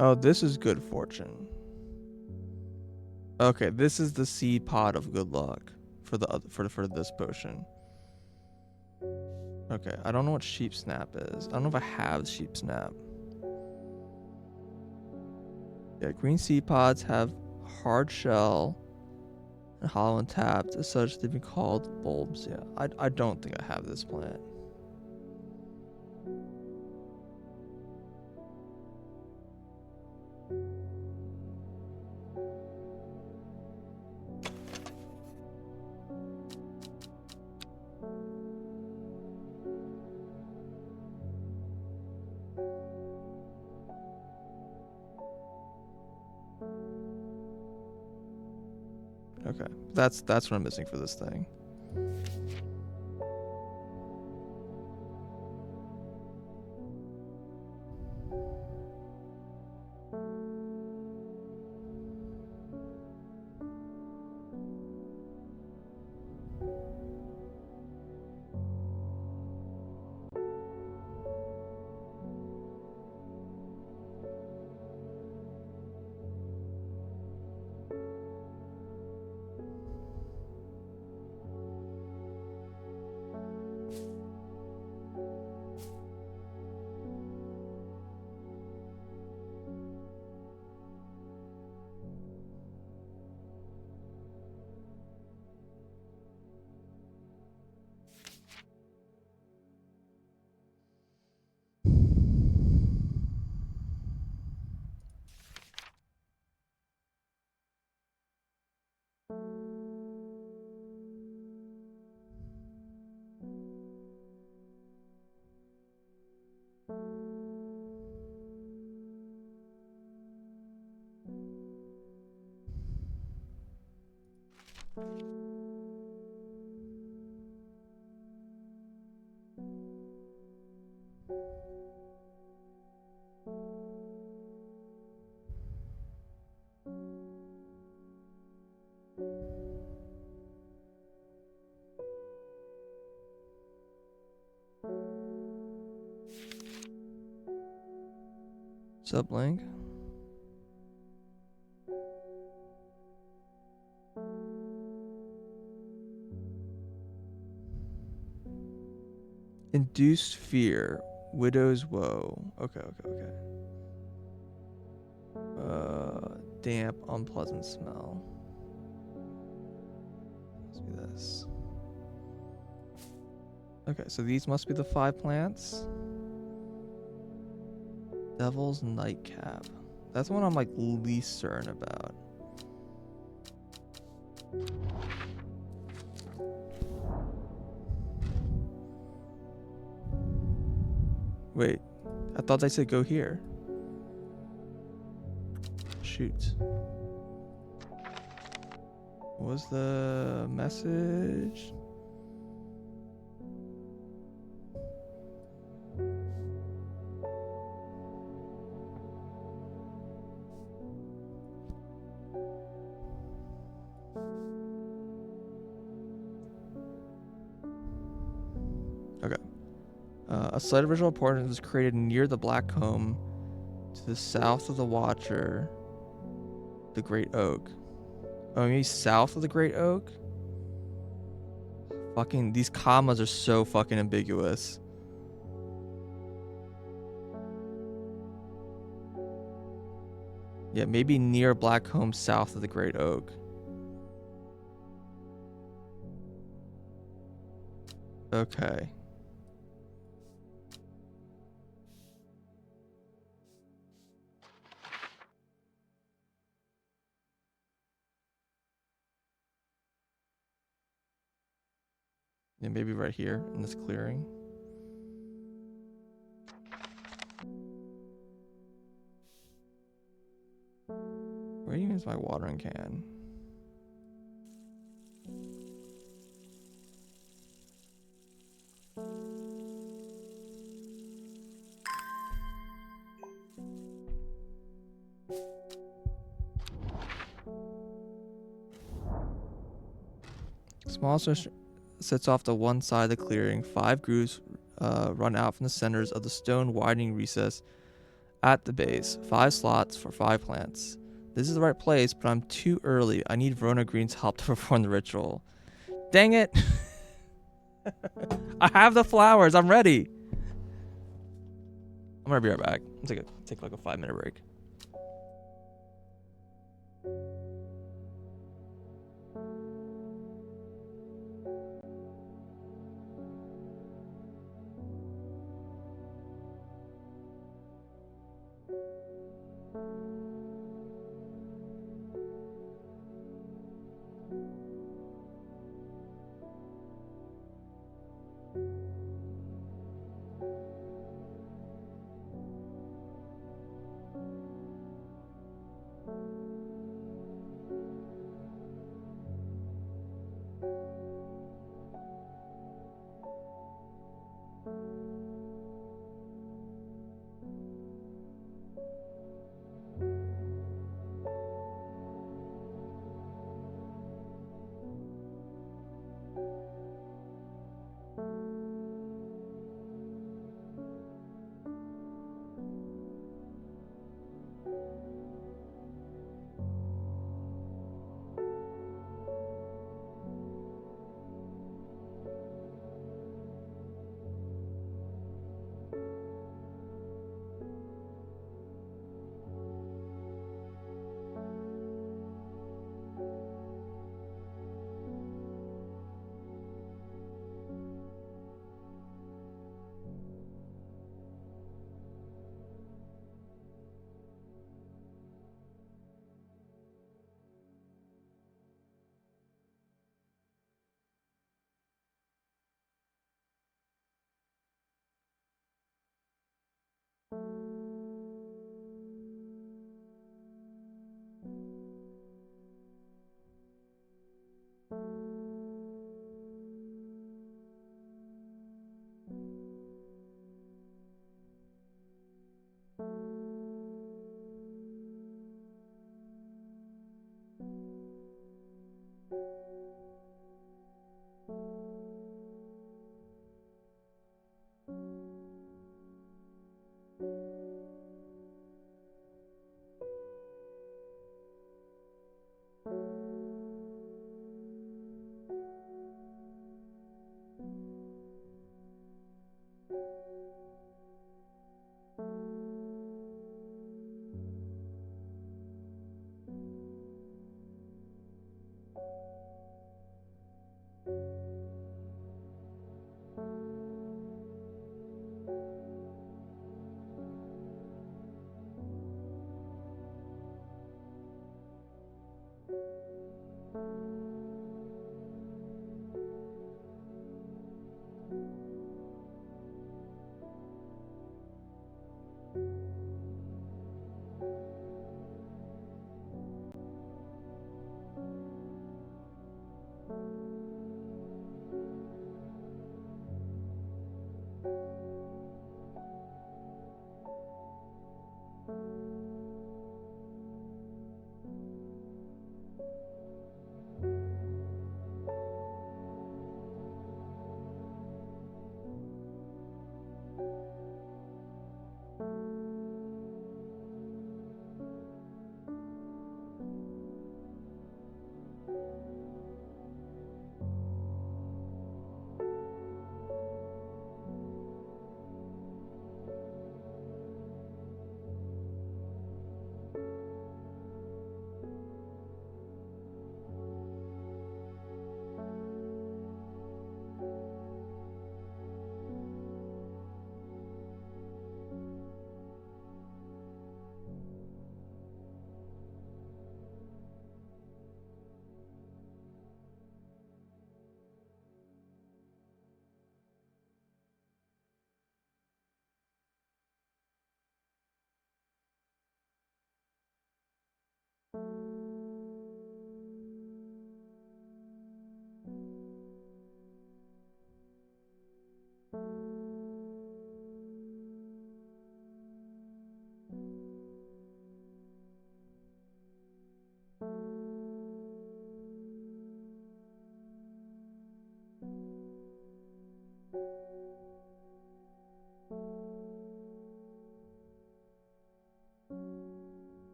Oh, this is good fortune. Okay, this is the seed pod of good luck for the for this potion. Okay, I don't know what sheep snap is. I don't know if I have sheep snap. Yeah, green seed pods have hard shell and hollow and tapped. As such, they've been called bulbs. Yeah, I don't think I have this plant. Okay, that's what I'm missing for this thing. Sublink. Induced fear. Widow's woe. Okay. Damp, unpleasant smell. Must be this. Okay, so these must be the 5 plants. Devil's Nightcap. That's the one I'm like least certain about. Wait, I thought they said go here. Shoot. What was the message? Okay. A site of visual importance is created near the Black Comb to the south of the Watcher, the Great Oak. Oh, maybe south of the Great Oak? Fucking, these commas are so fucking ambiguous. Yeah, maybe near Blackcomb, south of the Great Oak. Okay. Yeah, maybe right here in this clearing. Where even is my watering can? Small section sits off to one side of the clearing. 5 grooves run out from the centers of the stone widening recess at the base. 5 slots for 5 plants. This is the right place, but I'm too early. I need Verona Green's help to perform the ritual. Dang it! I have the flowers. I'm ready. I'm gonna be right back. Take like a 5-minute break.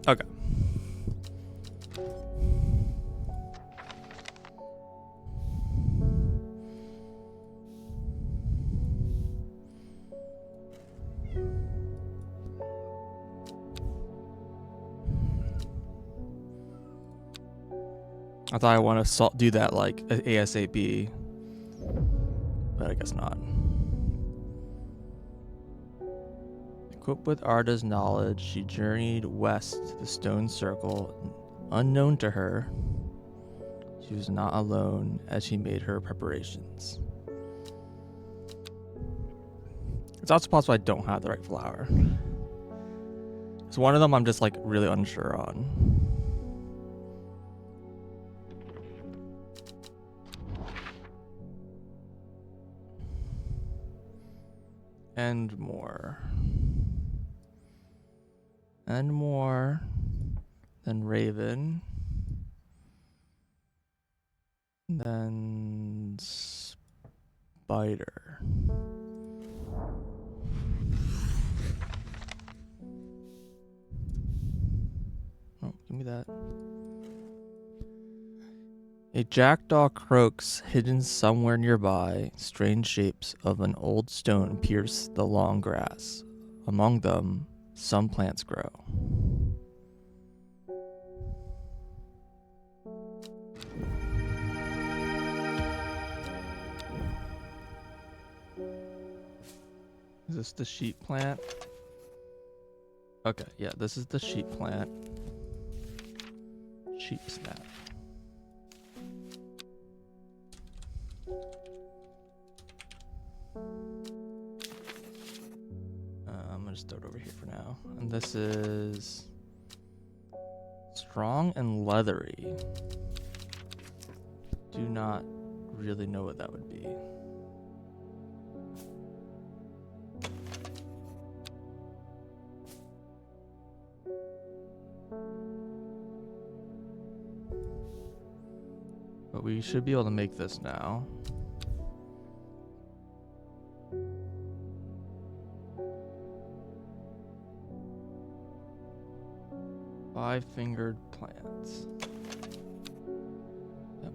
Okay. I thought I want to do that like ASAP, but I guess not. Equipped with Arda's knowledge, she journeyed west to the stone circle. Unknown to her, she was not alone as she made her preparations. It's also possible I don't have the right flower. So one of them I'm just like really unsure on. And more. And more. Then Raven. Then Spider. Oh, give me that. A jackdaw croaks hidden somewhere nearby. Strange shapes of an old stone pierce the long grass. Among them, some plants grow. Is this the sheep plant? Okay, yeah, this is the sheep plant. Sheep snap. I'm gonna just throw it over here for now. And this is strong and leathery. Do not really know what that would be. But we should be able to make this now. Five-fingered plants. Yep.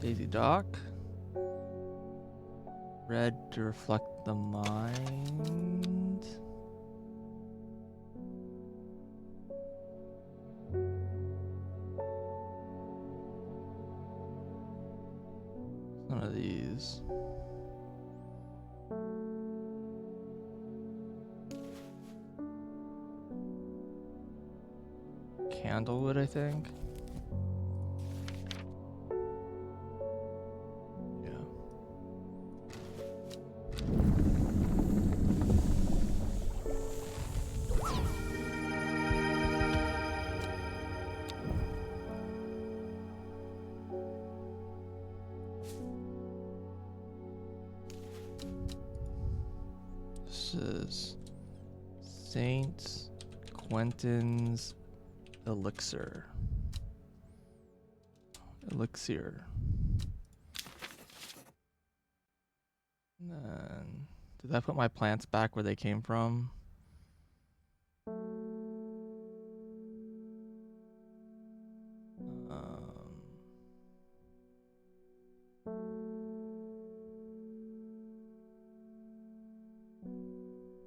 Daisy Dock. Red to reflect the mind. None of these. Candlewood, I think. Yeah. This is Saint Quentin's Elixir. And then, did that put my plants back where they came from?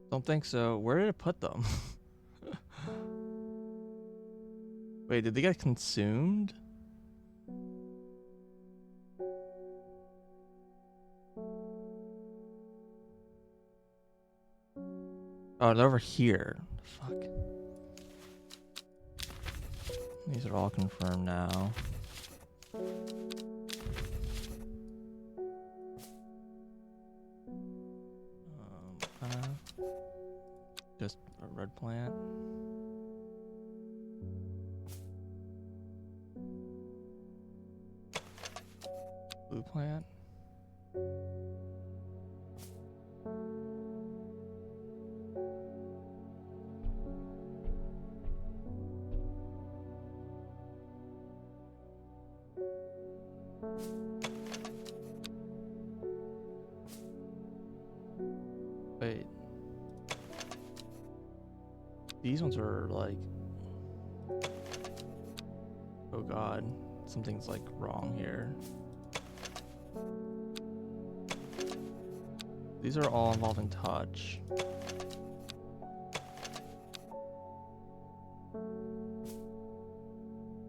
Don't think so. Where did it put them? Wait, did they get consumed? Oh, they're over here. Fuck. These are all confirmed now. Just a red plant. Blue plant. Wait. These ones are like... Oh god. Something's like wrong here. These are all involving touch.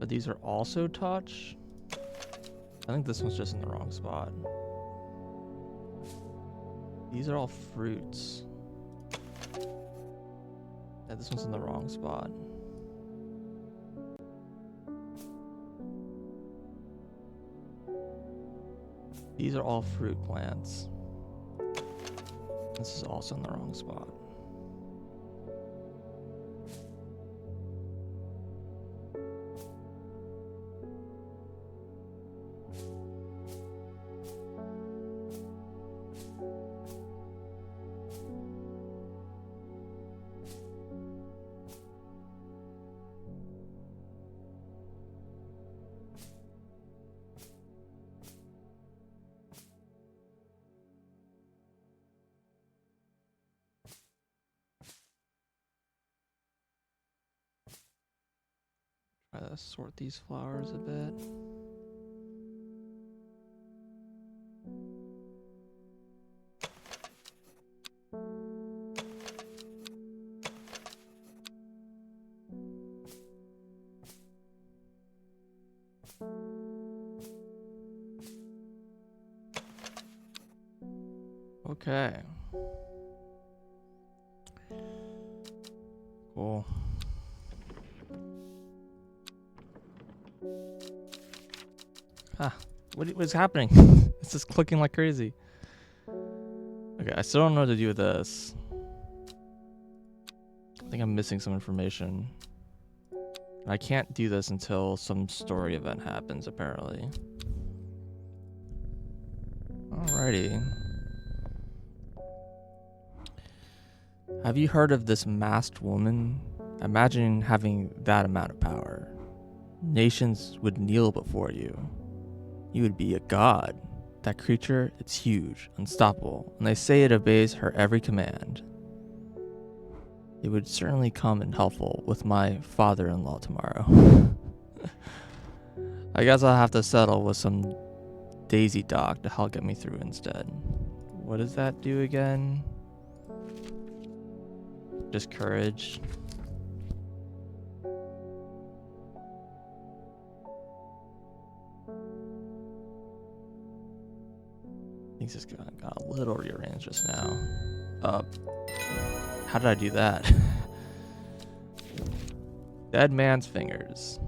But these are also touch? I think this one's just in the wrong spot. These are all fruits. Yeah, this one's in the wrong spot. These are all fruit plants. This is also in the wrong spot. Try to sort these flowers a bit. Okay. Cool. What is happening? It's just clicking like crazy. Okay, I still don't know what to do with this. I think I'm missing some information. I can't do this until some story event happens, apparently. Alrighty. Have you heard of this masked woman? Imagine having that amount of power. Nations would kneel before you. You would be a god. That creature, it's huge, unstoppable, and they say it obeys her every command. It would certainly come in helpful with my father-in-law tomorrow. I guess I'll have to settle with some Daisy Doc to help get me through instead. What does that do again? Just courage. Things just got a little rearranged just now. How did I do that? Dead man's fingers.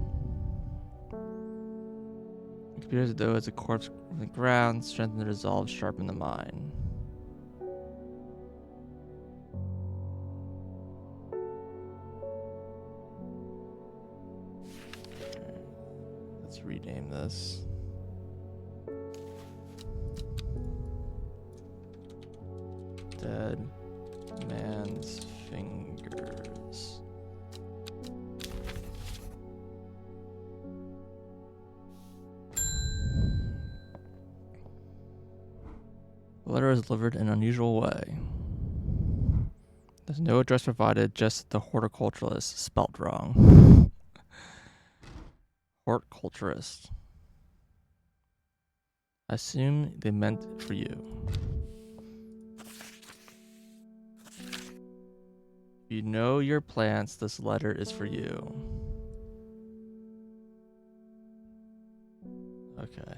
It appears as though it's a corpse from the ground, strengthen the resolve, sharpen the mind. Let's rename this. Dead man's fingers. The letter is delivered in an unusual way. There's no address provided, just the horticulturalist spelt wrong. Horticulturist. I assume they meant for you. If you know your plants, this letter is for you. Okay.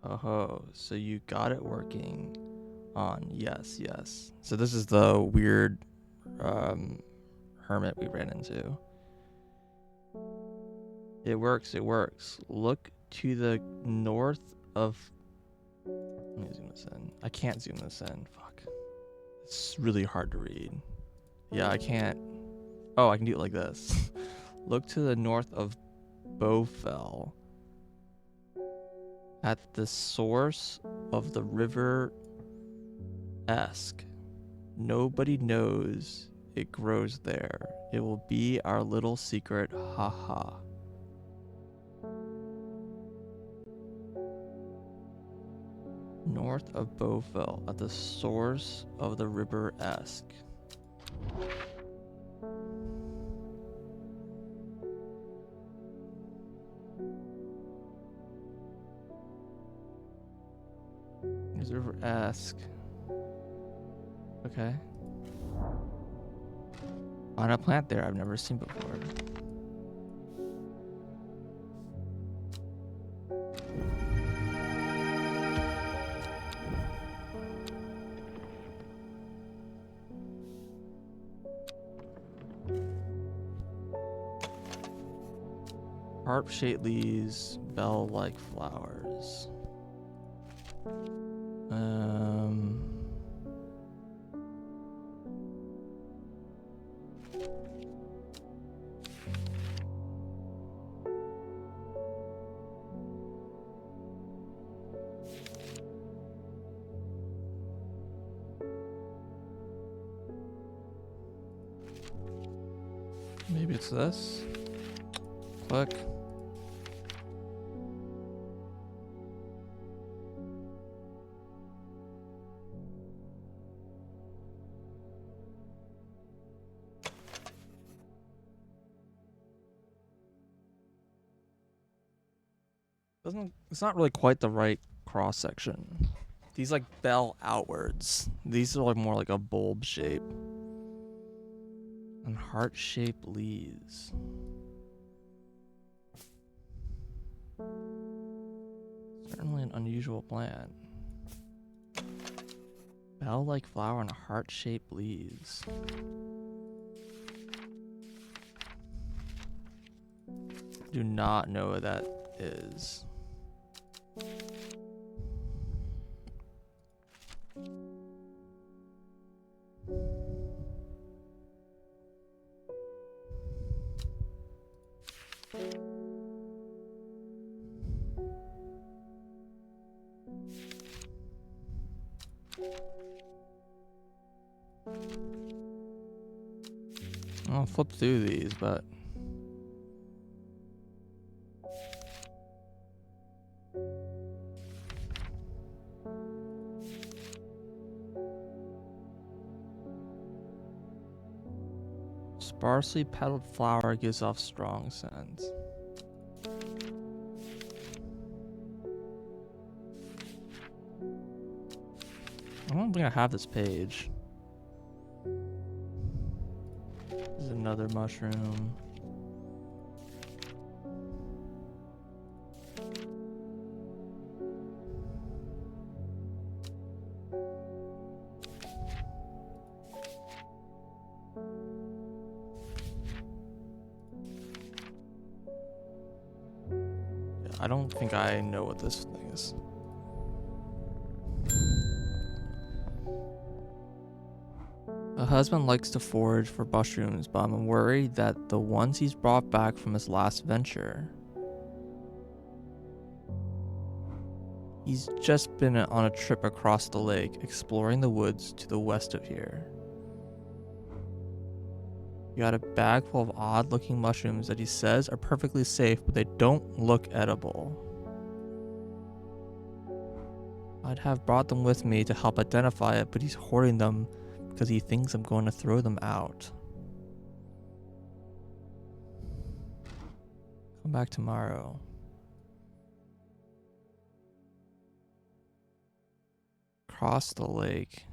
Oh, so you got it working on. Yes. So this is the weird hermit we ran into. It works. Look to the north of... Let me zoom this in. I can't zoom this in. Fuck. It's really hard to read. Yeah, I can't. Oh, I can do it like this. Look to the north of Bowfell. At the source of the river Esk. Nobody knows it grows there. It will be our little secret. Haha. North of Beaufort, at the source of the river Esk. There's River Esk. Okay. Find a plant there I've never seen before. Harp-shaped leaves, bell-like flowers. Maybe it's this. Click. It's not really quite the right cross section. These like bell outwards. These are like more like a bulb shape. And heart-shaped leaves. Certainly an unusual plant. Bell-like flower and heart-shaped leaves. Do not know what that is. I'll flip through these, but sparsely petaled flower gives off strong scents. I don't think I have this page. There's another mushroom. I don't think I know what this thing is. A husband likes to forage for mushrooms, but I'm worried that the ones he's brought back from his last venture. He's just been on a trip across the lake, exploring the woods to the west of here. He got a bag full of odd-looking mushrooms that he says are perfectly safe, but they don't look edible. I'd have brought them with me to help identify it, but he's hoarding them because he thinks I'm going to throw them out. Come back tomorrow. Cross the lake.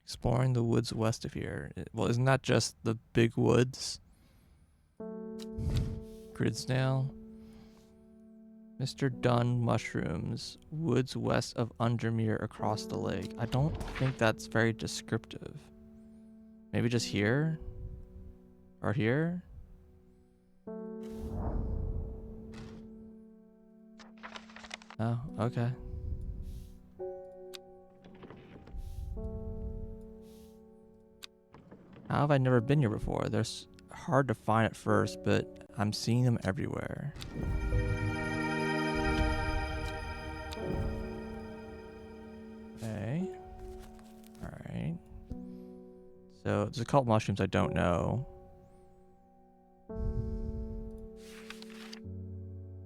Exploring the woods west of here. Well, isn't that just the big woods? Gridsdale. Mr. Dunn mushrooms. Woods west of Undermere across the lake. I don't think that's very descriptive. Maybe just here? Or here? Oh, okay. How have I never been here before? They're hard to find at first, but I'm seeing them everywhere. Okay. Alright. So, there's a couple mushrooms I don't know.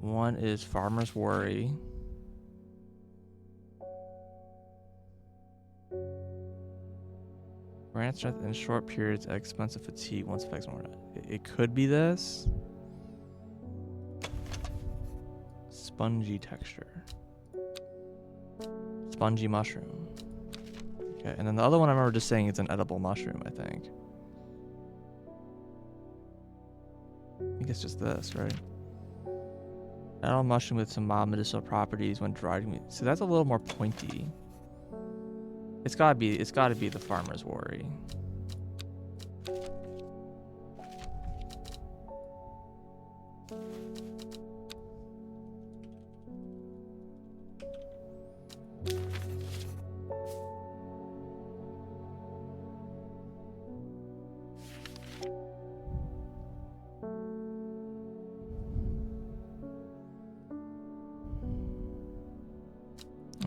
One is Farmer's Worry. Grant strength in short periods at expense of fatigue once effects more. It could be this. Spongy texture. Spongy mushroom. Okay, and then the other one I remember just saying it's an edible mushroom, I think. I think it's just this, right? Edible mushroom with some mild medicinal properties when dried. So that's a little more pointy. It's gotta be the farmer's worry.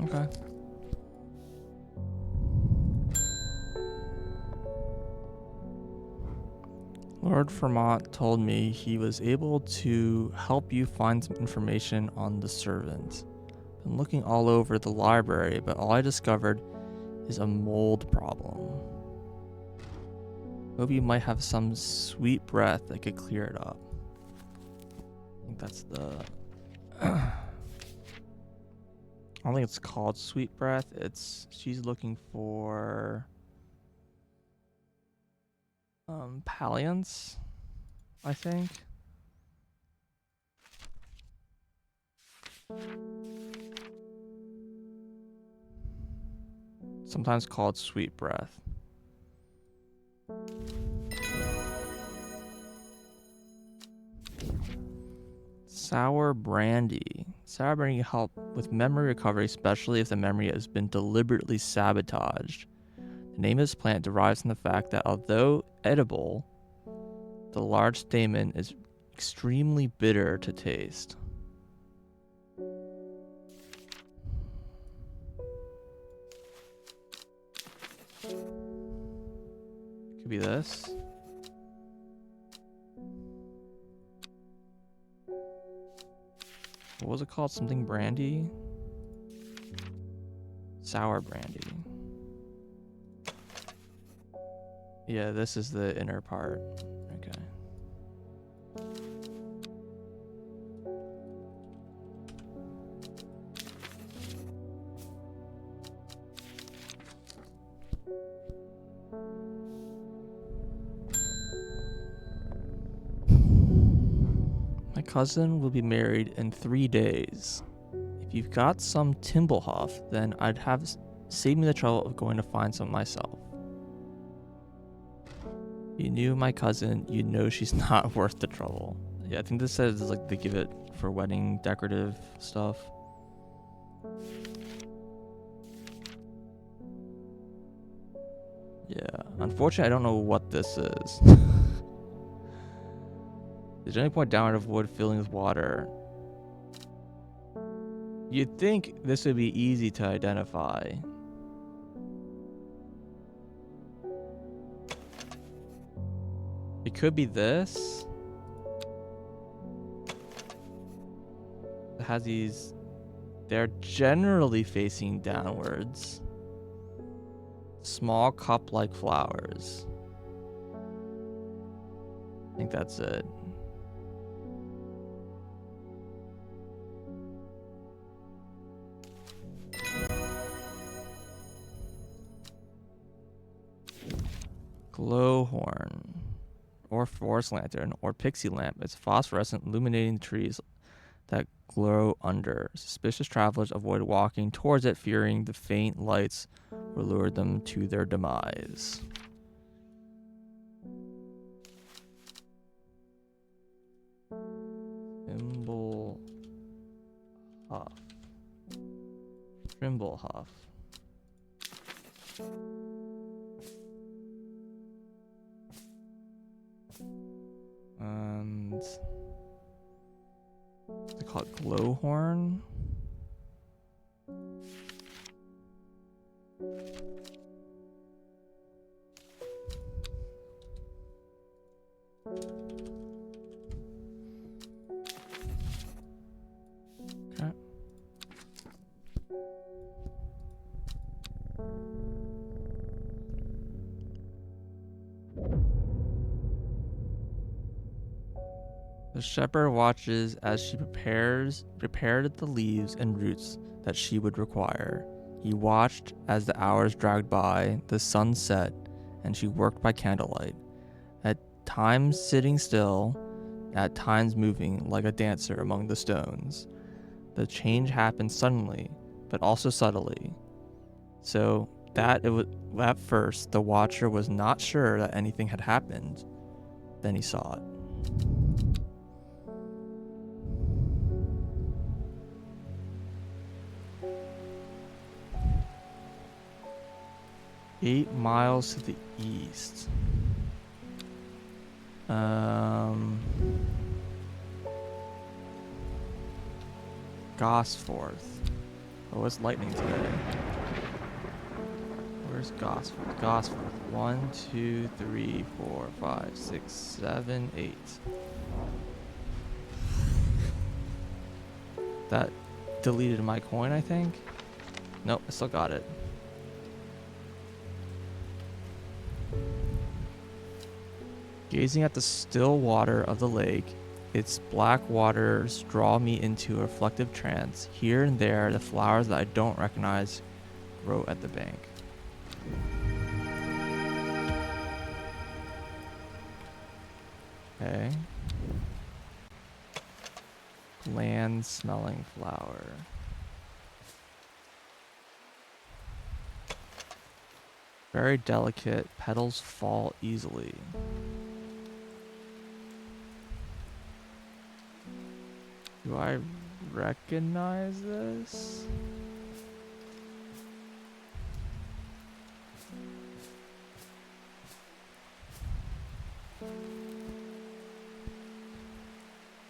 Okay. Lord Vermont told me he was able to help you find some information on the servant. Been looking all over the library, but all I discovered is a mold problem. Hope you might have some sweet breath that could clear it up. I think that's the... I don't think it's called sweet breath. She's looking for palliance, I think. Sometimes called sweet breath. Sour brandy. Sour brandy can help with memory recovery, especially if the memory has been deliberately sabotaged. The name of this plant derives from the fact that although edible, the large stamen is extremely bitter to taste. Could be this. What was it called? Something brandy? Sour brandy. Yeah, this is the inner part. Okay. My cousin will be married in 3 days. If you've got some Timblehuff, then I'd have saved me the trouble of going to find some myself. You knew my cousin, you know she's not worth the trouble. Yeah, I think this says like they give it for wedding decorative stuff. Yeah, unfortunately I don't know what this is. There's any point downward of wood filling with water. You'd think this would be easy to identify. It could be this. It has these... They're generally facing downwards. Small cup-like flowers. I think that's it. Glowhorn, or forest lantern, or pixie lamp. It's phosphorescent, illuminating trees that glow under. Suspicious travelers avoid walking towards it, fearing the faint lights will lure them to their demise. Trimble Huff. Trimble Huff. And they call it glowhorn. Okay. The shepherd watches as she prepared the leaves and roots that she would require. He watched as the hours dragged by, the sun set, and she worked by candlelight, at times sitting still, at times moving like a dancer among the stones. The change happened suddenly, but also subtly. So that it was at first the watcher was not sure that anything had happened. Then he saw it. "8 miles to the east. Gosforth. Oh, it's lightning today. Where's Gosforth? Gosforth. 1, 2, 3, 4, 5, 6, 7, 8. That deleted my coin, I think. Nope, I still got it. Gazing at the still water of the lake, its black waters draw me into a reflective trance. Here and there, the flowers that I don't recognize grow at the bank. Okay. Bland smelling flower. Very delicate, petals fall easily. Do I recognize this?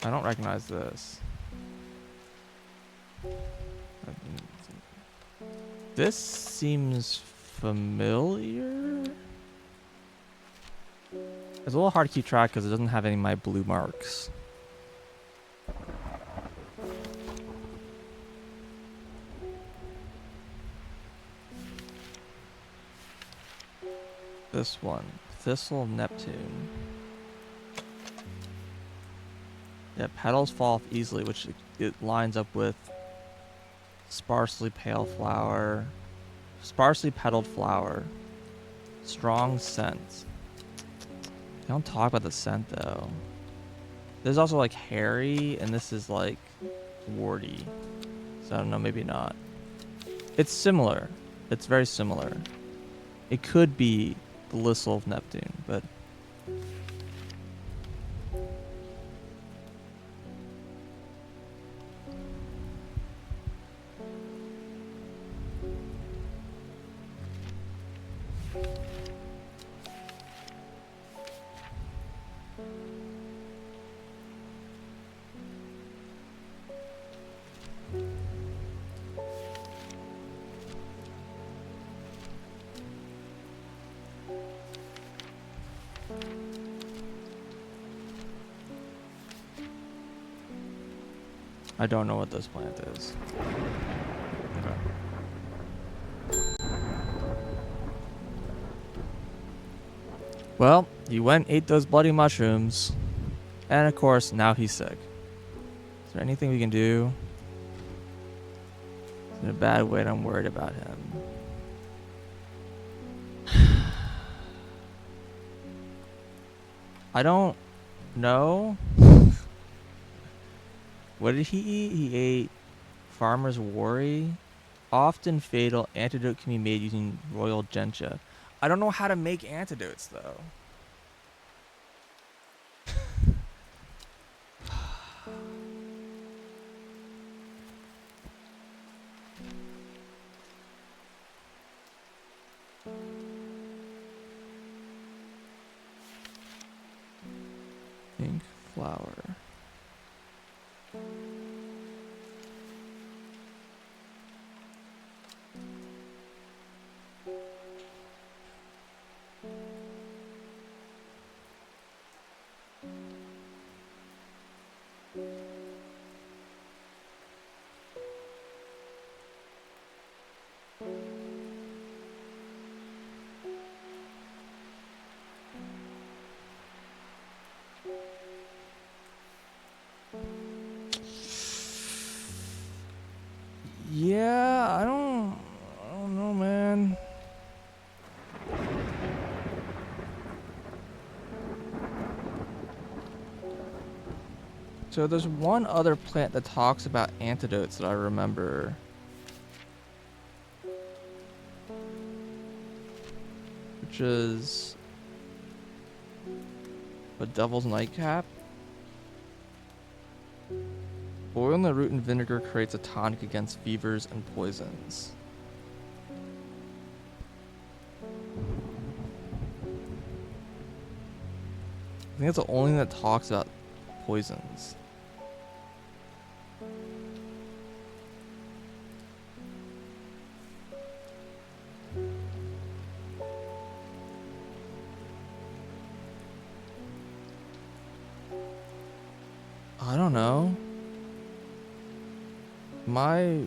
I don't recognize this. This seems familiar? It's a little hard to keep track because it doesn't have any of my blue marks. This one, Thistle Neptune. Yeah, petals fall off easily, which it lines up with sparsely petaled flower, strong scent. They don't talk about the scent though. There's also like hairy, and this is like warty. So I don't know, maybe not. It's similar. It's very similar. It could be the Thistle of Neptune, but I don't know what this plant is. Well, he went and ate those bloody mushrooms. And of course, now he's sick. Is there anything we can do? It's in a bad way and I'm worried about him. I don't know. What did he eat? He ate Farmer's Worry. Often fatal antidote can be made using royal gentian. I don't know how to make antidotes though. Pink flower. So there's one other plant that talks about antidotes that I remember. Which is a devil's nightcap. Boiling the root in vinegar creates a tonic against fevers and poisons. I think that's the only thing that talks about poisons. I don't know. My...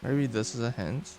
Maybe this is a hint.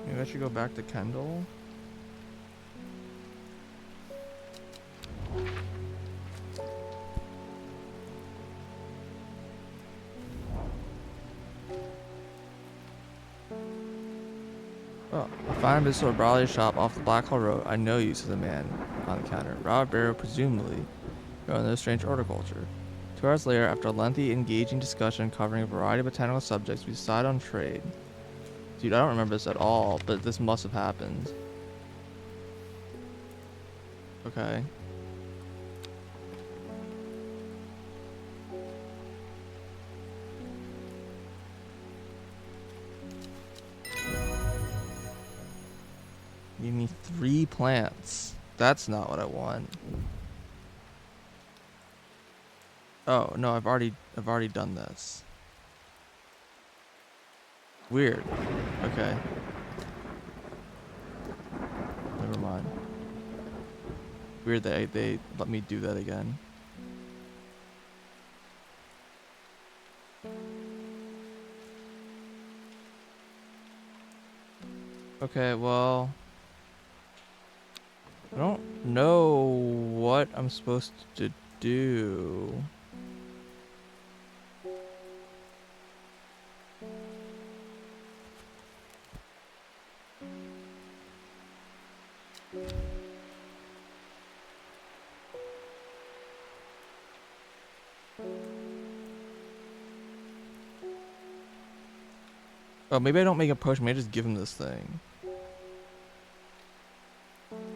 Maybe I should go back to Kendall. Oh, I find a store Bradley shop off the Black Hole Road. I know you, said the man on the counter. Robert Barrow, presumably, you're on those Strange Horticulture. 2 hours later, after a lengthy, engaging discussion covering a variety of botanical subjects, we decided on trade. Dude, I don't remember this at all, but this must have happened. Okay. Give me 3 plants. That's not what I want. Oh, no, I've already done this. Weird. Okay. Never mind. Weird that they let me do that again. Okay, well, I don't know what I'm supposed to do. Oh, maybe I don't make a potion. Maybe I just give them this thing.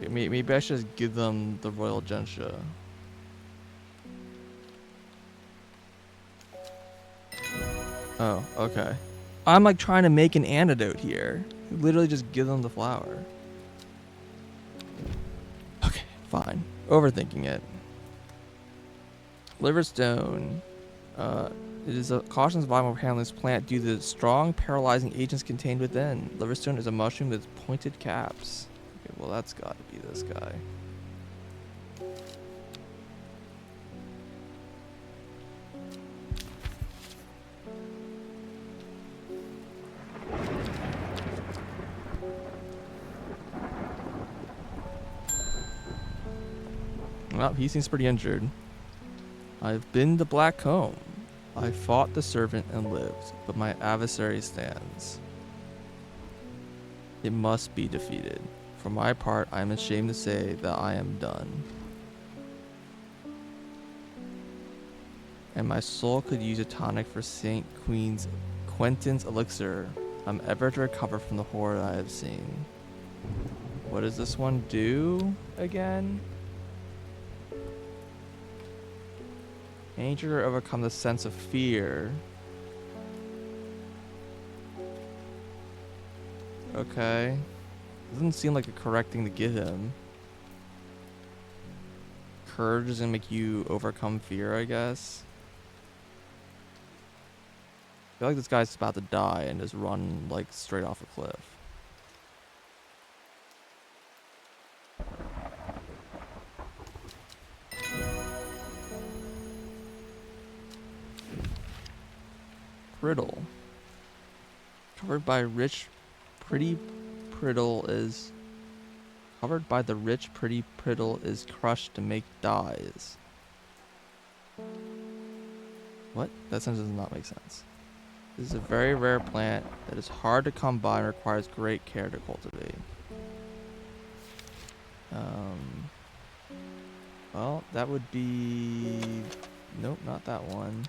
Maybe I should just give them the Royal Gentian. Oh, okay. I'm like trying to make an antidote here. Literally just give them the flower. Okay, fine. Overthinking it. Liverstone. It is a cautious volume of handling this plant due to the strong paralyzing agents contained within. Liverstone is a mushroom with pointed caps. Okay, well that's got to be this guy. Well, he seems pretty injured. I've been the Black Comb. I fought the servant and lived, but my adversary stands. It must be defeated. For my part, I am ashamed to say that I am done. And my soul could use a tonic for St. Quentin's elixir. I'm ever to recover from the horror I have seen. What does this one do again? Danger to overcome the sense of fear. Okay. Doesn't seem like the correct thing to give him. Courage is gonna make you overcome fear, I guess. I feel like this guy's about to die and just run like straight off a cliff. Brittle. Covered by rich, pretty brittle is... Covered by the rich, pretty brittle is crushed to make dyes. What? That sentence does not make sense. This is a very rare plant that is hard to come by and requires great care to cultivate. Well, that would be... Nope, not that one.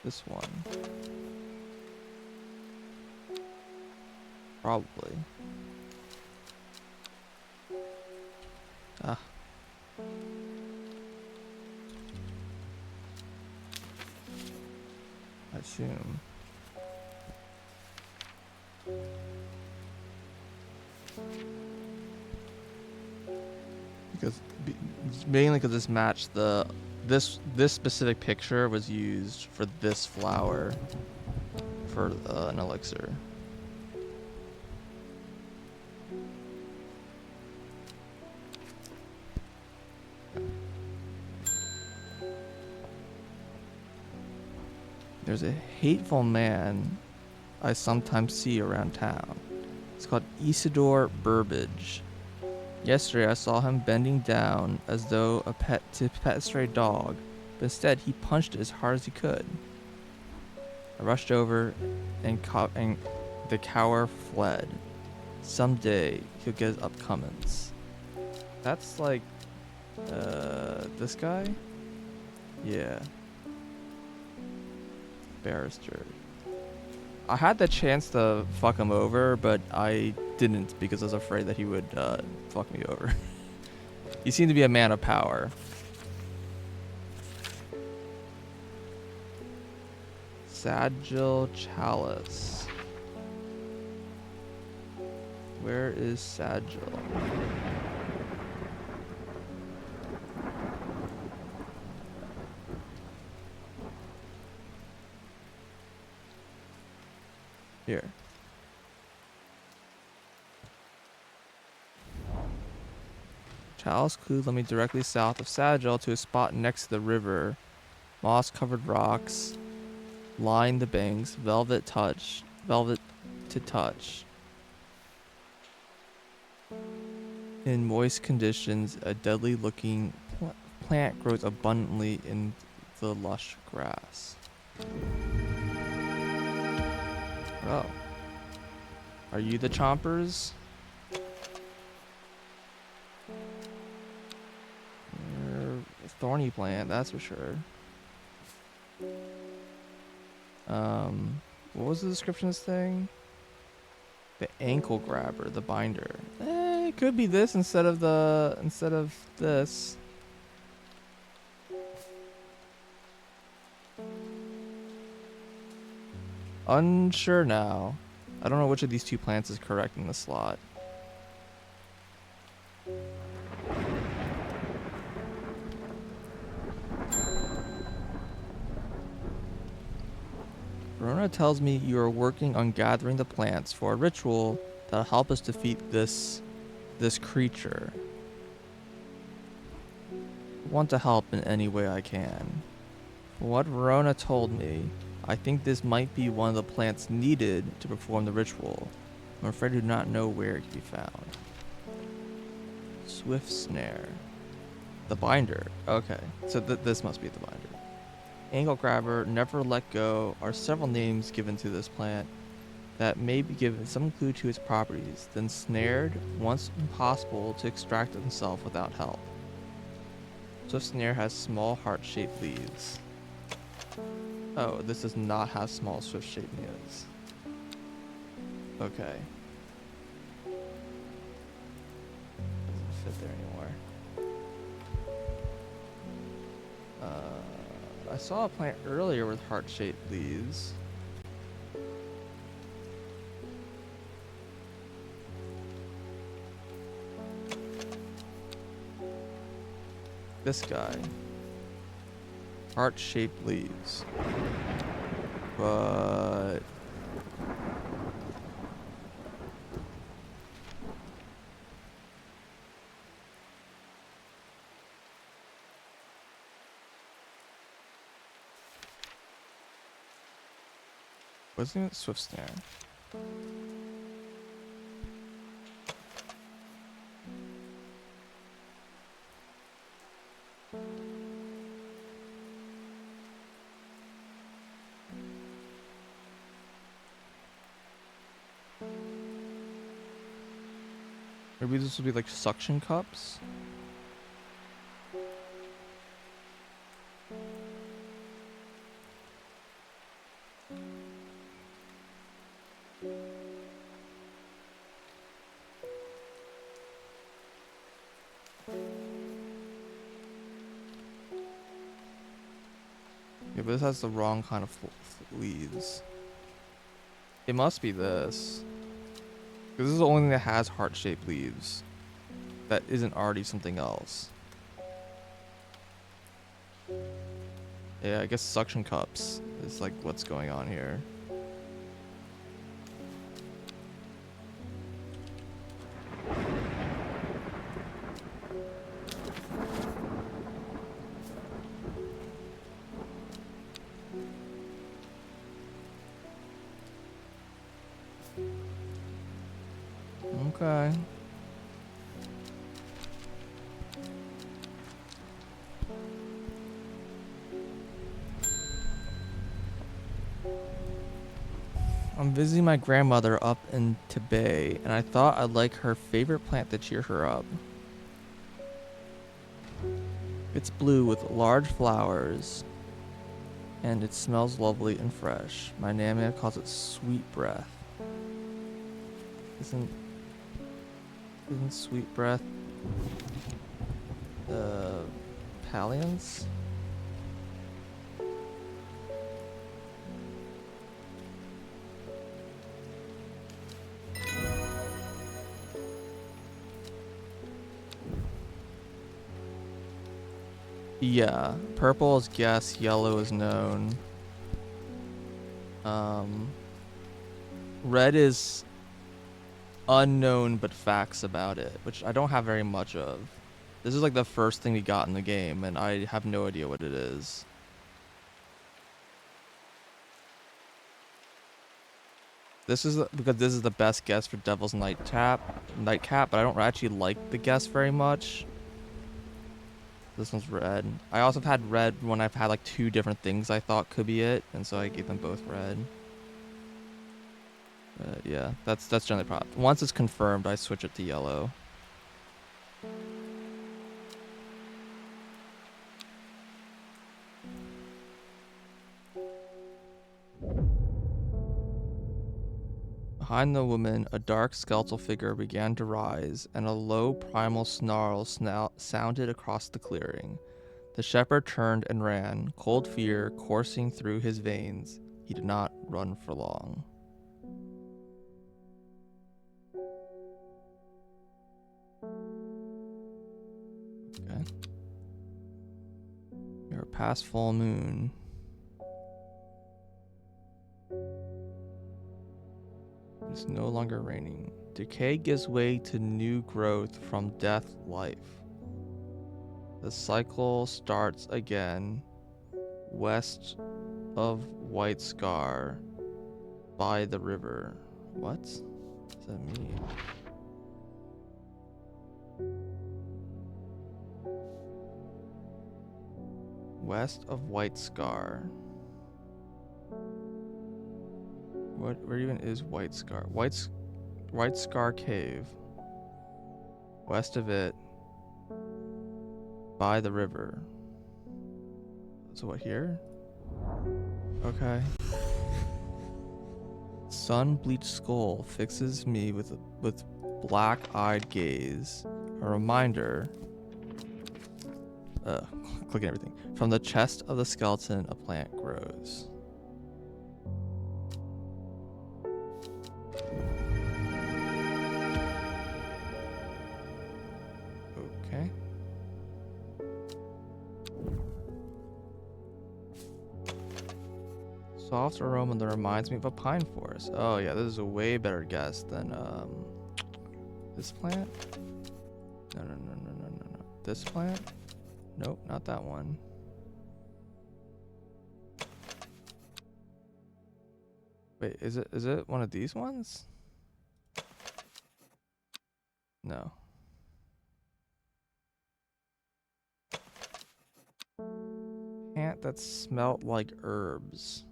This one. Probably. Ah. I assume. Mainly because this matched the this specific picture was used for this flower for an elixir. There's a hateful man I sometimes see around town. It's called Isidore Burbage. Yesterday I saw him bending down as though to pet a stray dog, but instead he punched it as hard as he could. I rushed over and the cower fled. Someday he'll get his upcomings. That's like this guy? Yeah. Barrister. I had the chance to fuck him over, but I didn't because I was afraid that he would fuck me over. He seemed to be a man of power. Sagil Chalice. Where is Sagil? Here. Chalice Clue led me directly south of Sagil to a spot next to the river. Moss-covered rocks line the banks, velvet to touch. In moist conditions, a deadly-looking plant grows abundantly in the lush grass. Oh. Are you the chompers? You're a thorny plant, that's for sure. What was the description of this thing? The ankle grabber, the binder. It could be this instead of this. Unsure now. I don't know which of these two plants is correct in the slot. Verona tells me you are working on gathering the plants for a ritual that'll help us defeat this creature. I want to help in any way I can. From what Verona told me, I think this might be one of the plants needed to perform the ritual. I'm afraid I do not know where it can be found. Swift snare. The binder. Okay, so this must be the binder. Angle grabber, never let go are several names given to this plant that may be given some clue to its properties, then snared once impossible to extract himself without help. Swift snare has small heart-shaped leaves. Oh, this does not have small swift-shaped leaves. Okay. Doesn't fit there anymore. I saw a plant earlier with heart-shaped leaves. This guy. Heart-shaped leaves. But... wasn't it Swift Snare? Maybe this will be like suction cups? Yeah, but this has the wrong kind of leaves. It must be this. Because this is the only thing that has heart-shaped leaves. That isn't already something else. Yeah, I guess suction cups is like what's going on here. Okay. I'm visiting my grandmother up in Tibet, and I thought I'd like her favorite plant to cheer her up. It's blue with large flowers, and it smells lovely and fresh. My Nana calls it sweet breath. Isn't sweet breath Palians? Yeah, purple is guess, yellow is known. Red is unknown but facts about it, which I don't have very much of. This is like the first thing we got in the game, and I have no idea what it is. This is because this is the best guess for Devil's Nightcap, but I don't actually like the guess very much. This one's red. I also have had red when I've had like two different things I thought could be it, and so I gave them both red. But yeah, that's generally problem. Once it's confirmed, I switch it to yellow. Behind the woman, a dark skeletal figure began to rise, and a low primal snarl sounded across the clearing. The shepherd turned and ran, cold fear coursing through his veins. he did not run for long. Okay. You're past full moon. It's no longer raining. Decay gives way to new growth from death, life. The cycle starts again, west of White Scar, by the river. What does that mean? West of White Scar. Where even is White Scar? White Scar Cave. West of it, by the river. So what, here? Okay. Sun-bleached skull fixes me with black-eyed gaze. A reminder. Clicking everything. From the chest of the skeleton, a plant grows. Okay. Soft aroma that reminds me of a pine forest. Oh yeah, this is a way better guess than this plant. No. This plant? Nope, not that one. Wait, is it one of these ones? No. Plant that smelt like herbs.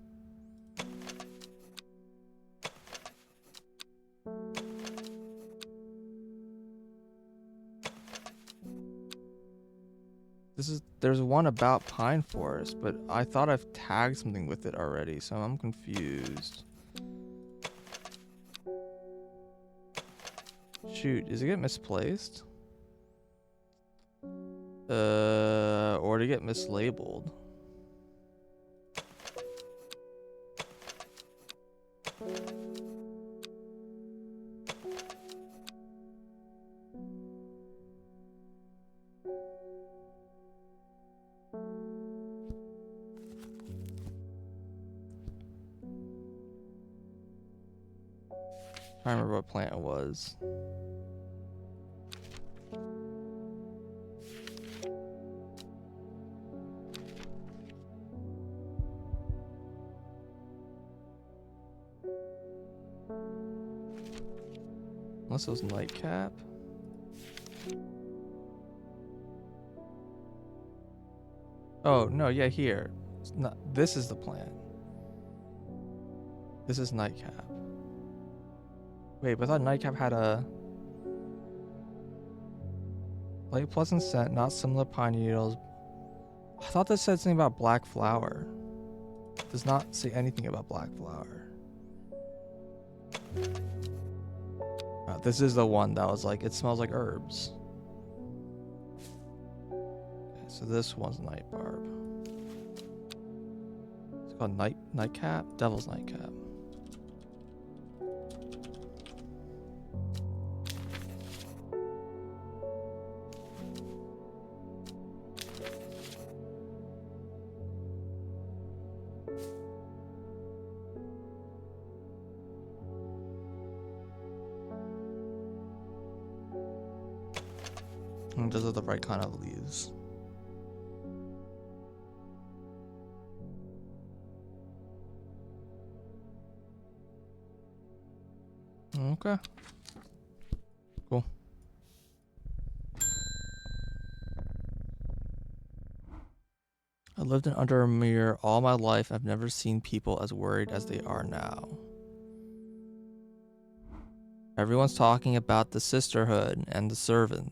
There's one about pine forest, but I thought I've tagged something with it already, so I'm confused. Shoot, does it get misplaced? Or to get mislabeled? I remember what plant it was. Unless it was nightcap. Oh, no, yeah, here. It's not, this is the plant. This is nightcap. Wait, but I thought nightcap had a light pleasant scent, not similar to pine needles. I thought this said something about black flower. It does not say anything about black flower. This is the one that was like, it smells like herbs. Okay, so this one's night barb. It's called nightcap? Devil's nightcap. And those are the right kind of leaves. Okay. Cool. I lived in under a mirror all my life. I've never seen people as worried as they are now. Everyone's talking about the sisterhood and the servant.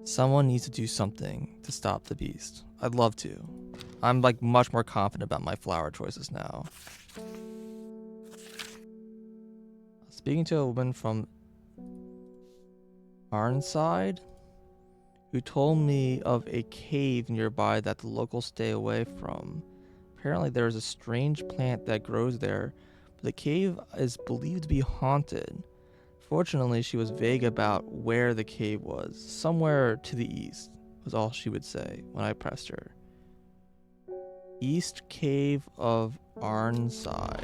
Someone needs to do something to stop the beast. I'd love to. I'm like much more confident about my flower choices now. Speaking to a woman from Arnside who told me of a cave nearby that the locals stay away from. Apparently there is a strange plant that grows there, but the cave is believed to be haunted. Fortunately, she was vague about where the cave was. Somewhere to the east was all she would say when I pressed her. East Cave of Arnside.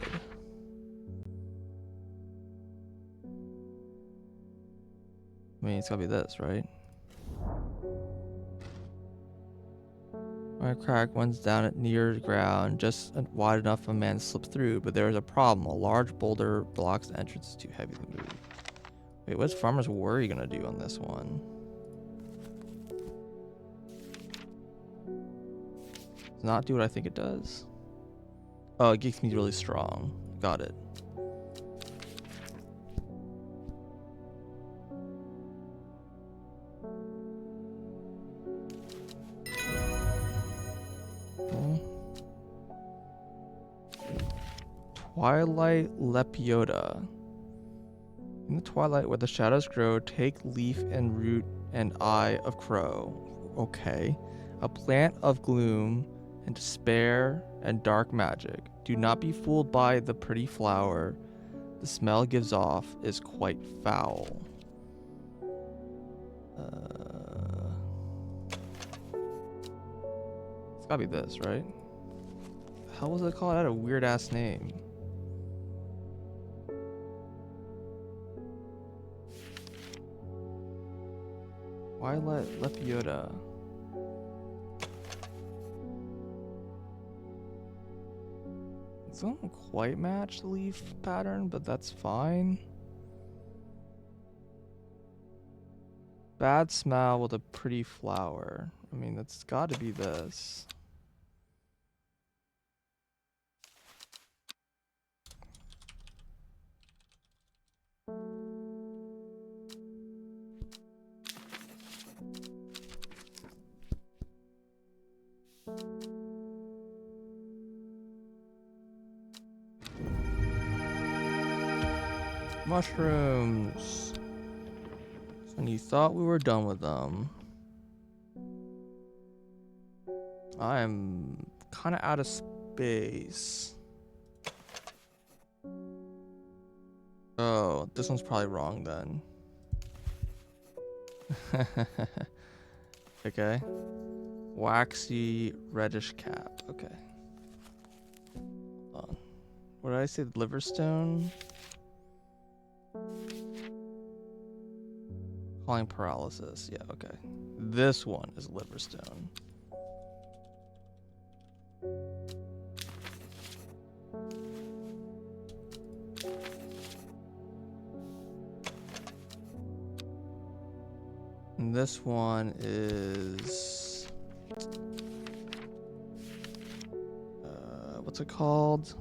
I mean, it's gotta be this, right? My crack runs down at near the ground, just wide enough for a man to slip through, but there is a problem. A large boulder blocks the entrance, too heavy to move. Wait, what's Farmer's Worry gonna do on this one? Does not do what I think it does. Oh, it makes me really strong. Got it. Twilight Lepiota. In the twilight where the shadows grow, take leaf and root and eye of crow. Okay. A plant of gloom and despair and dark magic. Do not be fooled by the pretty flower. The smell it gives off is quite foul. It's gotta be this, right? How was it called? It had a weird ass name. Twilight Lepiota. It doesn't quite match the leaf pattern, but that's fine. Bad smell with a pretty flower. I mean, that's got to be this. Mushrooms. And you thought we were done with them. I'm kind of out of space. Oh, this one's probably wrong then. Okay. Waxy reddish cap. Okay. Hold on. What did I say? Liverstone? Calling paralysis. Yeah, okay. This one is Liverstone. And this one is what's it called?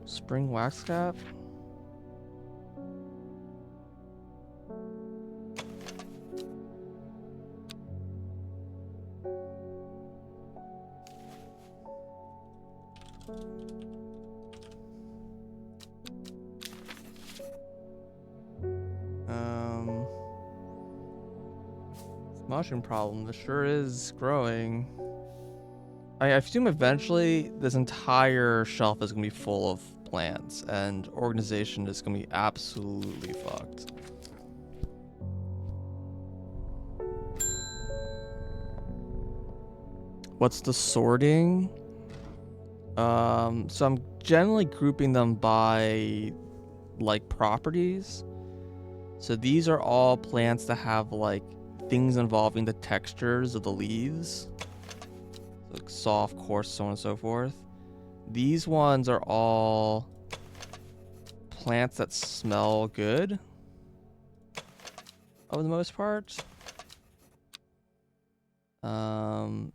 Spring wax cap? Mushroom problem. This sure is growing. I assume eventually this entire shelf is gonna be full of plants, and organization is gonna be absolutely fucked. What's the sorting? So I'm generally grouping them by like properties. So these are all plants that have like things involving the textures of the leaves, like soft, coarse, so on and so forth. These ones are all plants that smell good, for the most part. And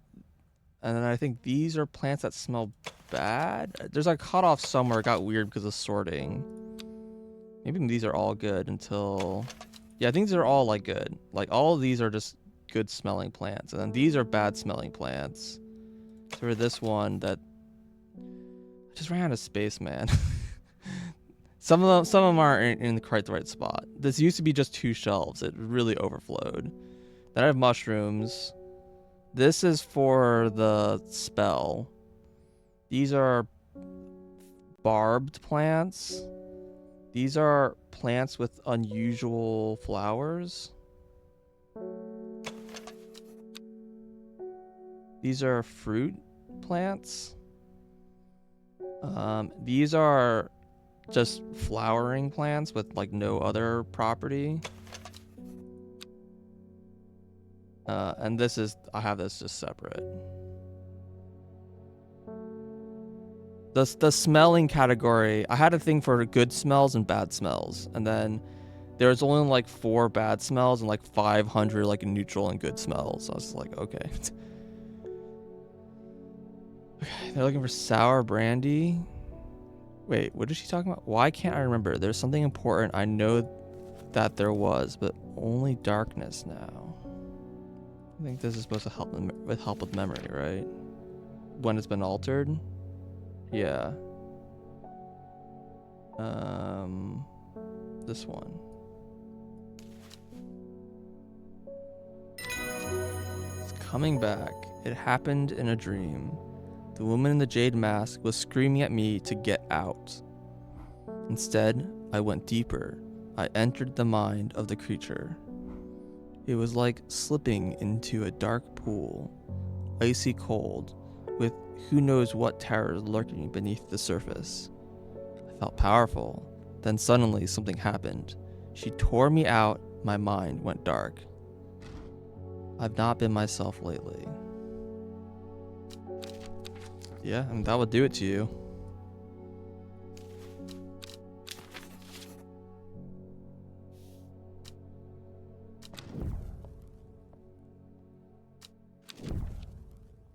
then I think these are plants that smell bad. There's a cutoff somewhere. It got weird because of sorting. Maybe these are all good until... Yeah, I think these are all like good. Like all of these are just good smelling plants. And then these are bad smelling plants. So for this one that... I just ran out of space, man. Some of them aren't in quite the right spot. This used to be just 2 shelves. It really overflowed. Then I have mushrooms. This is for the spell. These are barbed plants. These are plants with unusual flowers. These are fruit plants. These are just flowering plants with like no other property. And this is, I have this just separate. The smelling category, I had a thing for good smells and bad smells, and then there's only like 4 bad smells and like 500 like neutral and good smells. So I was like, okay. They're looking for sour brandy. Wait, what is she talking about? Why can't I remember? There's something important I know that there was, but only darkness now. I think this is supposed to help with memory, right? When it's been altered? Yeah. This one. It's coming back. It happened in a dream. The woman in the jade mask was screaming at me to get out. Instead, I went deeper. I entered the mind of the creature. It was like slipping into a dark pool, icy cold, with who knows what terrors lurking beneath the surface. I felt powerful. Then suddenly something happened. She tore me out. My mind went dark. I've not been myself lately. Yeah, and that would do it to you.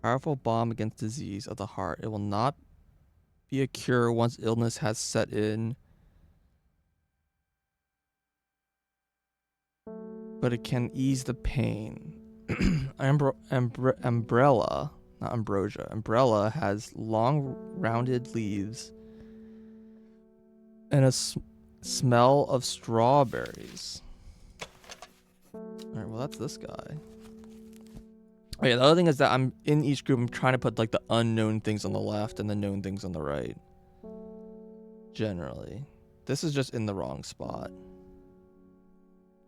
Powerful balm against disease of the heart. It will not be a cure once illness has set in, but it can ease the pain. Umbrella, not ambrosia. Umbrella has long, rounded leaves and a smell of strawberries. Alright, well, that's this guy. Oh yeah, the other thing is that I'm in each group, I'm trying to put like the unknown things on the left and the known things on the right. Generally. This is just in the wrong spot.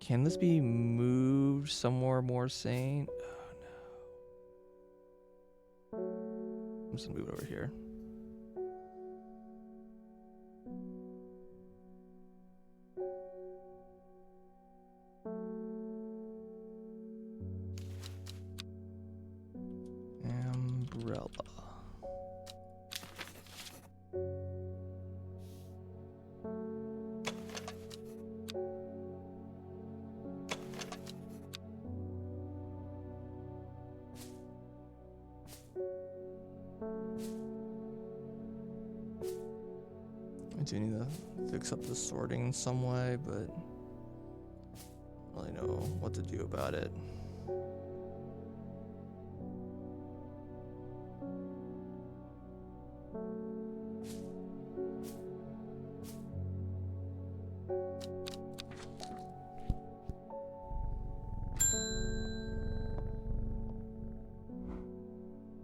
Can this be moved somewhere more sane? Oh no. I'm just gonna move it over here. Umbrella. I do need to fix up the sorting in some way, but I don't really know what to do about it.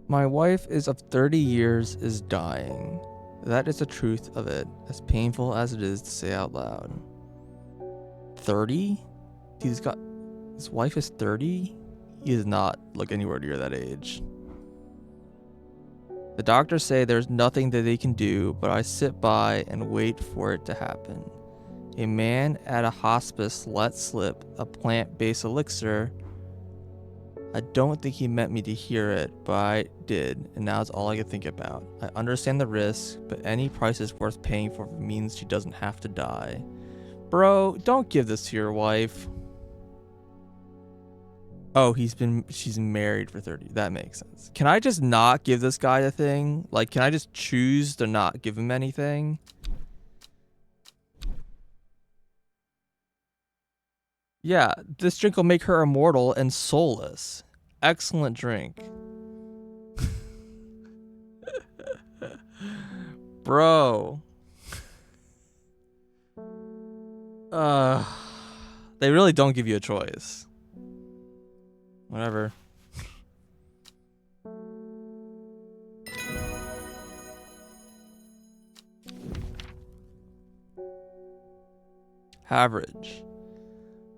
My wife is of 30 years is dying. That is the truth of it, as painful as it is to say out loud. 30? His wife is 30? He does not look anywhere near that age. The doctors say there's nothing that they can do, but I sit by and wait for it to happen. A man at a hospice let slip a plant-based elixir. I don't think he meant me to hear it, but I did, and now it's all I can think about. I understand the risk, but any price is worth paying for it means she doesn't have to die. Bro, don't give this to your wife. Oh, she's married for 30. That makes sense. Can I just not give this guy a thing? Like, can I just choose to not give him anything? Yeah, this drink will make her immortal and soulless. Excellent drink. Bro. Uh, they really don't give you a choice. Whatever. Average.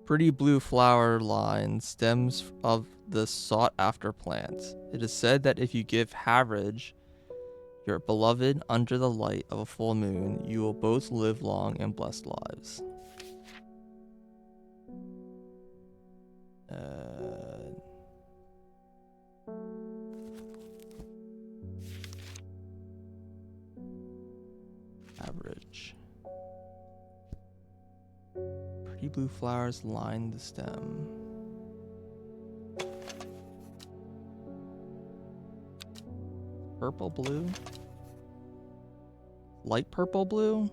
Pretty blue flower line stems of the sought-after plant. It is said that if you give Haverage, your beloved, under the light of a full moon, you will both live long and blessed lives. Average. Pretty blue flowers line the stem. Purple blue? Light purple blue?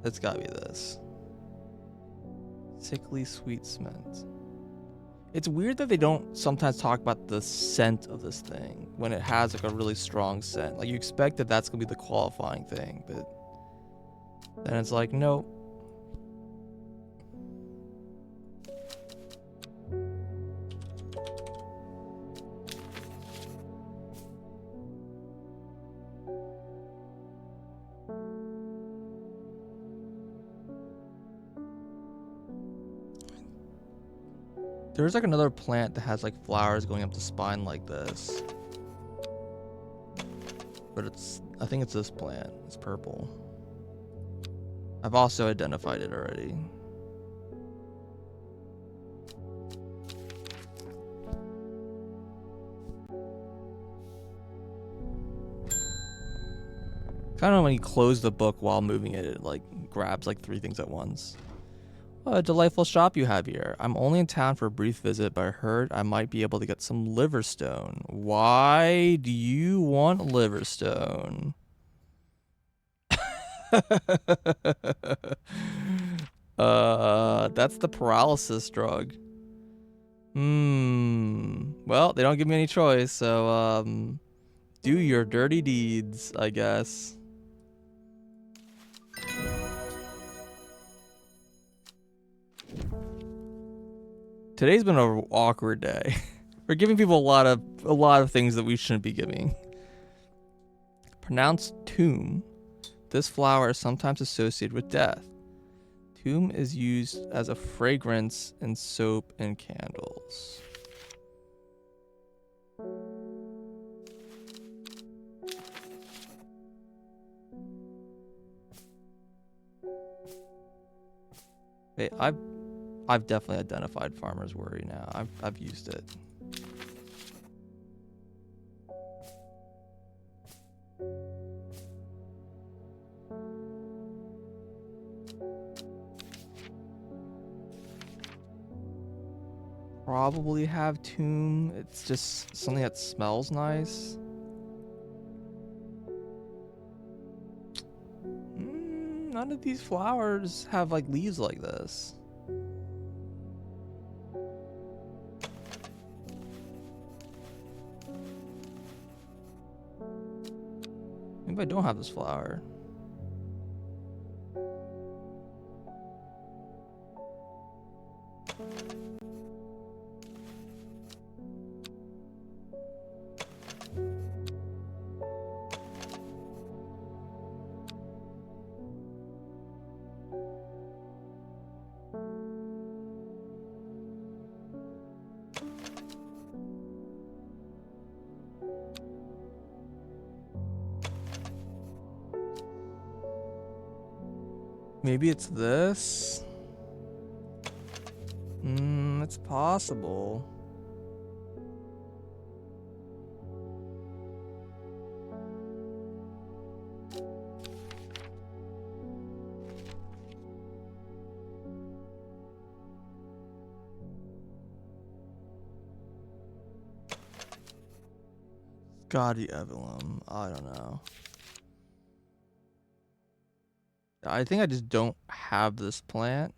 It's gotta be this. Sickly sweet scent. It's weird that they don't sometimes talk about the scent of this thing when it has like a really strong scent. Like you expect that that's gonna be the qualifying thing, but then it's like, nope. There's like another plant that has like flowers going up the spine like this. But I think it's this plant. It's purple. I've also identified it already. Kind of when you close the book while moving it, it like grabs like 3 things at once. What a delightful shop you have here. I'm only in town for a brief visit, but I heard I might be able to get some liverstone. Why do you want liverstone? That's the paralysis drug. Well, they don't give me any choice, so do your dirty deeds, I guess. Today's been an awkward day. We're giving people a lot of things that we shouldn't be giving. Pronounced tomb. This flower is sometimes associated with death. Tomb is used as a fragrance in soap and candles. Hey, I've definitely identified Farmer's Worry now. I've used it. Probably have tomb. It's just something that smells nice. None of these flowers have like leaves like this. Maybe I don't have this flower. Maybe it's this? It's possible. Scotty Evelyn. I don't know. I think I just don't have this plant.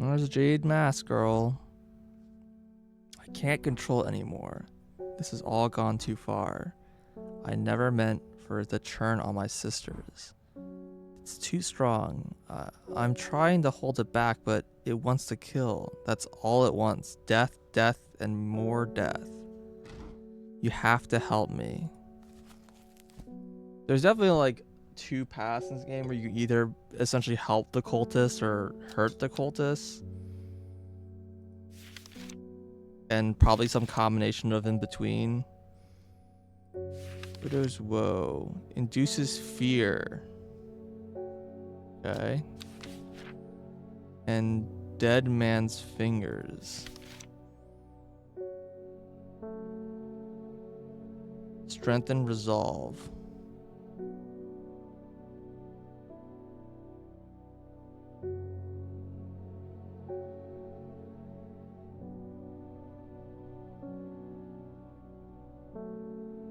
There's a jade mask, girl. I can't control it anymore. This has all gone too far. I never meant for it to turn on my sisters. It's too strong. I'm trying to hold it back, but it wants to kill. That's all it wants. Death, death, and more death. You have to help me. There's definitely like two paths in this game where you either essentially help the cultists or hurt the cultists. And probably some combination of in between. Widow's Woe. Induces fear. Okay. And Dead Man's Fingers. Strengthen resolve.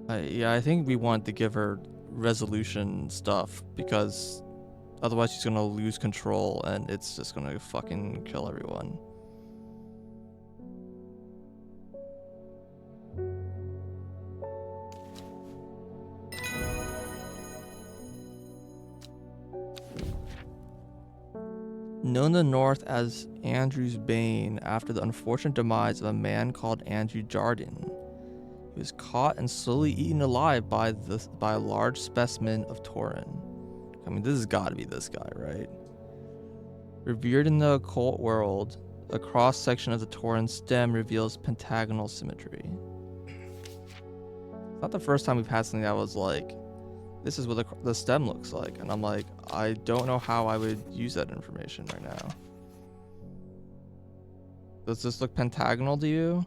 Yeah, I think we want to give her resolution stuff because otherwise she's gonna lose control and it's just gonna fucking kill everyone. Known in the North as Andrew's Bane after the unfortunate demise of a man called Andrew Jardine. He was caught and slowly eaten alive by a large specimen of Tauren. I mean, this has got to be this guy, right? Revered in the occult world, a cross-section of the Tauren stem reveals pentagonal symmetry. It's not the first time we've had something that was like, this is what the stem looks like. And I'm like, I don't know how I would use that information right now. Does this look pentagonal to you?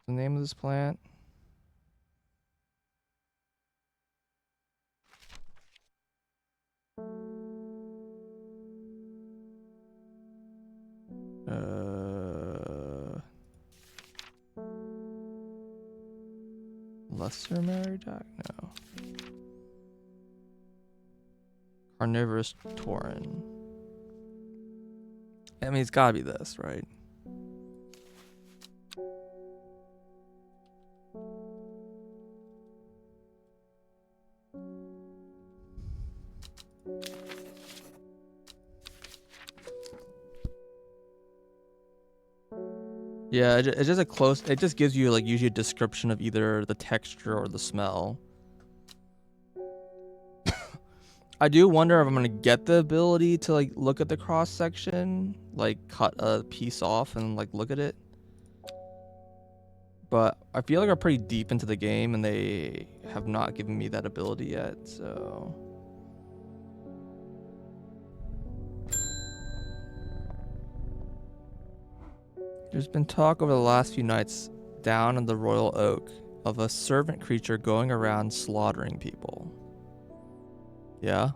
The name of this plant? Lesser Maridoc? No. Carnivorous Tauren. I mean, it's gotta be this, right? Yeah, it's just a close. It just gives you like usually a description of either the texture or the smell. I do wonder if I'm gonna get the ability to like look at the cross section, like cut a piece off and like look at it. But I feel like we're pretty deep into the game and they have not given me that ability yet, so. There's been talk over the last few nights down in the Royal Oak of a servant creature going around slaughtering people. Yeah?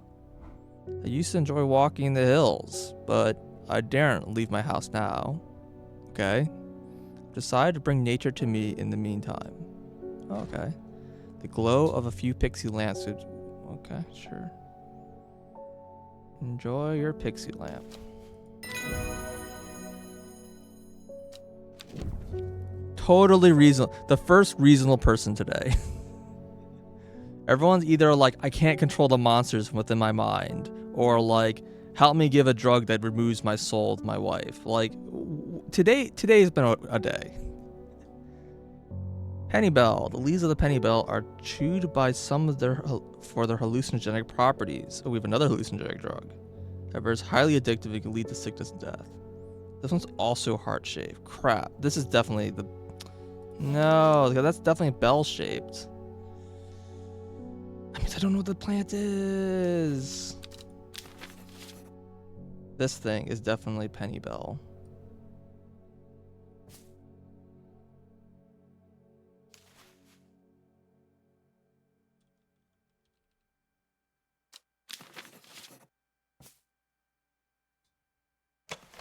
I used to enjoy walking in the hills, but I daren't leave my house now. Okay? Decided to bring nature to me in the meantime. Okay. The glow of a few pixie lamps. Okay, sure. Enjoy your pixie lamp. Totally reasonable. The first reasonable person today. Everyone's either like, I can't control the monsters within my mind, or like, help me give a drug that removes my soul with my wife. Like, today's been a day. Pennybell. The leaves of the Pennybell are chewed by some of for their hallucinogenic properties. Oh, we have another hallucinogenic drug. However, it's highly addictive and can lead to sickness and death. This one's also heart-shaped. Crap. This is definitely the... No, that's definitely bell-shaped. I mean, I don't know what the plant is. This thing is definitely Pennybell.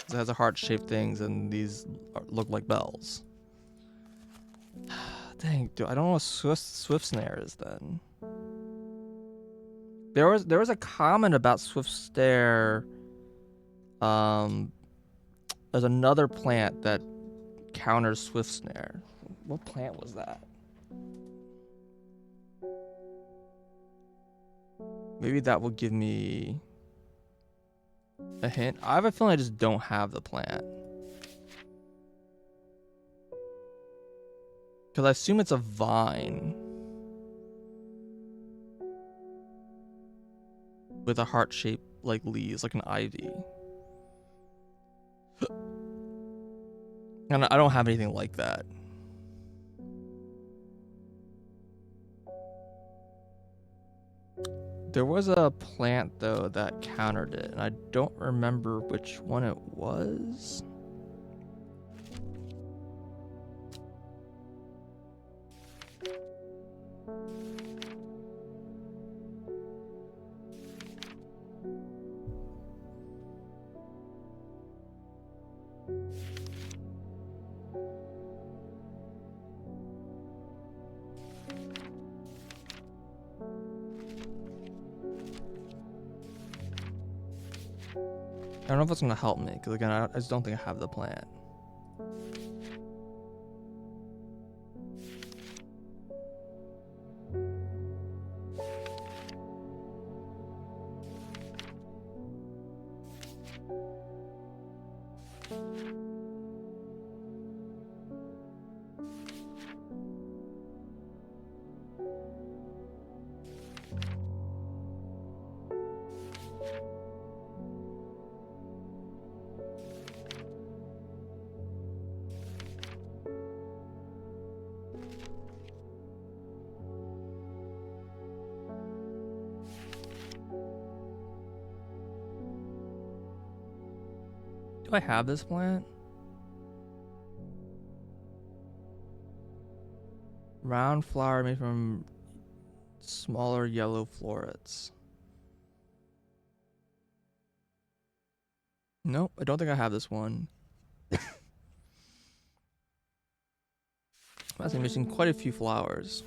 It has a heart-shaped things, and these look like bells. Dang, dude, I don't know what Swift Snare is then. There was a comment about Swift Stare. Um, there's another plant that counters Swift Snare. What plant was that? Maybe that will give me a hint. I have a feeling I just don't have the plant. Because I assume it's a vine with a heart-shaped like leaves, like an ivy. And I don't have anything like that. There was a plant though that countered it, and I don't remember which one it was. I don't know if it's gonna help me, because again, I just don't think I have the plant. Do I have this plant? Round flower made from smaller yellow florets. Nope, I don't think I have this one. I'm missing quite a few flowers.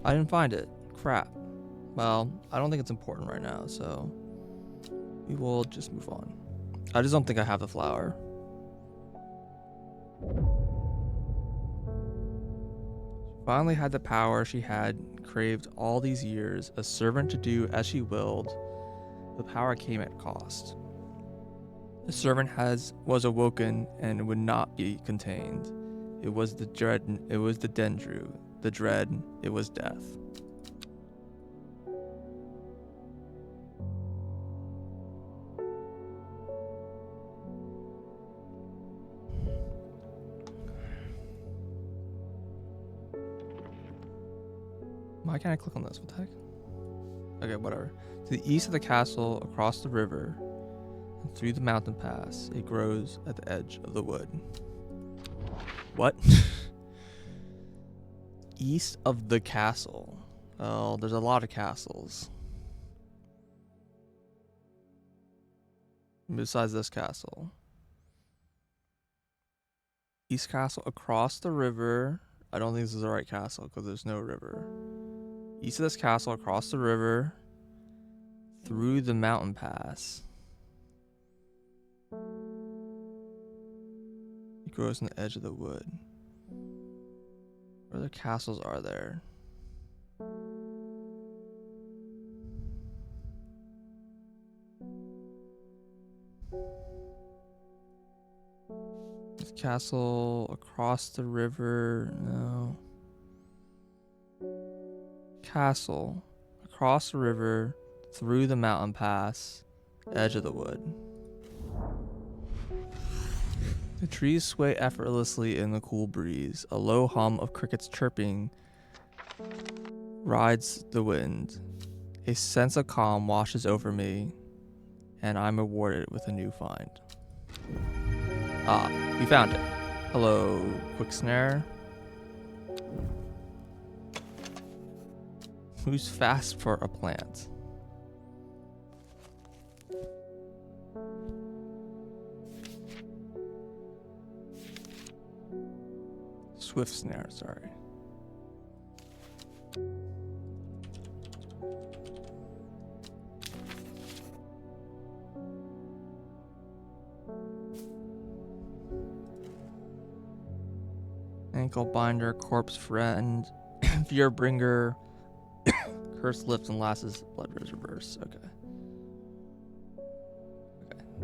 I didn't find it. Crap. Well, I don't think it's important right now, so we will just move on. I just don't think I have the flower. She finally had the power she had craved all these years, a servant to do as she willed. The power came at cost. The servant was awoken and would not be contained. It was the dread. It was the Dendru. The dread. It was death. Why can't I click on this? What the heck? Okay, whatever. To the east of the castle, across the river, and through the mountain pass, it grows at the edge of the wood. What? East of the castle. Oh, there's a lot of castles. Besides this castle. East castle across the river. I don't think this is the right castle because there's no river. East of this castle, across the river, through the mountain pass. It grows on the edge of the wood. What other castles are there? This castle across the river. No. Castle across the river, through the mountain pass, edge of the wood. The trees sway effortlessly in the cool breeze. A low hum of crickets chirping rides the wind. A sense of calm washes over me, and I'm rewarded with a new find. Ah, we found it. Hello, quick snare. Who's fast for a plant? Swift snare, sorry. Ankle binder, corpse friend, fear bringer, cursed lips and lasses, blood rose reverse. Okay.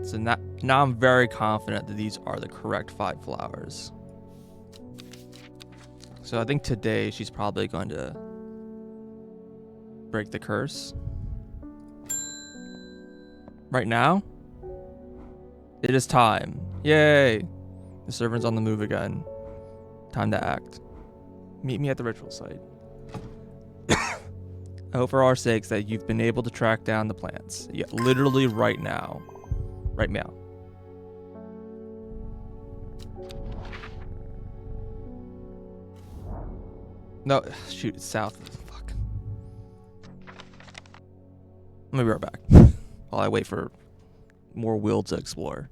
So now I'm very confident that these are the correct 5 flowers. So I think today she's probably going to break the curse. Right now? It is time. Yay! The servant's on the move again. Time to act. Meet me at the ritual site. I hope for our sakes that you've been able to track down the plants. Yeah, literally right now. Right now. No, shoot, it's south. Fuck. Let me be right back while I wait for more will to explore.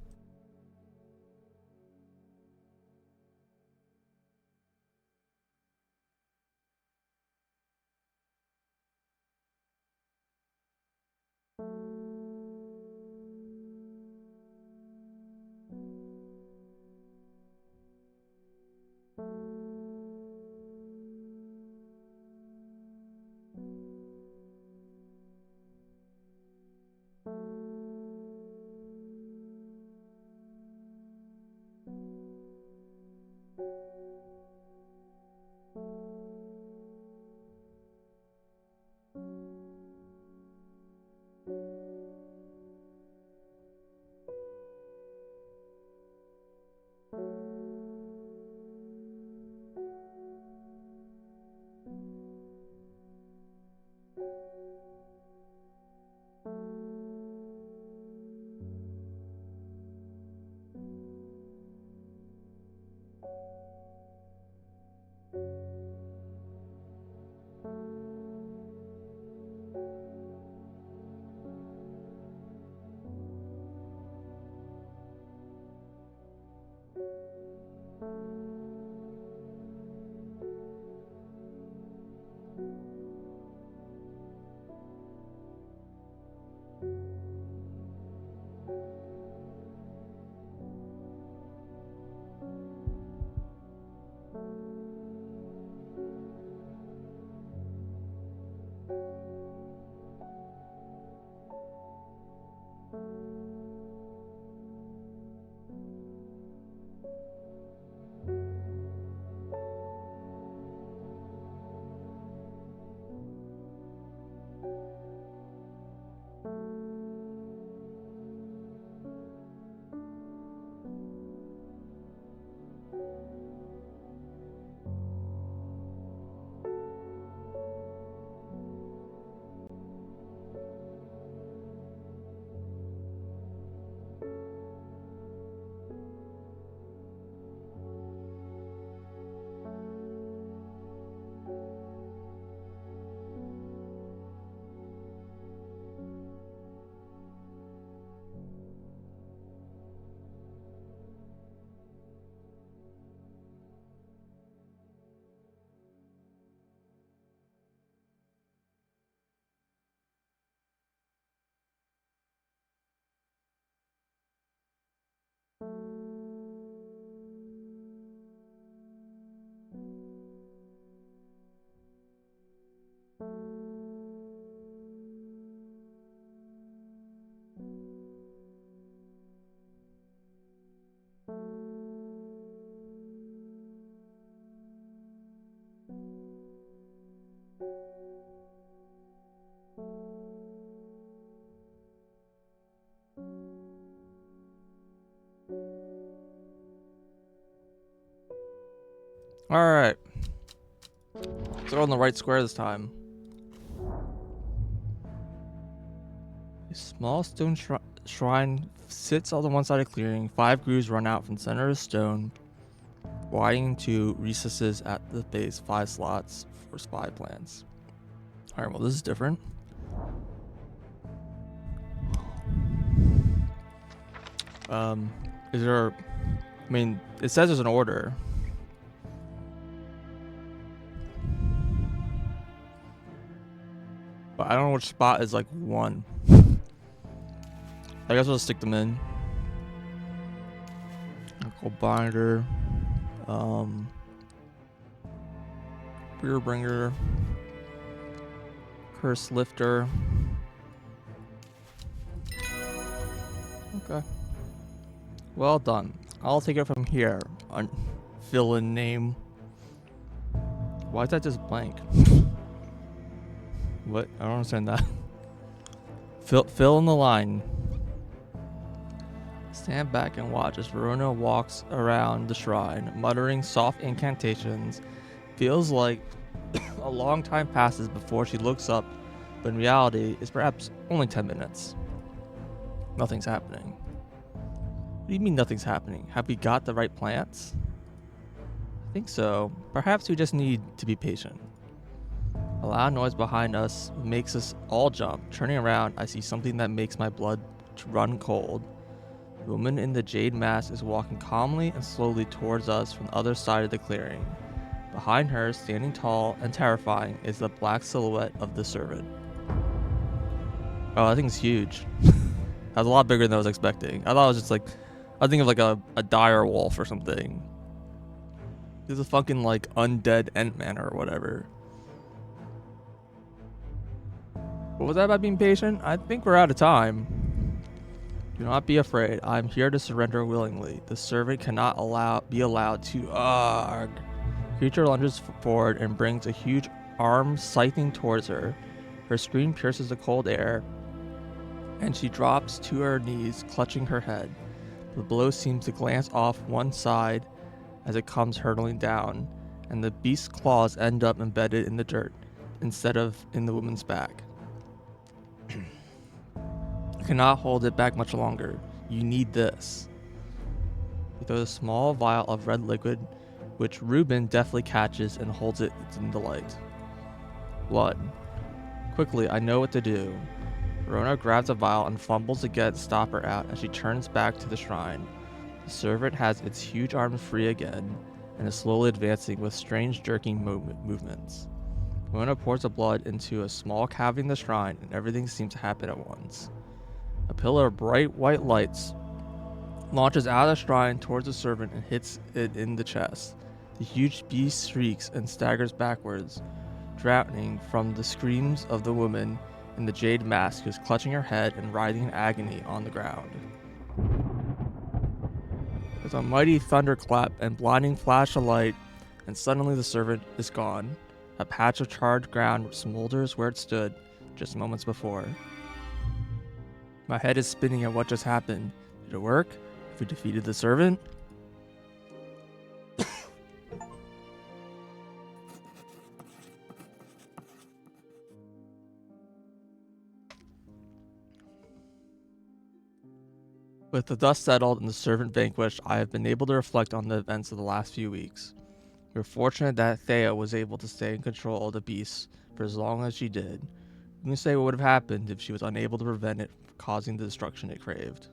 Alright. So we're on the right square this time. A small stone shrine sits on the one side of clearing. 5 grooves run out from the center of the stone, widening to recesses at the base. 5 slots for spy plants. Alright, well this is different. Is there... I mean, it says there's an order. But I don't know which spot is like 1. I guess we'll stick them in. Nickel binder. Beer bringer. Curse lifter. Okay. Well done. I'll take it from here. Fill in name. Why is that just blank? What? I don't understand that. Fill in the line. Stand back and watch as Verona walks around the shrine, muttering soft incantations. Feels like a long time passes before she looks up, but in reality, it's perhaps only 10 minutes. Nothing's happening. What do you mean nothing's happening? Have we got the right plants? I think so. Perhaps we just need to be patient. A loud noise behind us makes us all jump. Turning around, I see something that makes my blood run cold. The woman in the jade mask is walking calmly and slowly towards us from the other side of the clearing. Behind her, standing tall and terrifying, is the black silhouette of the servant. Oh, that thing's huge. That was a lot bigger than I was expecting. I thought it was just like... I think of like a dire wolf or something. This is a fucking like undead Ant-Man or whatever. What was that about being patient? I think we're out of time. Do not be afraid. I'm here to surrender willingly. The servant cannot be allowed to... Arg. Creature lunges forward and brings a huge arm scything towards her. Her scream pierces the cold air, and she drops to her knees, clutching her head. The blow seems to glance off one side as it comes hurtling down, and the beast's claws end up embedded in the dirt instead of in the woman's back. You cannot hold it back much longer. You need this. He throws a small vial of red liquid, which Reuben deftly catches and holds it in the light. Blood. Quickly, I know what to do. Verona grabs a vial and fumbles to get stopper out as she turns back to the shrine. The servant has its huge arms free again and is slowly advancing with strange jerking movements. Verona pours the blood into a small cavity in the shrine, and everything seems to happen at once. A pillar of bright white lights launches out of the shrine towards the servant and hits it in the chest. The huge beast shrieks and staggers backwards, drowning from the screams of the woman in the jade mask who is clutching her head and writhing in agony on the ground. There's a mighty thunderclap and blinding flash of light, and suddenly the servant is gone. A patch of charred ground smolders where it stood just moments before. My head is spinning at what just happened. Did it work? Have we defeated the servant? With the dust settled and the servant vanquished, I have been able to reflect on the events of the last few weeks. We were fortunate that Thea was able to stay in control of the beast for as long as she did. You can say what would have happened if she was unable to prevent it from causing the destruction it craved.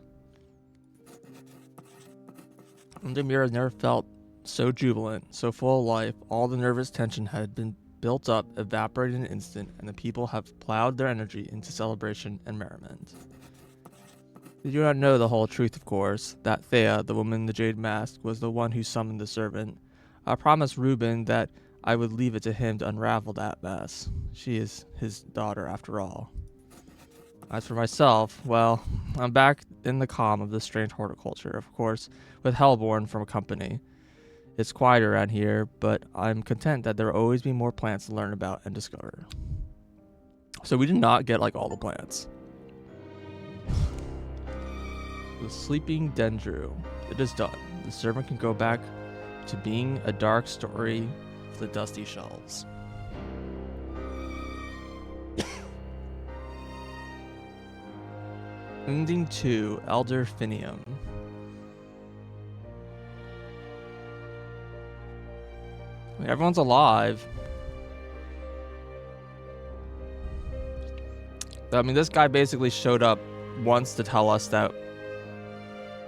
Demir never felt so jubilant, so full of life. All the nervous tension had been built up, evaporated in an instant, and the people have plowed their energy into celebration and merriment. They do not know the whole truth, of course, that Thea, the woman in the jade mask, was the one who summoned the servant. I promised Reuben that I would leave it to him to unravel that mess. She is his daughter, after all. As for myself, well, I'm back in the calm of the Strange Horticulture, of course, with Hellborn from a company. It's quieter around here, but I'm content that there will always be more plants to learn about and discover. So we did not get like all the plants. The sleeping dendru. It is done. The servant can go back to being a dark story of the dusty shelves. Ending 2, Elder Finium. Everyone's alive. I mean, this guy basically showed up once to tell us that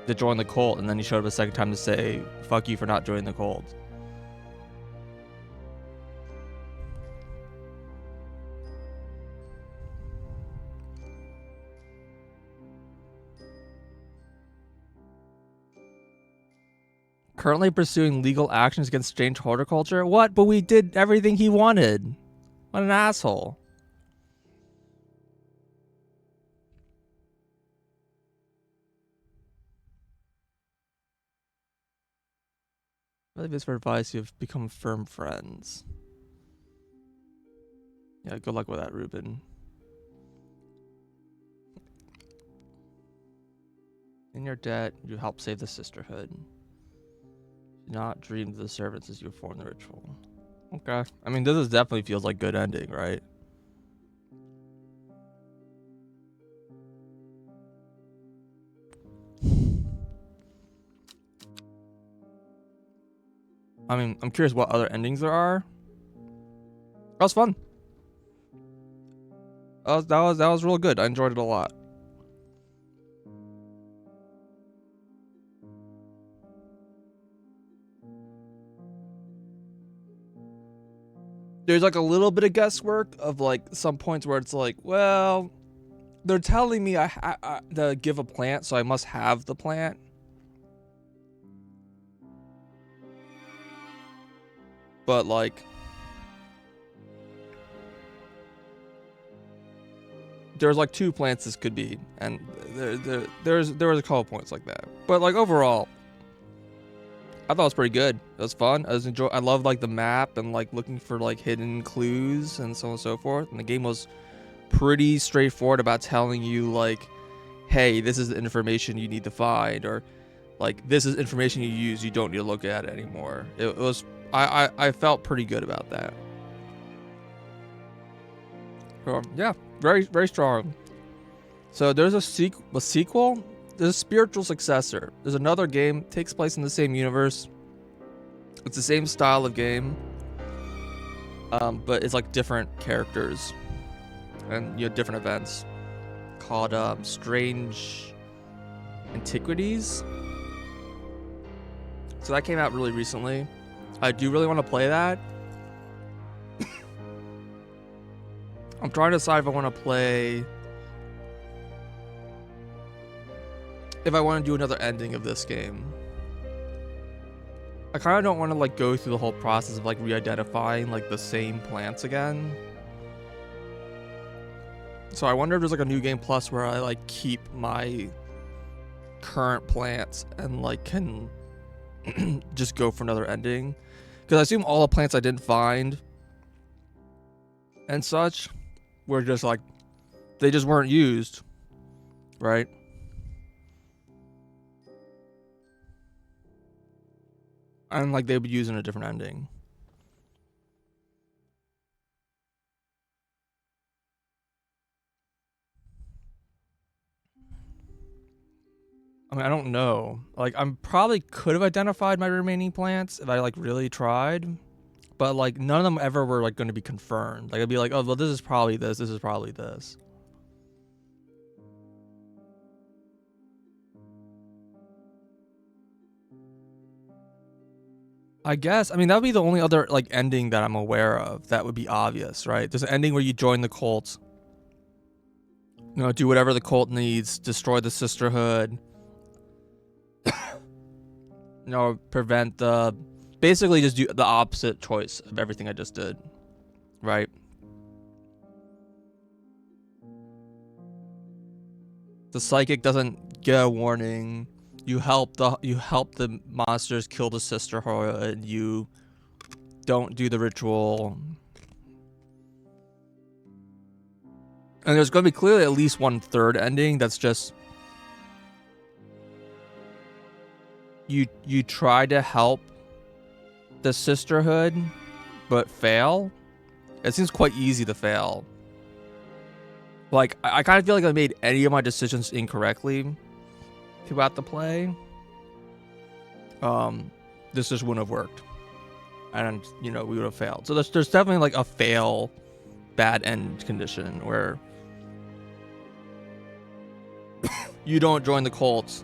to join the cult, and then he showed up a second time to say, fuck you for not joining the cult. Currently pursuing legal actions against Strange Horticulture? What? But we did everything he wanted. What an asshole. Really best for advice, you've become firm friends. Yeah, good luck with that, Ruben. In your debt, you help save the sisterhood. Do not dream of the servants as you perform the ritual. Okay. I mean, this definitely feels like good ending, right? I mean, I'm curious what other endings there are. That was fun. That was real good. I enjoyed it a lot. There's like a little bit of guesswork of like some points where it's like, well, they're telling me I to give a plant, so I must have the plant. But like, there's like 2 plants this could be, and there was a couple points like that. But like overall, I thought it was pretty good. It was fun. I loved like the map and like looking for like hidden clues and so on and so forth. And the game was pretty straightforward about telling you like, hey, this is the information you need to find, or like this is information you use, you don't need to look at it anymore. It was I felt pretty good about that. Yeah, very very strong. So there's a sequel. There's a spiritual successor. There's another game, takes place in the same universe. It's the same style of game, but it's like different characters and different events. Called Strange Antiquities. So that came out really recently. I do really want to play that. I'm trying to decide if I want to play. If I want to do another ending of this game. I kind of don't want to like go through the whole process of like re-identifying like the same plants again. So I wonder if there's like a new game plus where I like keep my current plants and like can just go for another ending. Because I assume all the plants I didn't find and such were just like, they just weren't used, right? And like they would use in a different ending. I mean, I don't know. Like, I probably could have identified my remaining plants if I like really tried, but like none of them ever were like going to be confirmed. Like, I'd be like, oh, well, this is probably this. This is probably this. I guess. I mean, that would be the only other like ending that I'm aware of that would be obvious, right? There's an ending where you join the cult, do whatever the cult needs, destroy the sisterhood, prevent the, basically just do the opposite choice of everything I just did, right? The psychic doesn't get a warning. you help the monsters kill the sisterhood. You don't do the ritual, and there's going to be clearly at least one third ending that's just you try to help the sisterhood but fail. It seems quite easy to fail. Like, I kind of feel like I made any of my decisions incorrectly throughout the play. This just wouldn't have worked, and we would have failed. So there's definitely like a fail bad end condition where you don't join the cult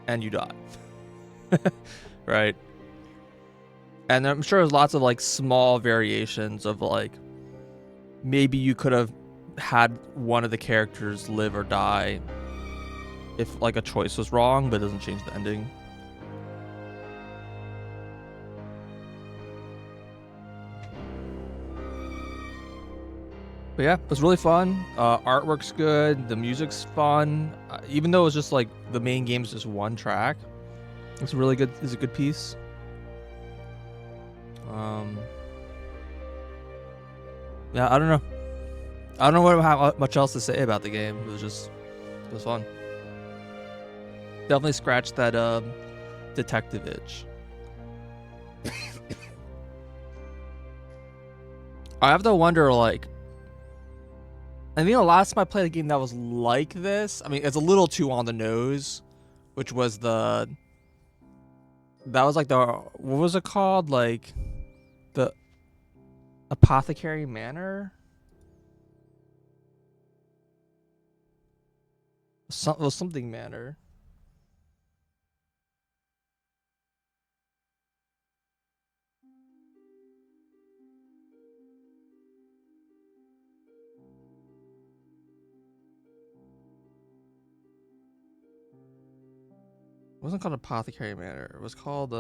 and you die. Right? And I'm sure there's lots of like small variations of like maybe you could have had one of the characters live or die if like a choice was wrong, but it doesn't change the ending. But yeah, it was really fun. Artwork's good. The music's fun. Even though it's just like the main game is just one track, it's really good. It's a good piece. Yeah, I don't know. I don't know how much else to say about the game. It was fun. Definitely scratched that detective itch. I have to wonder, like, I think the last time I played a game that was like this, I mean, it's a little too on the nose, which was what was it called? Like, the Apothecary Manor? It was something Manor. It wasn't called Apothecary Manor. It was called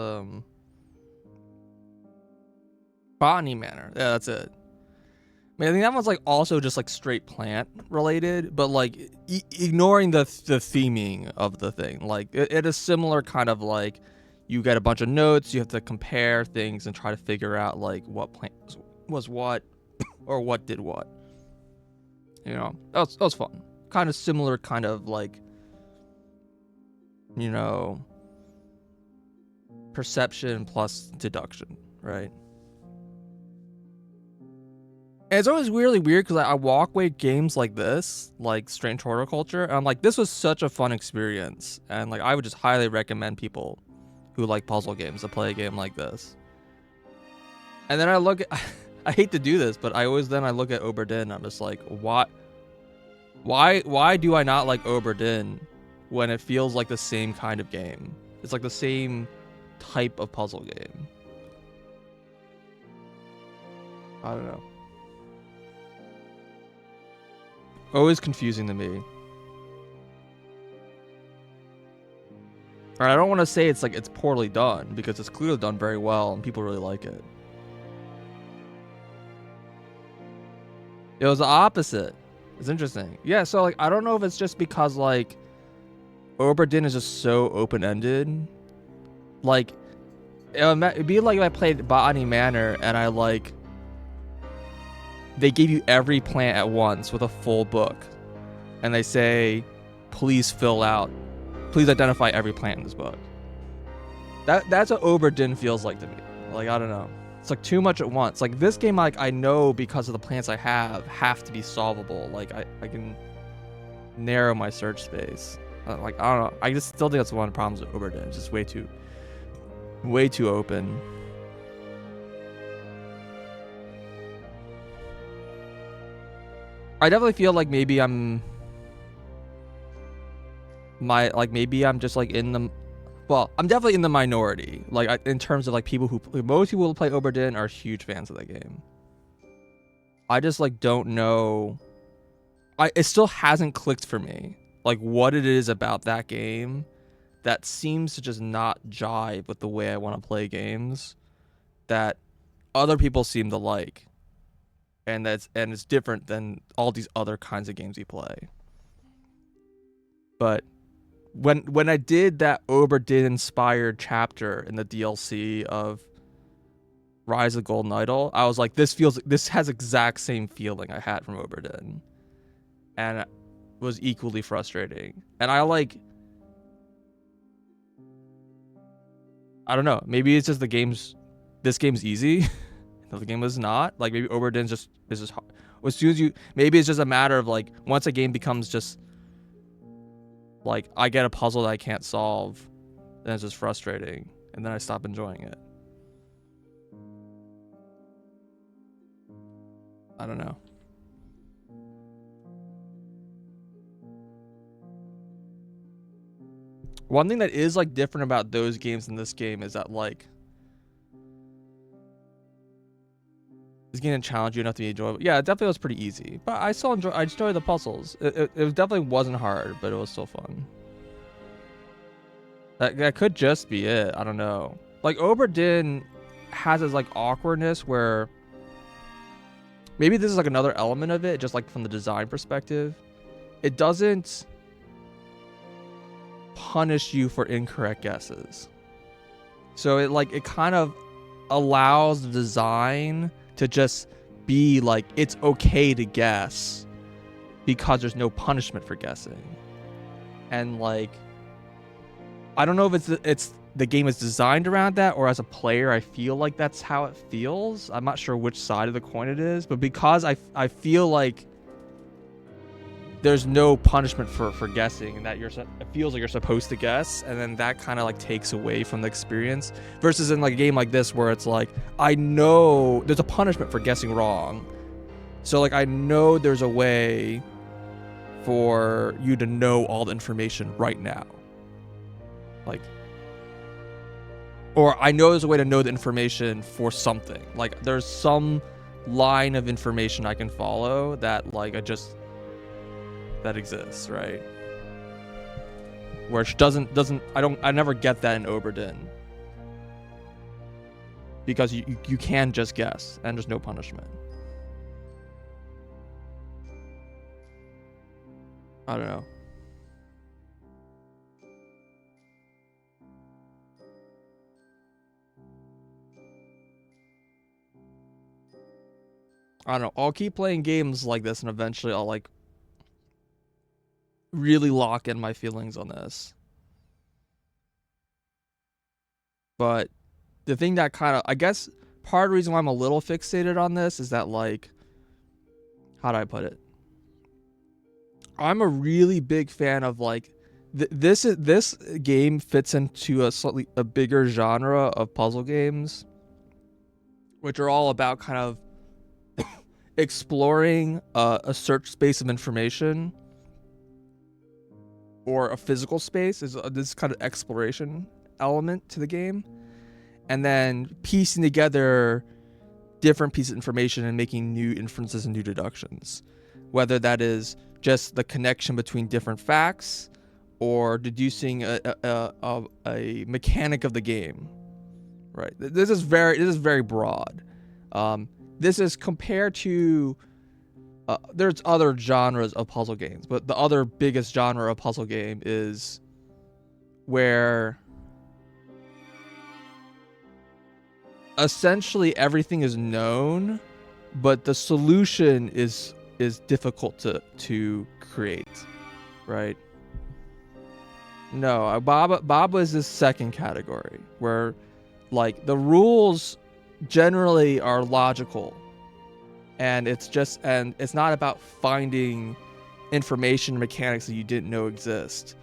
Botany Manor. Yeah, that's it. I mean, I think that one's like also just like straight plant related, but like ignoring the theming of the thing. Like it is similar kind of like you get a bunch of notes, you have to compare things and try to figure out like what plant was what or what did what. That was fun. Kind of similar, kind of like perception plus deduction, right? And it's always really weird because I walk away games like this, like Strange Horticulture, and I'm like, this was such a fun experience, and like I would just highly recommend people who like puzzle games to play a game like this. And then I look at, I hate to do this, but I look at Oberdin. I'm just like, why do I not like Oberdin when it feels like the same kind of game? It's like the same type of puzzle game. I don't know. Always confusing to me. And I don't want to say it's poorly done, because it's clearly done very well and people really like it. It was the opposite. It's interesting. Yeah, so like I don't know if it's just because like Oberdin is just so open-ended. Like it'd be like if I played Botany Manor and they give you every plant at once with a full book, and they say, please identify every plant in this book. That's what Oberdin feels like to me. Like, I don't know. It's like too much at once. Like this game, like I know because of the plants I have to be solvable. Like I can narrow my search space. Like I don't know. I just still think that's one of the problems with Oberdin. It's just way too open. I definitely feel like maybe I'm just like I'm definitely in the minority. Like in terms of like most people who play Oberdin are huge fans of that game. I just like don't know. It still hasn't clicked for me. Like what it is about that game that seems to just not jive with the way I want to play games that other people seem to like. And it's different than all these other kinds of games you play. But when I did that Oberdin inspired chapter in the DLC of Rise of the Golden Idol, I was like, this has exact same feeling I had from Oberdin, and it was equally frustrating. And I don't know, maybe it's just this game's easy. The game is not. Like maybe Oberdin is just hard. As soon as maybe it's just a matter of like once a game becomes just like I get a puzzle that I can't solve, then it's just frustrating, and then I stop enjoying it. I don't know. One thing that is like different about those games in this game is that like this game didn't challenge you enough to be enjoyable. Yeah, it definitely was pretty easy, but I enjoyed the puzzles. It definitely wasn't hard, but it was still fun. That could just be it. I don't know. Like Oberdin has this like awkwardness where maybe this is like another element of it, just like from the design perspective. It doesn't punish you for incorrect guesses. So it kind of allows the design to just be like it's okay to guess because there's no punishment for guessing. And like I don't know if it's the game is designed around that, or as a player I feel like that's how it feels. I'm not sure which side of the coin it is, but because I feel like there's no punishment for guessing, and that it feels like you're supposed to guess, and then that kind of like takes away from the experience, versus in like a game like this where it's like I know there's a punishment for guessing wrong, so like I know there's a way for you to know all the information right now, like, or I know there's a way to know the information for something, like there's some line of information I can follow that like that exists, right? Which I never get that in Oberdin, because you can just guess and there's no punishment. I don't know. I don't know. I'll keep playing games like this, and eventually I'll like really lock in my feelings on this. But the thing that kind of, I guess, part of the reason why I'm a little fixated on this is that, like, how do I put it? I'm a really big fan of like this game fits into a bigger genre of puzzle games, which are all about kind of exploring a search space of information or a physical space. Is this kind of exploration element to the game, and then piecing together different pieces of information and making new inferences and new deductions, whether that is just the connection between different facts or deducing a mechanic of the game, right? This is very broad. This is compared to there's other genres of puzzle games, but the other biggest genre of puzzle game is where essentially everything is known, but the solution is difficult to create, right? No, Baba is this second category where like the rules generally are logical, and it's not about finding information mechanics that you didn't know exist,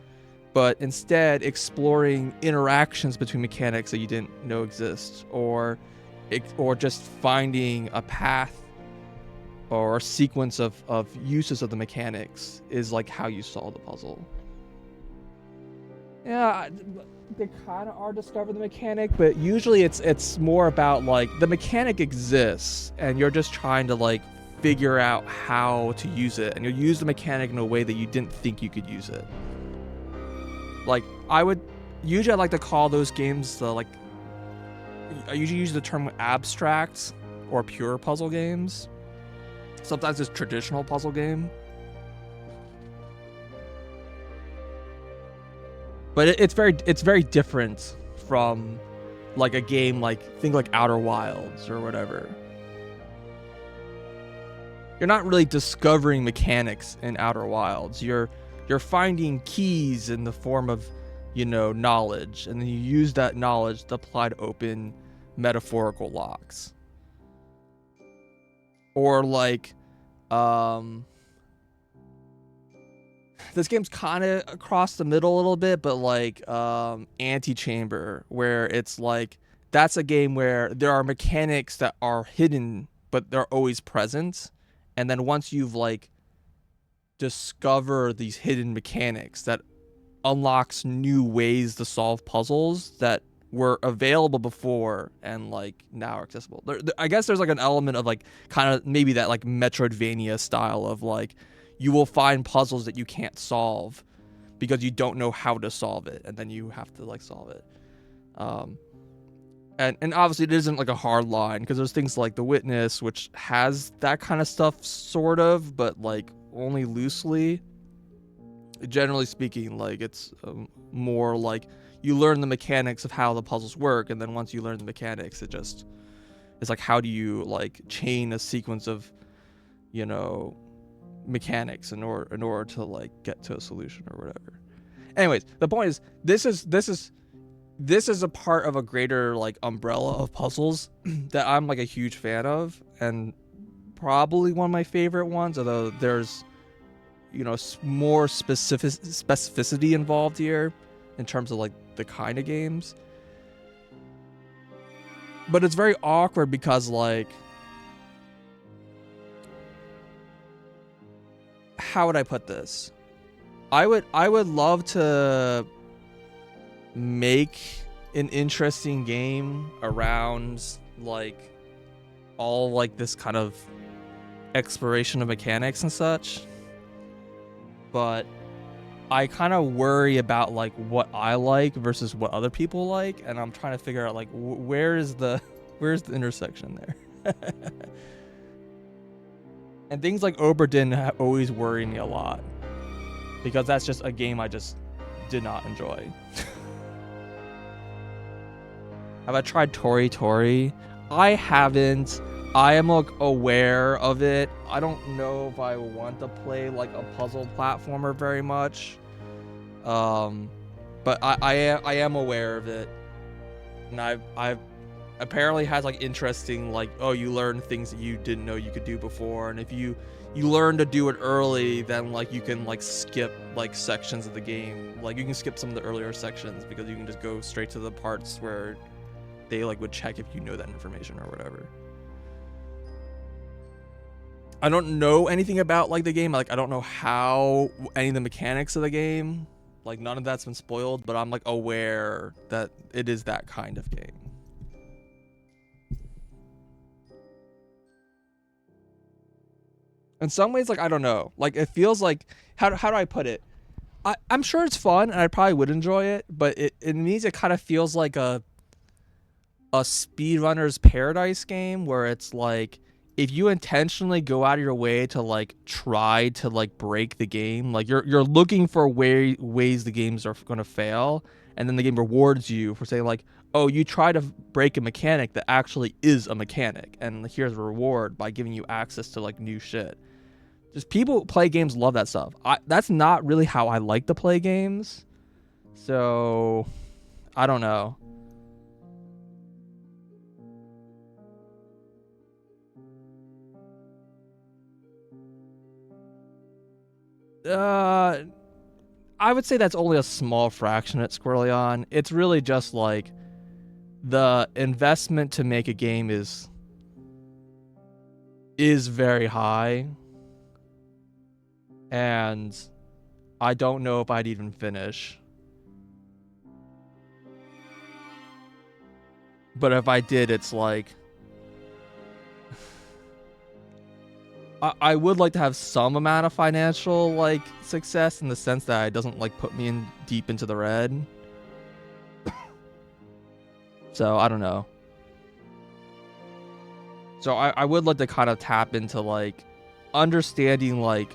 but instead exploring interactions between mechanics that you didn't know exist, or just finding a path or a sequence of uses of the mechanics is like how you solve the puzzle. Yeah, they kind of are discover the mechanic, but usually it's more about like the mechanic exists and you're just trying to like figure out how to use it, and you'll use the mechanic in a way that you didn't think you could use it. Like I like to call those games I usually use the term abstract or pure puzzle games. Sometimes it's traditional puzzle game. But it's very different from like a game like think like Outer Wilds or whatever. You're not really discovering mechanics in Outer Wilds. You're finding keys in the form of, knowledge, and then you use that knowledge to apply to open metaphorical locks. Or like this game's kind of across the middle a little bit, but like Antichamber, where it's like that's a game where there are mechanics that are hidden but they're always present, and then once you've like discover these hidden mechanics, that unlocks new ways to solve puzzles that were available before and like now are accessible. I guess there's like an element of like kind of maybe that like Metroidvania style of like you will find puzzles that you can't solve because you don't know how to solve it, and then you have to like solve it. And obviously it isn't like a hard line, because there's things like The Witness, which has that kind of stuff sort of, but like only loosely. Generally speaking, like it's more like you learn the mechanics of how the puzzles work, and then once you learn the mechanics, it's like how do you like chain a sequence of mechanics in order to like get to a solution or whatever. Anyways, the point is this is a part of a greater like umbrella of puzzles that I'm like a huge fan of, and probably one of my favorite ones, although there's more specificity involved here in terms of like the kind of games. But it's very awkward because like, how would I put this? I would love to make an interesting game around like all like this kind of exploration of mechanics and such, but I kind of worry about like what I like versus what other people like, and I'm trying to figure out like where's the intersection there. And things like Oberdin always worry me a lot, because that's just a game I just did not enjoy. Have I tried Tori Tori? I haven't. I am like aware of it. I don't know if I want to play like a puzzle platformer very much. But I am aware of it, and I've apparently has like interesting like, oh, you learn things that you didn't know you could do before, and if you learn to do it early, then like you can like skip like sections of the game. Like you can skip some of the earlier sections because you can just go straight to the parts where they like would check if you know that information or whatever. I don't know anything about like the game. Like I don't know how any of the mechanics of the game. Like none of that's been spoiled, but I'm like aware that it is that kind of game. In some ways, like I don't know. Like it feels like how do I put it? I'm sure it's fun and I probably would enjoy it, but it means it kind of feels like a speedrunner's paradise game where it's like if you intentionally go out of your way to like try to like break the game, like you're looking for ways the games are going to fail, and then the game rewards you for saying like, oh, you try to break a mechanic that actually is a mechanic, and here's a reward by giving you access to like new shit. Just people who play games love that stuff. That's not really how I like to play games, so I don't know. I would say that's only a small fraction at Squirrelion. It's really just like the investment to make a game is very high, and I don't know if I'd even finish. But if I did, it's like I would like to have some amount of financial like success in the sense that it doesn't like put me in deep into the red. So I don't know. So I would like to kind of tap into like understanding like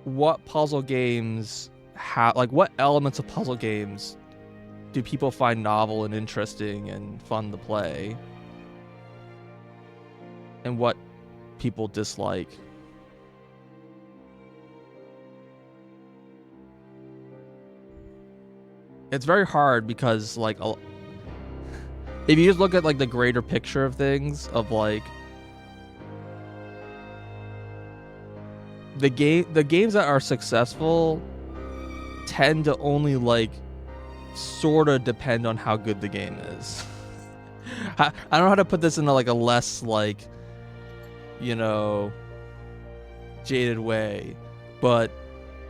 what puzzle games how, like, what elements of puzzle games do people find novel and interesting and fun to play, and what people dislike. It's very hard because, like, if you just look at like the greater picture of things, of like the games that are successful tend to only like sort of depend on how good the game is. I don't know how to put this in like a less like, you know, jaded way, but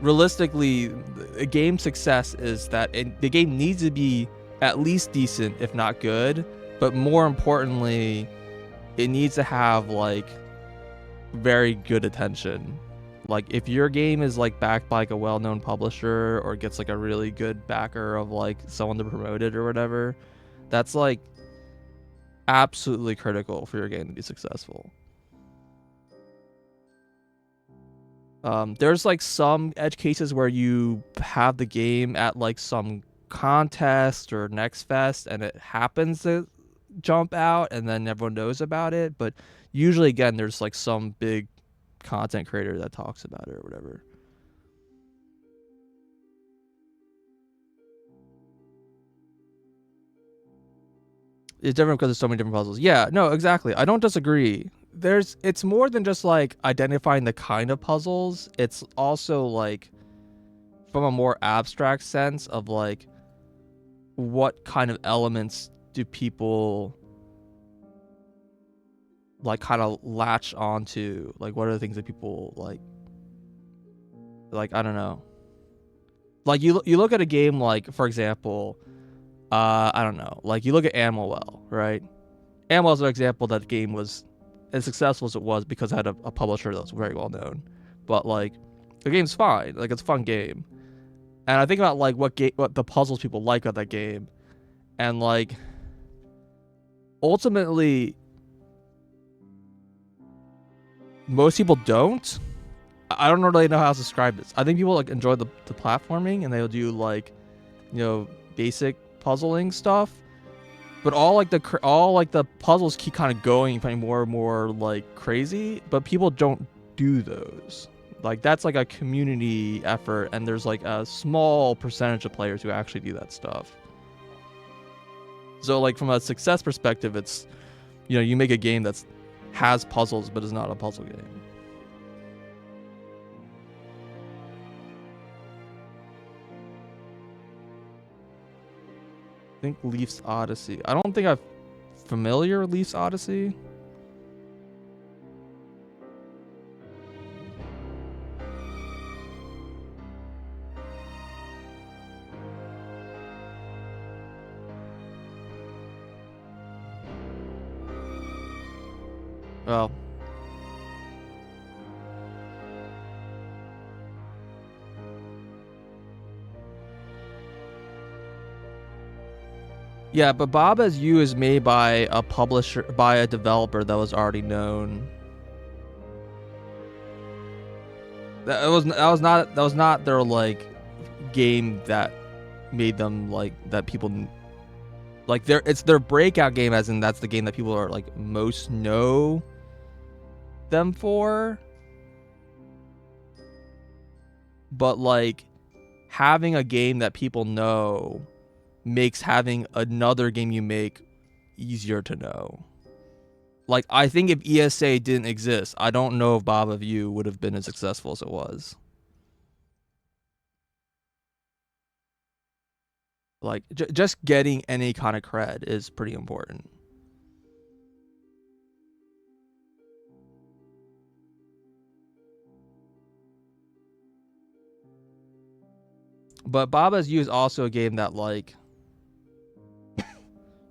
realistically, a game success is that the game needs to be at least decent, if not good, but more importantly, it needs to have like very good attention. Like if your game is like backed by like a well-known publisher, or gets like a really good backer of like someone to promote it or whatever, that's like absolutely critical for your game to be successful. There's like some edge cases where you have the game at like some contest or next fest and it happens to jump out and then everyone knows about it, but usually again there's like some big content creator that talks about it or whatever. It's different because there's so many different puzzles. Yeah, no, exactly. I don't disagree. It's more than just like identifying the kind of puzzles. It's also like from a more abstract sense of like what kind of elements do people like kind of latch onto? Like what are the things that people like I don't know. Like you look at a game like, for example, I don't know. Like you look at Animal Well, right? Animal Well's an example that the game was as successful as it was because it had a publisher that was very well known. But like the game's fine. Like it's a fun game. And I think about like what the puzzles people like of that game, and like ultimately most people don't. I don't really know how to describe this. I think people like enjoy the platforming and they'll do like, you know, basic puzzling stuff, but all like the puzzles keep kind of going, finding more and more like crazy, but people don't do those. Like that's like a community effort, and there's like a small percentage of players who actually do that stuff. So like from a success perspective, it's, you know, you make a game that's has puzzles but is not a puzzle game. I think Leaf's Odyssey. I don't think I'm familiar with Leaf's Odyssey. Well, yeah, but Bob as You is made by a publisher, by a developer that was already known. That was not their like game that made them like that people like it's their breakout game, as in that's the game that people are like most know them for. But like having a game that people know makes having another game you make easier to know. Like I think if ESA didn't exist, I don't know if Bob of You would have been as successful as it was. Like just getting any kind of cred is pretty important. But Bob as You is also a game that like,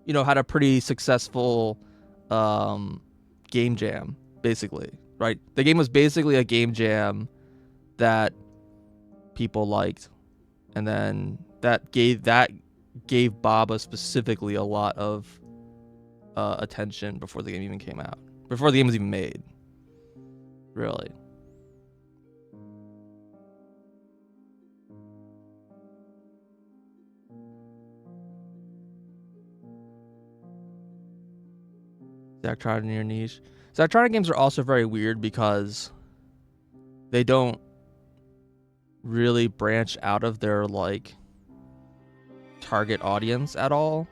you know, had a pretty successful game jam, basically, right? The game was basically a game jam that people liked, and then that gave Baba specifically a lot of attention before the game even came out, before the game was even made, really. Zachtronic in your niche. Zachtronic games are also very weird because they don't really branch out of their like target audience at all.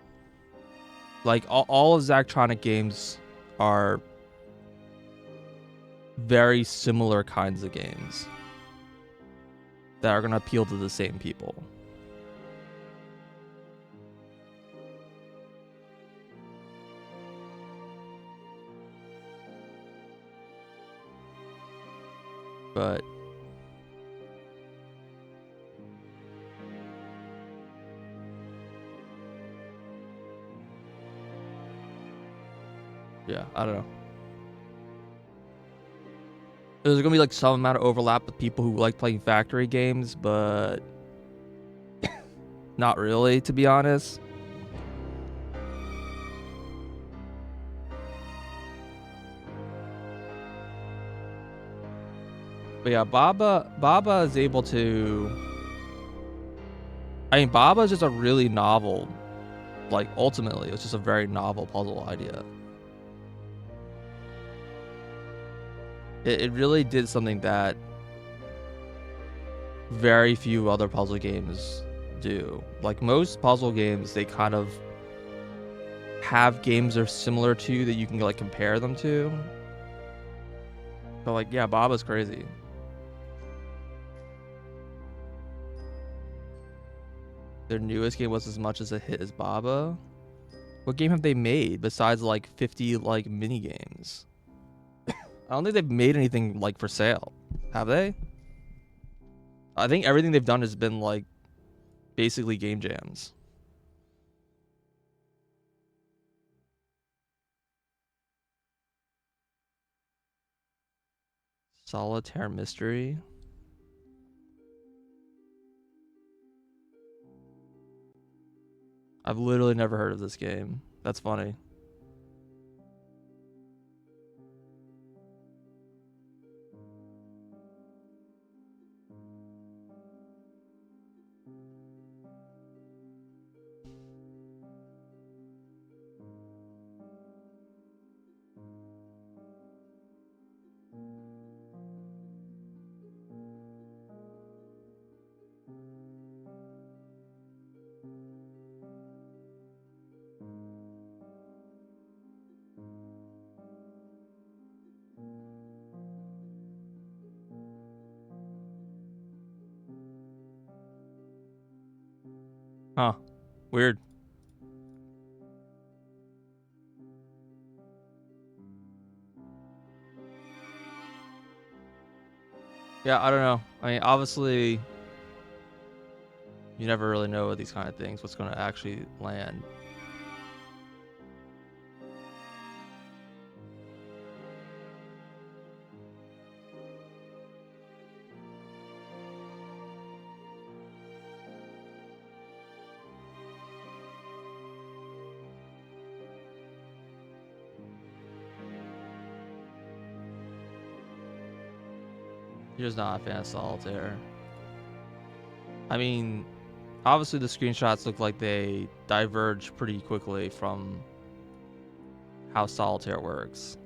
Like all of Zachtronic games are very similar kinds of games that are going to appeal to the same people. But yeah, I don't know. There's gonna be like some amount of overlap with people who like playing factory games, but not really, to be honest. But yeah, Baba is able to. I mean, Baba is just a really novel. Like ultimately, it's just a very novel puzzle idea. It really did something that very few other puzzle games do. Like most puzzle games, they kind of have games they're similar to that you can like compare them to. But like, yeah, Baba's crazy. Their newest game was as much as a hit as Baba. What game have they made besides like 50 like mini games? I don't think they've made anything like for sale. Have they? I think everything they've done has been like basically game jams. Solitaire Mystery. I've literally never heard of this game. That's funny. Huh. Weird. Yeah, I don't know. I mean, obviously, you never really know with these kind of things what's going to actually land. You're just not a fan of Solitaire. I mean, obviously the screenshots look like they diverge pretty quickly from how Solitaire works.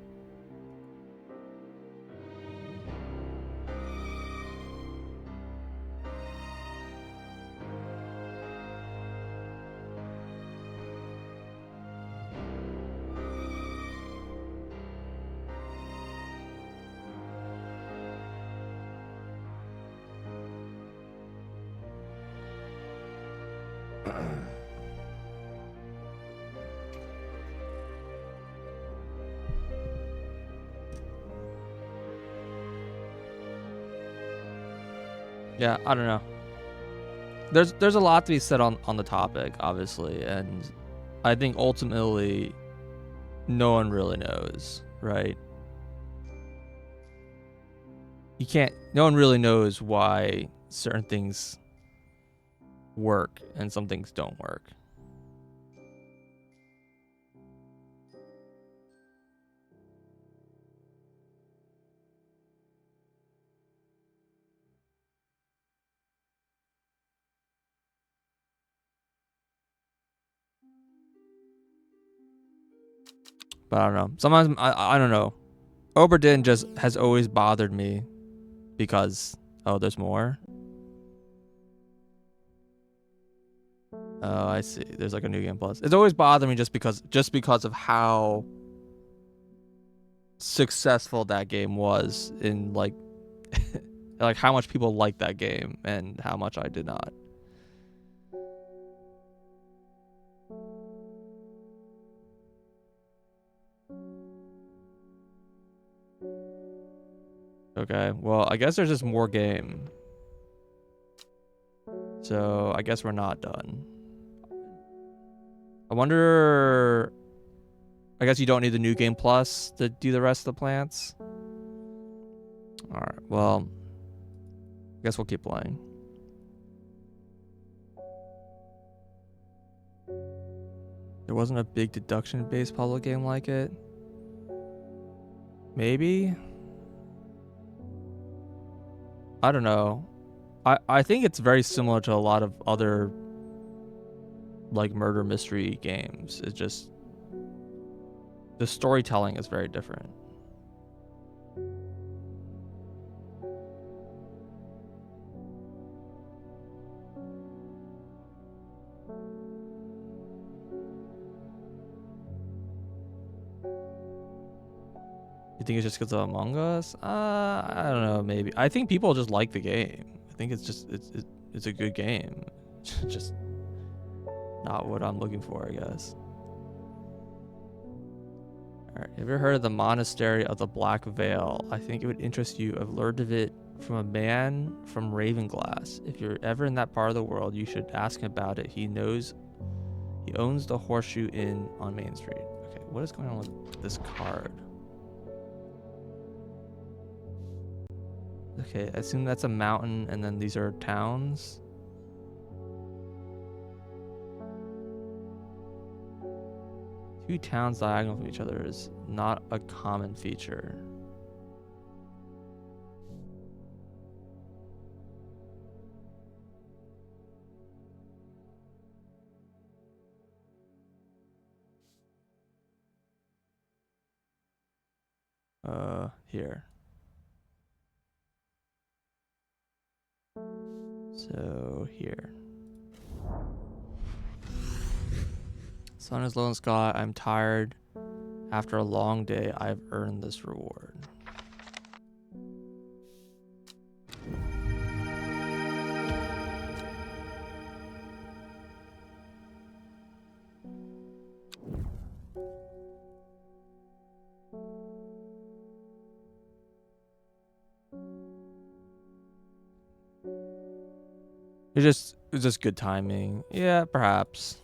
Yeah, I don't know. There's a lot to be said on the topic, obviously, and I think ultimately no one really knows, right? No one really knows why certain things work and some things don't work. But I don't know. Sometimes I don't know. Oberdin just has always bothered me because there's more. Oh, I see. There's like a new game plus. It's always bothered me just because of how successful that game was in like like how much people liked that game and how much I did not. Okay, well, I guess there's just more game. So I guess we're not done. I wonder. I guess you don't need the new game plus to do the rest of the plants. All right. Well, I guess we'll keep playing. There wasn't a big deduction-based puzzle game like it. Maybe. I don't know. I think it's very similar to a lot of other like murder mystery games. It's just the storytelling is very different. You think it's just because of Among Us? I don't know. Maybe. I think people just like the game. I think it's just it's a good game. Just not what I'm looking for, I guess. All right. Have you ever heard of the Monastery of the Black Veil? I think it would interest you. I've learned of it from a man from Ravenglass. If you're ever in that part of the world, you should ask him about it. He owns the Horseshoe Inn on Main Street. Okay, what is going on with this card? Okay, I assume that's a mountain, and then these are towns. Two towns diagonal from each other is not a common feature. Here. So here. Sun is low in the sky. I'm tired. After a long day, I've earned this reward. It's just good timing. Yeah, perhaps.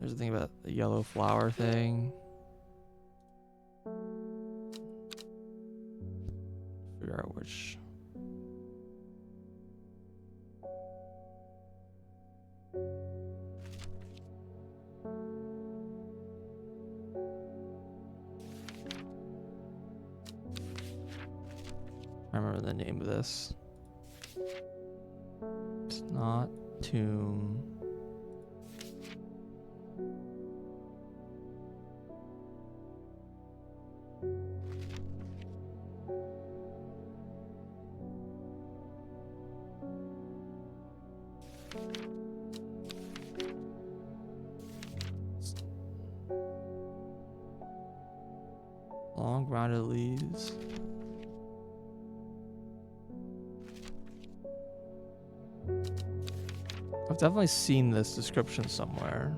There's a thing about the yellow flower thing. Figure out which. I remember the name of this. It's not Tomb. Long rounded leaves. I've definitely seen this description somewhere.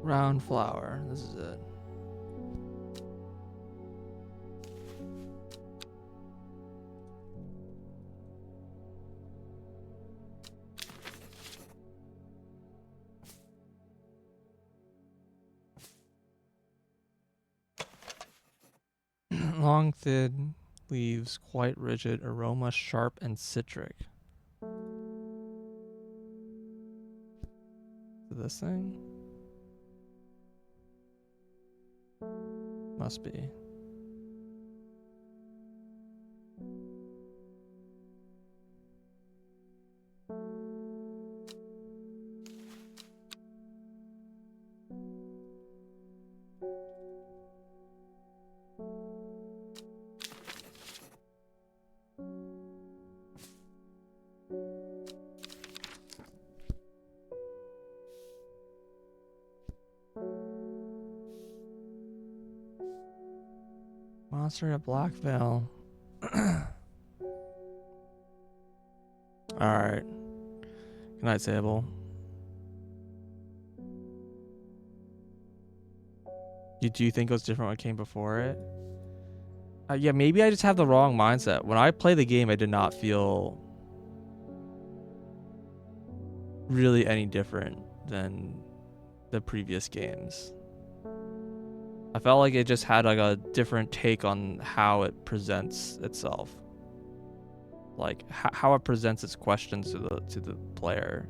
Round flower. This is it. Long, thin leaves, quite rigid, aroma sharp and citric. This thing? Must be. Monster at Black Veil. Alright. Good night, Sable. Do you think it was different when it came before it? Yeah, maybe I just have the wrong mindset. When I play the game, I did not feel really any different than the previous games. I felt like it just had like a different take on how it presents itself. Like how it presents its questions to the player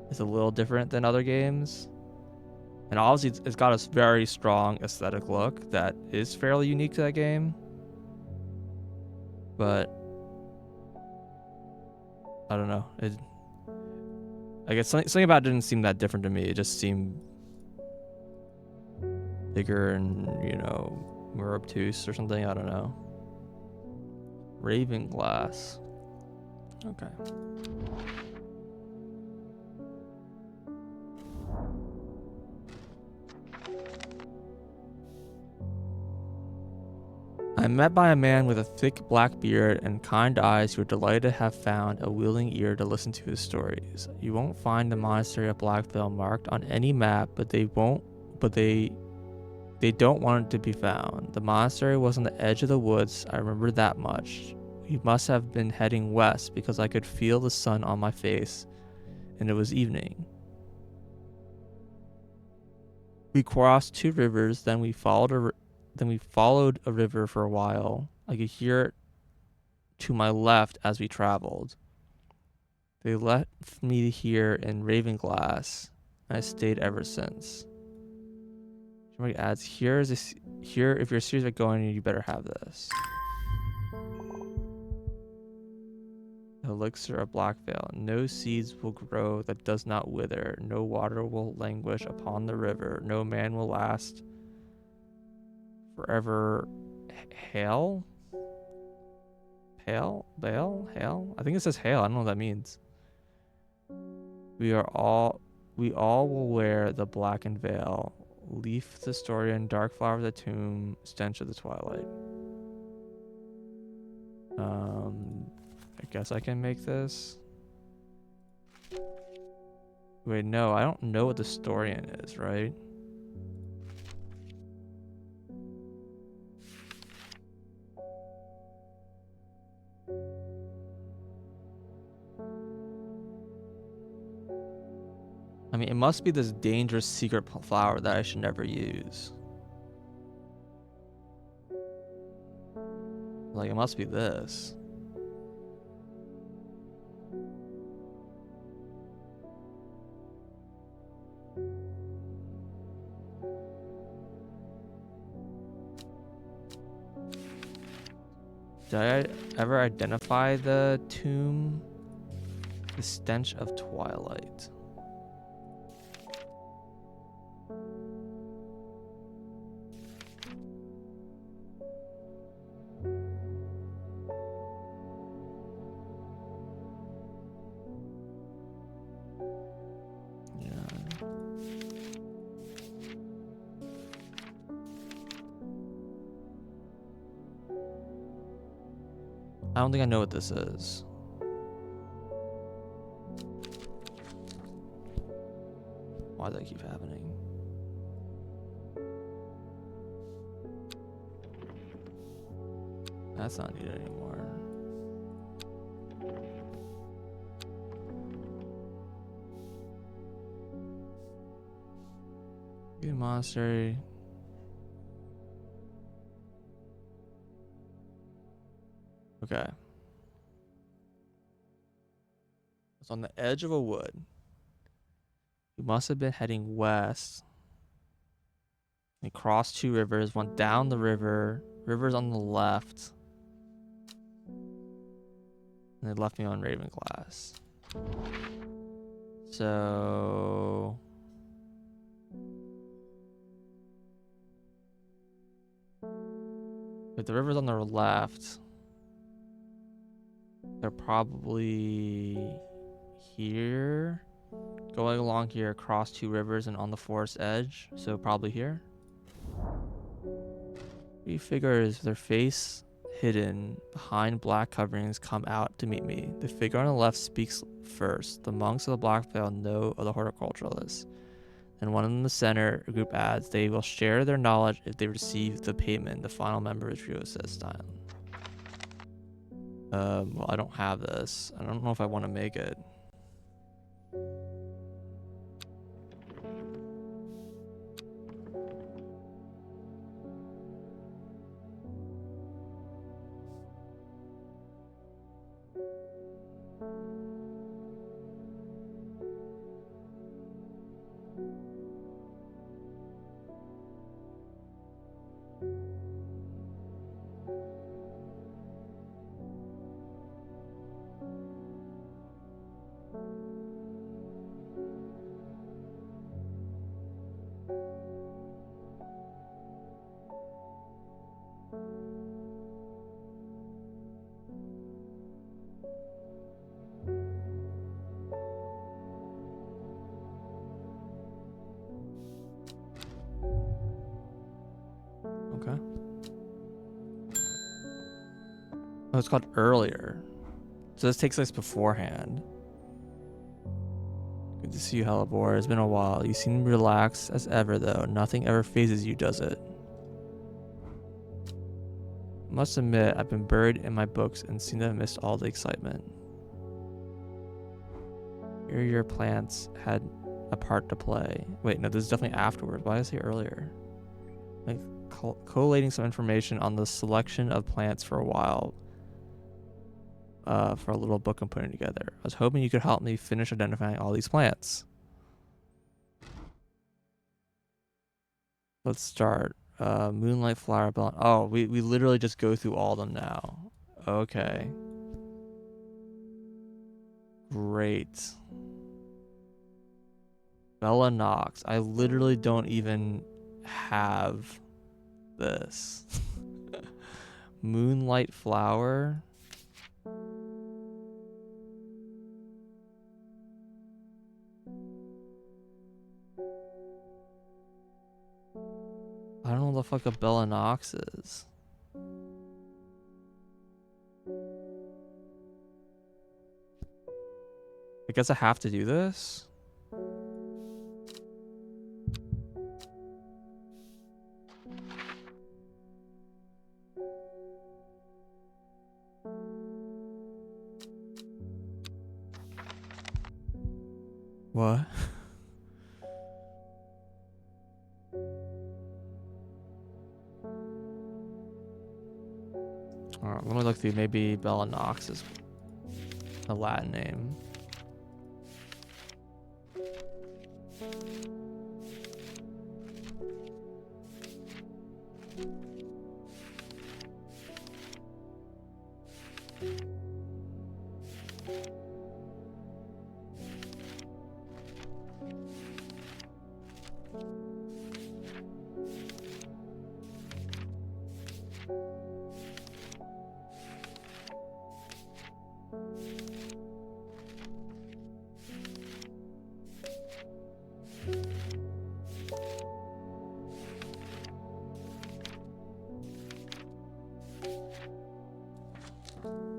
is a little different than other games. And obviously it's got a very strong aesthetic look that is fairly unique to that game. But I don't know. I guess something about it didn't seem that different to me. It just seemed bigger and, more obtuse or something. I don't know. Raven glass. Okay. I'm met by a man with a thick black beard and kind eyes who are delighted to have found a willing ear to listen to his stories. You won't find the monastery of Blackvale marked on any map, but they don't want it to be found. The monastery was on the edge of the woods, I remember that much. We must have been heading west because I could feel the sun on my face, and it was evening. We crossed two rivers, then we followed a river for a while. I could hear it to my left as we traveled. They left me here in Ravenglass, and I stayed ever since. Somebody adds, here, if you're serious about going, you better have this. Elixir of Blackvale. No seeds will grow that does not wither. No water will languish upon the river. No man will last forever. Hail? Hail? Bale? Hail? I think it says hail. I don't know what that means. We all will wear the blackened veil. Leaf the historian, dark flower of the tomb, stench of the twilight. I guess I can make this. Wait, no, I don't know what the historian is, right? I mean, it must be this dangerous secret flower that I should never use. Like, it must be this. Did I ever identify the tomb? The stench of twilight. I don't think I know what this is. Why does that keep happening? That's not needed anymore. Good monastery. Okay. It's on the edge of a wood. You must have been heading west. They crossed two rivers, went down the river. River's on the left. And they left me on Ravenglass. So... if the river's on their left, they're probably here. Going along here, across two rivers and on the forest edge. So probably here. We figure is their face hidden behind black coverings come out to meet me. The figure on the left speaks first. The monks of the Black Veil know of the horticulturalists. And one in the center group adds, they will share their knowledge if they receive the payment. The final member of the trio says style. Well, I don't have this. I don't know if I want to make it. Okay. Oh, it's called earlier. So this takes place beforehand. Good to see you, Hellebore. It's been a while. You seem relaxed as ever, though. Nothing ever phases you, does it? Must admit, I've been buried in my books and seem to have missed all the excitement. Here your plants had a part to play. Wait, no, this is definitely afterwards. Why did I say earlier? Like, collating some information on the selection of plants for a while. For a little book I'm putting together. I was hoping you could help me finish identifying all these plants. Let's start. Moonlight flower bell. Oh, we literally just go through all of them now. Okay. Great. Bella Knox. I literally don't even have this. Moonlight flower. I don't know what the fuck a Bella Knox is. I guess I have to do this. What? Alright, let me look through. Maybe Bella Knox is a Latin name.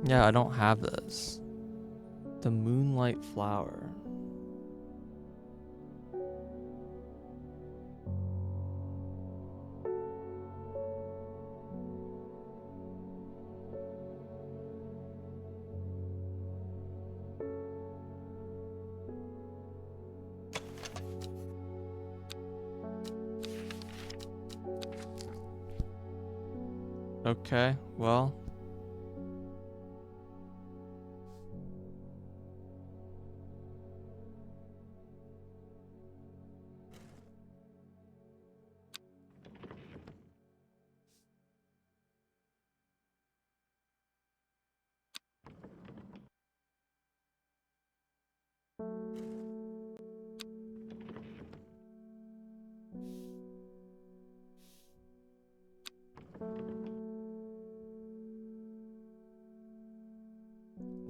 Yeah, I don't have this. The moonlight flower. Okay, well.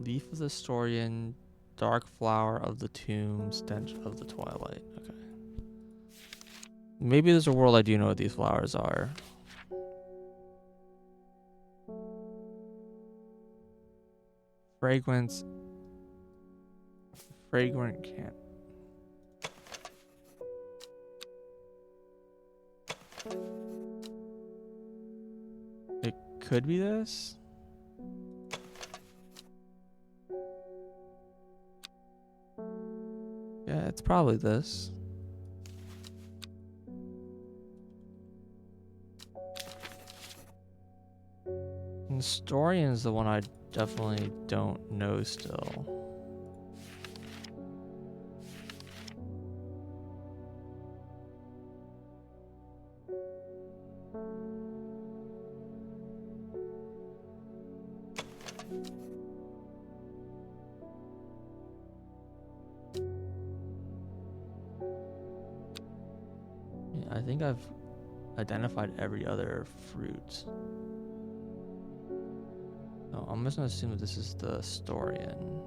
Leaf of the Storian, dark flower of the tomb, stench of the twilight. Okay. Maybe there's a world I do know what these flowers are. Fragrance. Fragrant can't. It could be this. Yeah, it's probably this. And Nestorian is the one I definitely don't know still. Yeah, I think I've identified every other fruit. No, I'm just gonna assume that this is the Storian.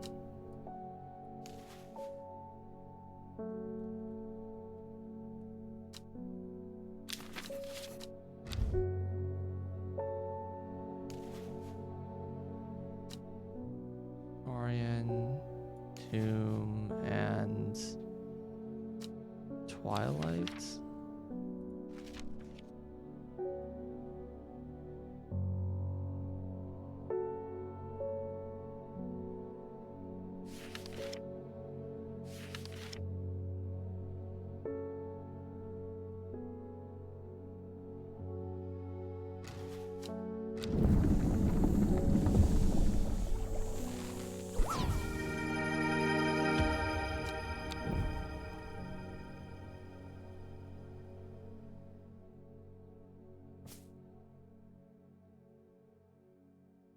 Storian, Tomb, and Twilight.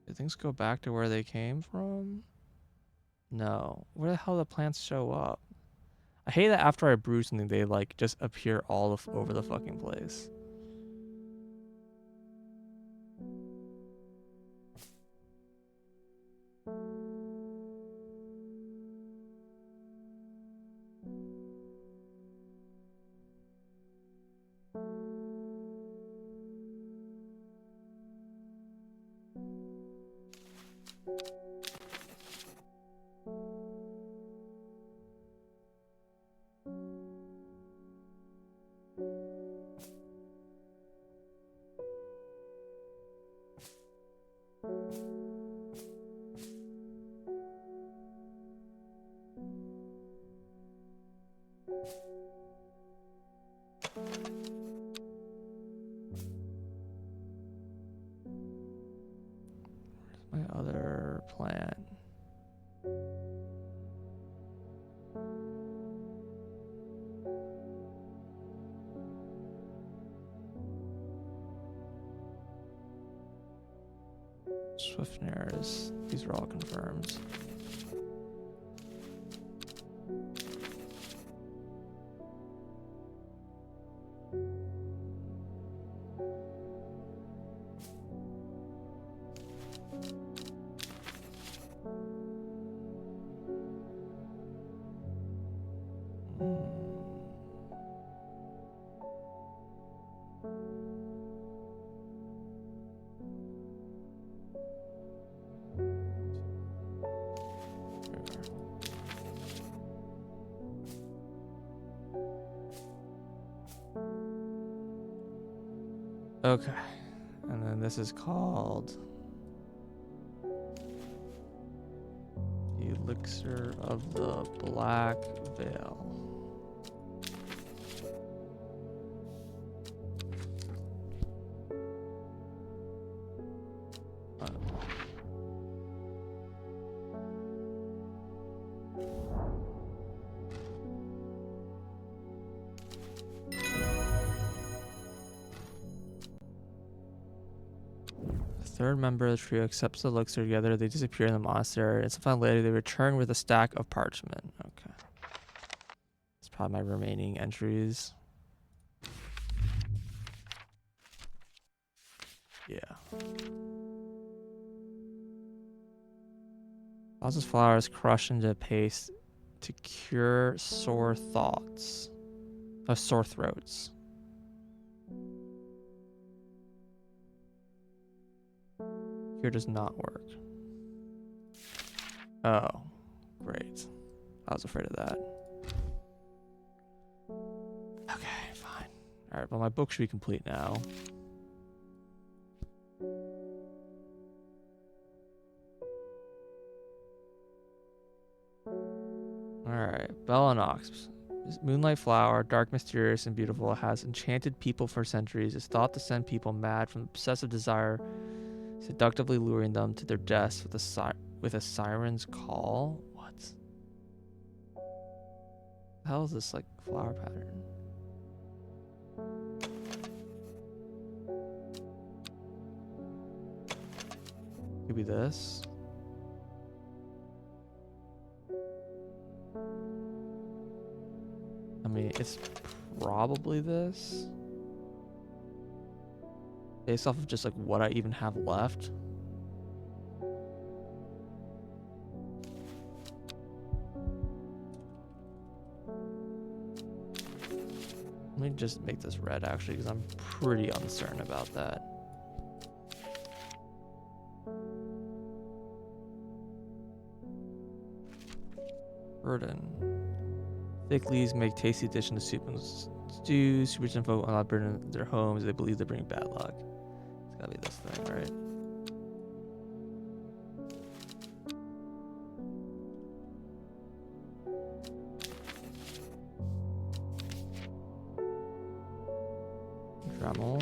Did things go back to where they came from? No. Where the hell do the plants show up? I hate that after I brew something, they like just appear all over the fucking place. My other plant. Swiftnares. These are all confirmed. Okay. And then this is called the Elixir of the Black Veil. Third member of the trio accepts the elixir together. They disappear in the monastery, and sometime later they return with a stack of parchment. Okay. That's probably my remaining entries. Yeah. Causes flowers crushed into paste to cure sore thoughts. Sore throats. Cure does not work. Oh, great. I was afraid of that. Okay, fine. Alright, well, my book should be complete now. Alright, Bellinox. This moonlight flower, dark, mysterious, and beautiful, has enchanted people for centuries. Is thought to send people mad from obsessive desire, seductively luring them to their deaths with a siren's call. What? The hell is this like flower pattern? Could be this. I mean, it's probably this. Based off of just like what I even have left. Let me just make this red actually, because I'm pretty uncertain about that. Burden. Thick leaves make tasty addition to soup and stews. Superstition folk will not burden their homes. They believe they bring bad luck. It's gotta be this thing, right? Dremel.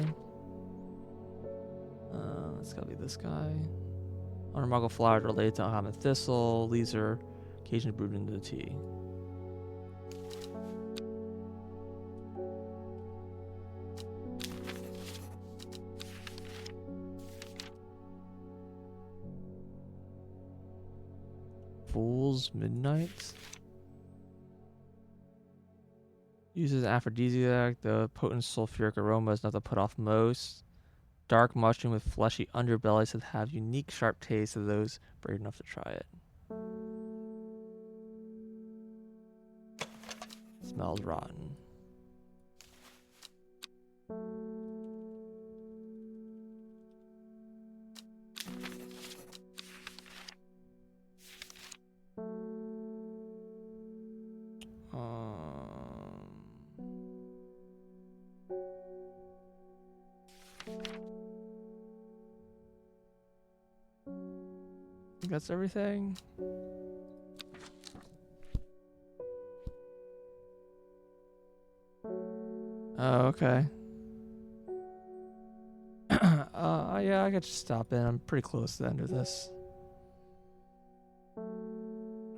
It's gotta be this guy. Unremarkable flowers related to common thistle. Leaves are occasionally brewed into the tea. Fool's Midnight. Uses aphrodisiac. The potent sulfuric aroma is enough to put off most. Dark mushroom with fleshy underbellies that have unique sharp taste of those brave enough to try it. Smells rotten. I think that's everything. Oh, okay. Yeah, I could just stop in. I'm pretty close to the end of this.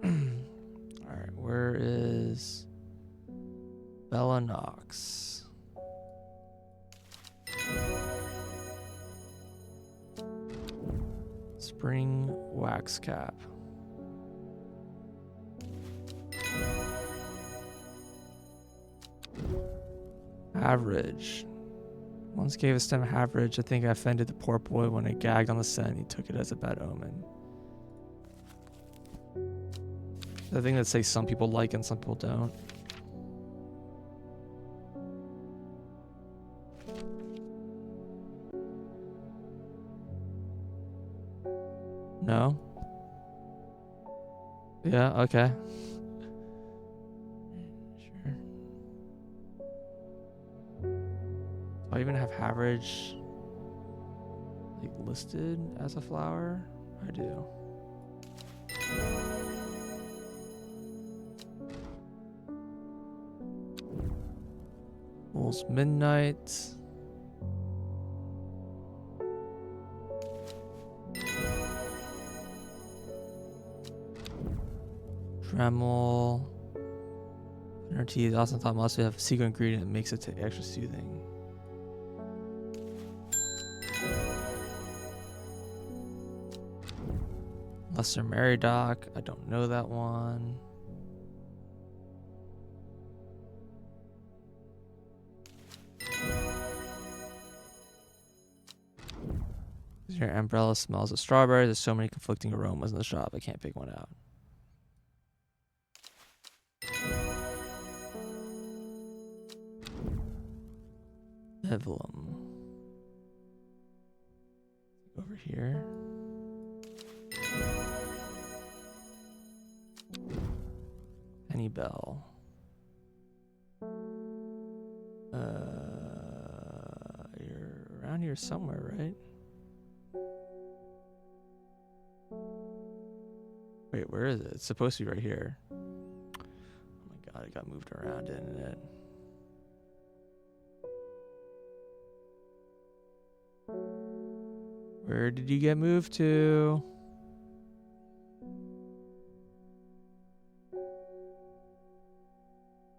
Alright, where is Bellinox? Spring wax cap. Average. Once gave a stem average. I think I offended the poor boy when I gagged on the scent. He took it as a bad omen. The thing that say some people like and some people don't. No? Yeah, okay. Sure. Do I even have average like listed as a flower? I do. Fool's Midnight. Dremel. Inner tea is also thought must have a secret ingredient that makes it extra soothing. Lesser Meridoc. I don't know that one. Your umbrella smells of strawberries. There's so many conflicting aromas in the shop. I can't pick one out. Evelyn. Over here. Penny Bell. You're around here somewhere, right? Wait, where is it? It's supposed to be right here. Oh my god, it got moved around, didn't it? Where did you get moved to?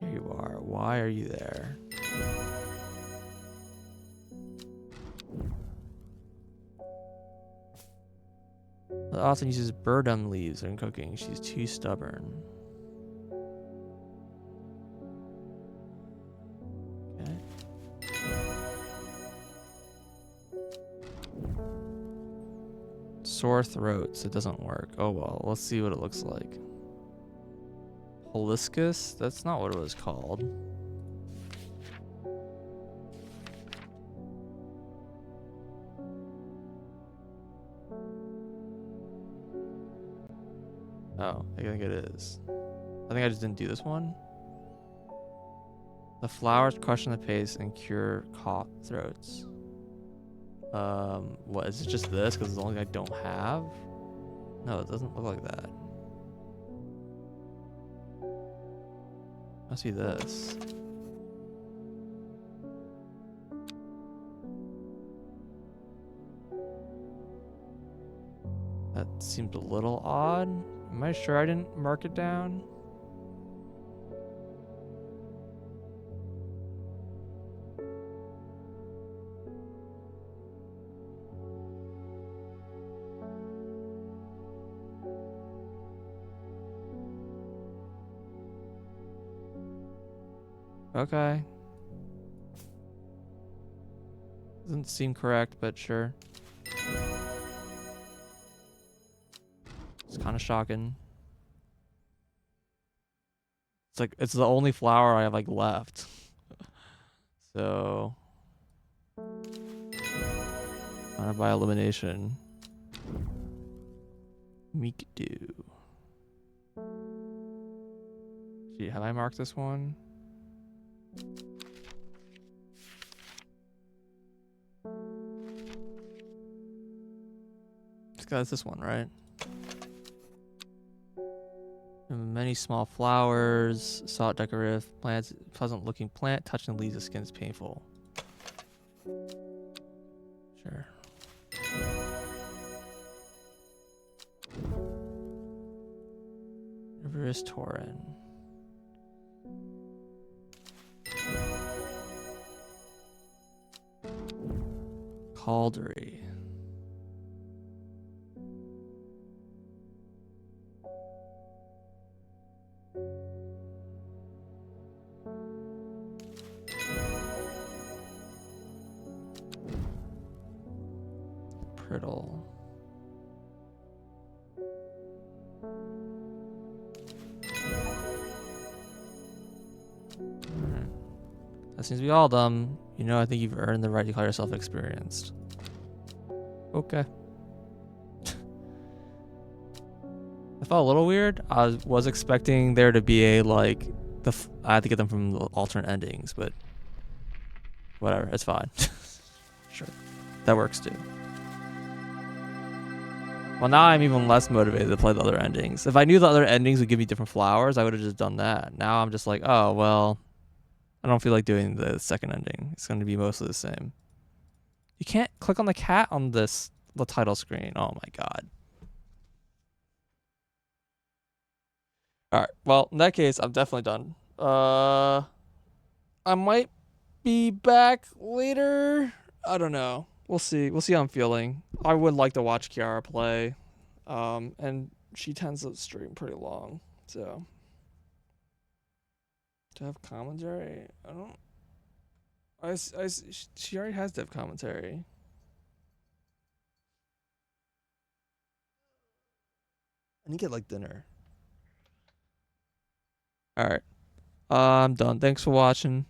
Here you are. Why are you there? Often uses burdock leaves in cooking. She's too stubborn. Okay. Sore throats. It doesn't work. Oh well. Let's see what it looks like. Holiscus? That's not what it was called. Oh, I think it is. I think I just didn't do this one. The flowers crush in the paste and cure cough throats. What is it? Just this? Because it's the only thing I don't have. No, it doesn't look like that. Must be this. That seemed a little odd. Am I sure I didn't mark it down? Okay. Doesn't seem correct, but sure. It's kind of shocking. It's like, it's the only flower I have like left. So, kind of by elimination. Mikdu. Gee, have I marked this one? It's this one, right? Many small flowers, sought decorative plants, pleasant looking plant, touching the leaves, the skin is painful. Sure. River is Torin. Caldery. Priddle. Alright. That seems to be all of them. You know, I think you've earned the right to call yourself experienced. Okay. I felt a little weird. I was expecting there to be a, like, I had to get them from the alternate endings, but whatever, it's fine. Sure. That works too. Well, now I'm even less motivated to play the other endings. If I knew the other endings would give me different flowers, I would have just done that. Now I'm just like, oh, well, I don't feel like doing the second ending. It's going to be mostly the same. You can't click on the cat on the title screen. Oh my god. All right. Well, in that case, I'm definitely done. I might be back later. I don't know. We'll see. We'll see how I'm feeling. I would like to watch Kiara play. And she tends to stream pretty long. So, to have commentary, I don't. She already has dev commentary. need to get like dinner. All right. I'm done. Thanks for watching.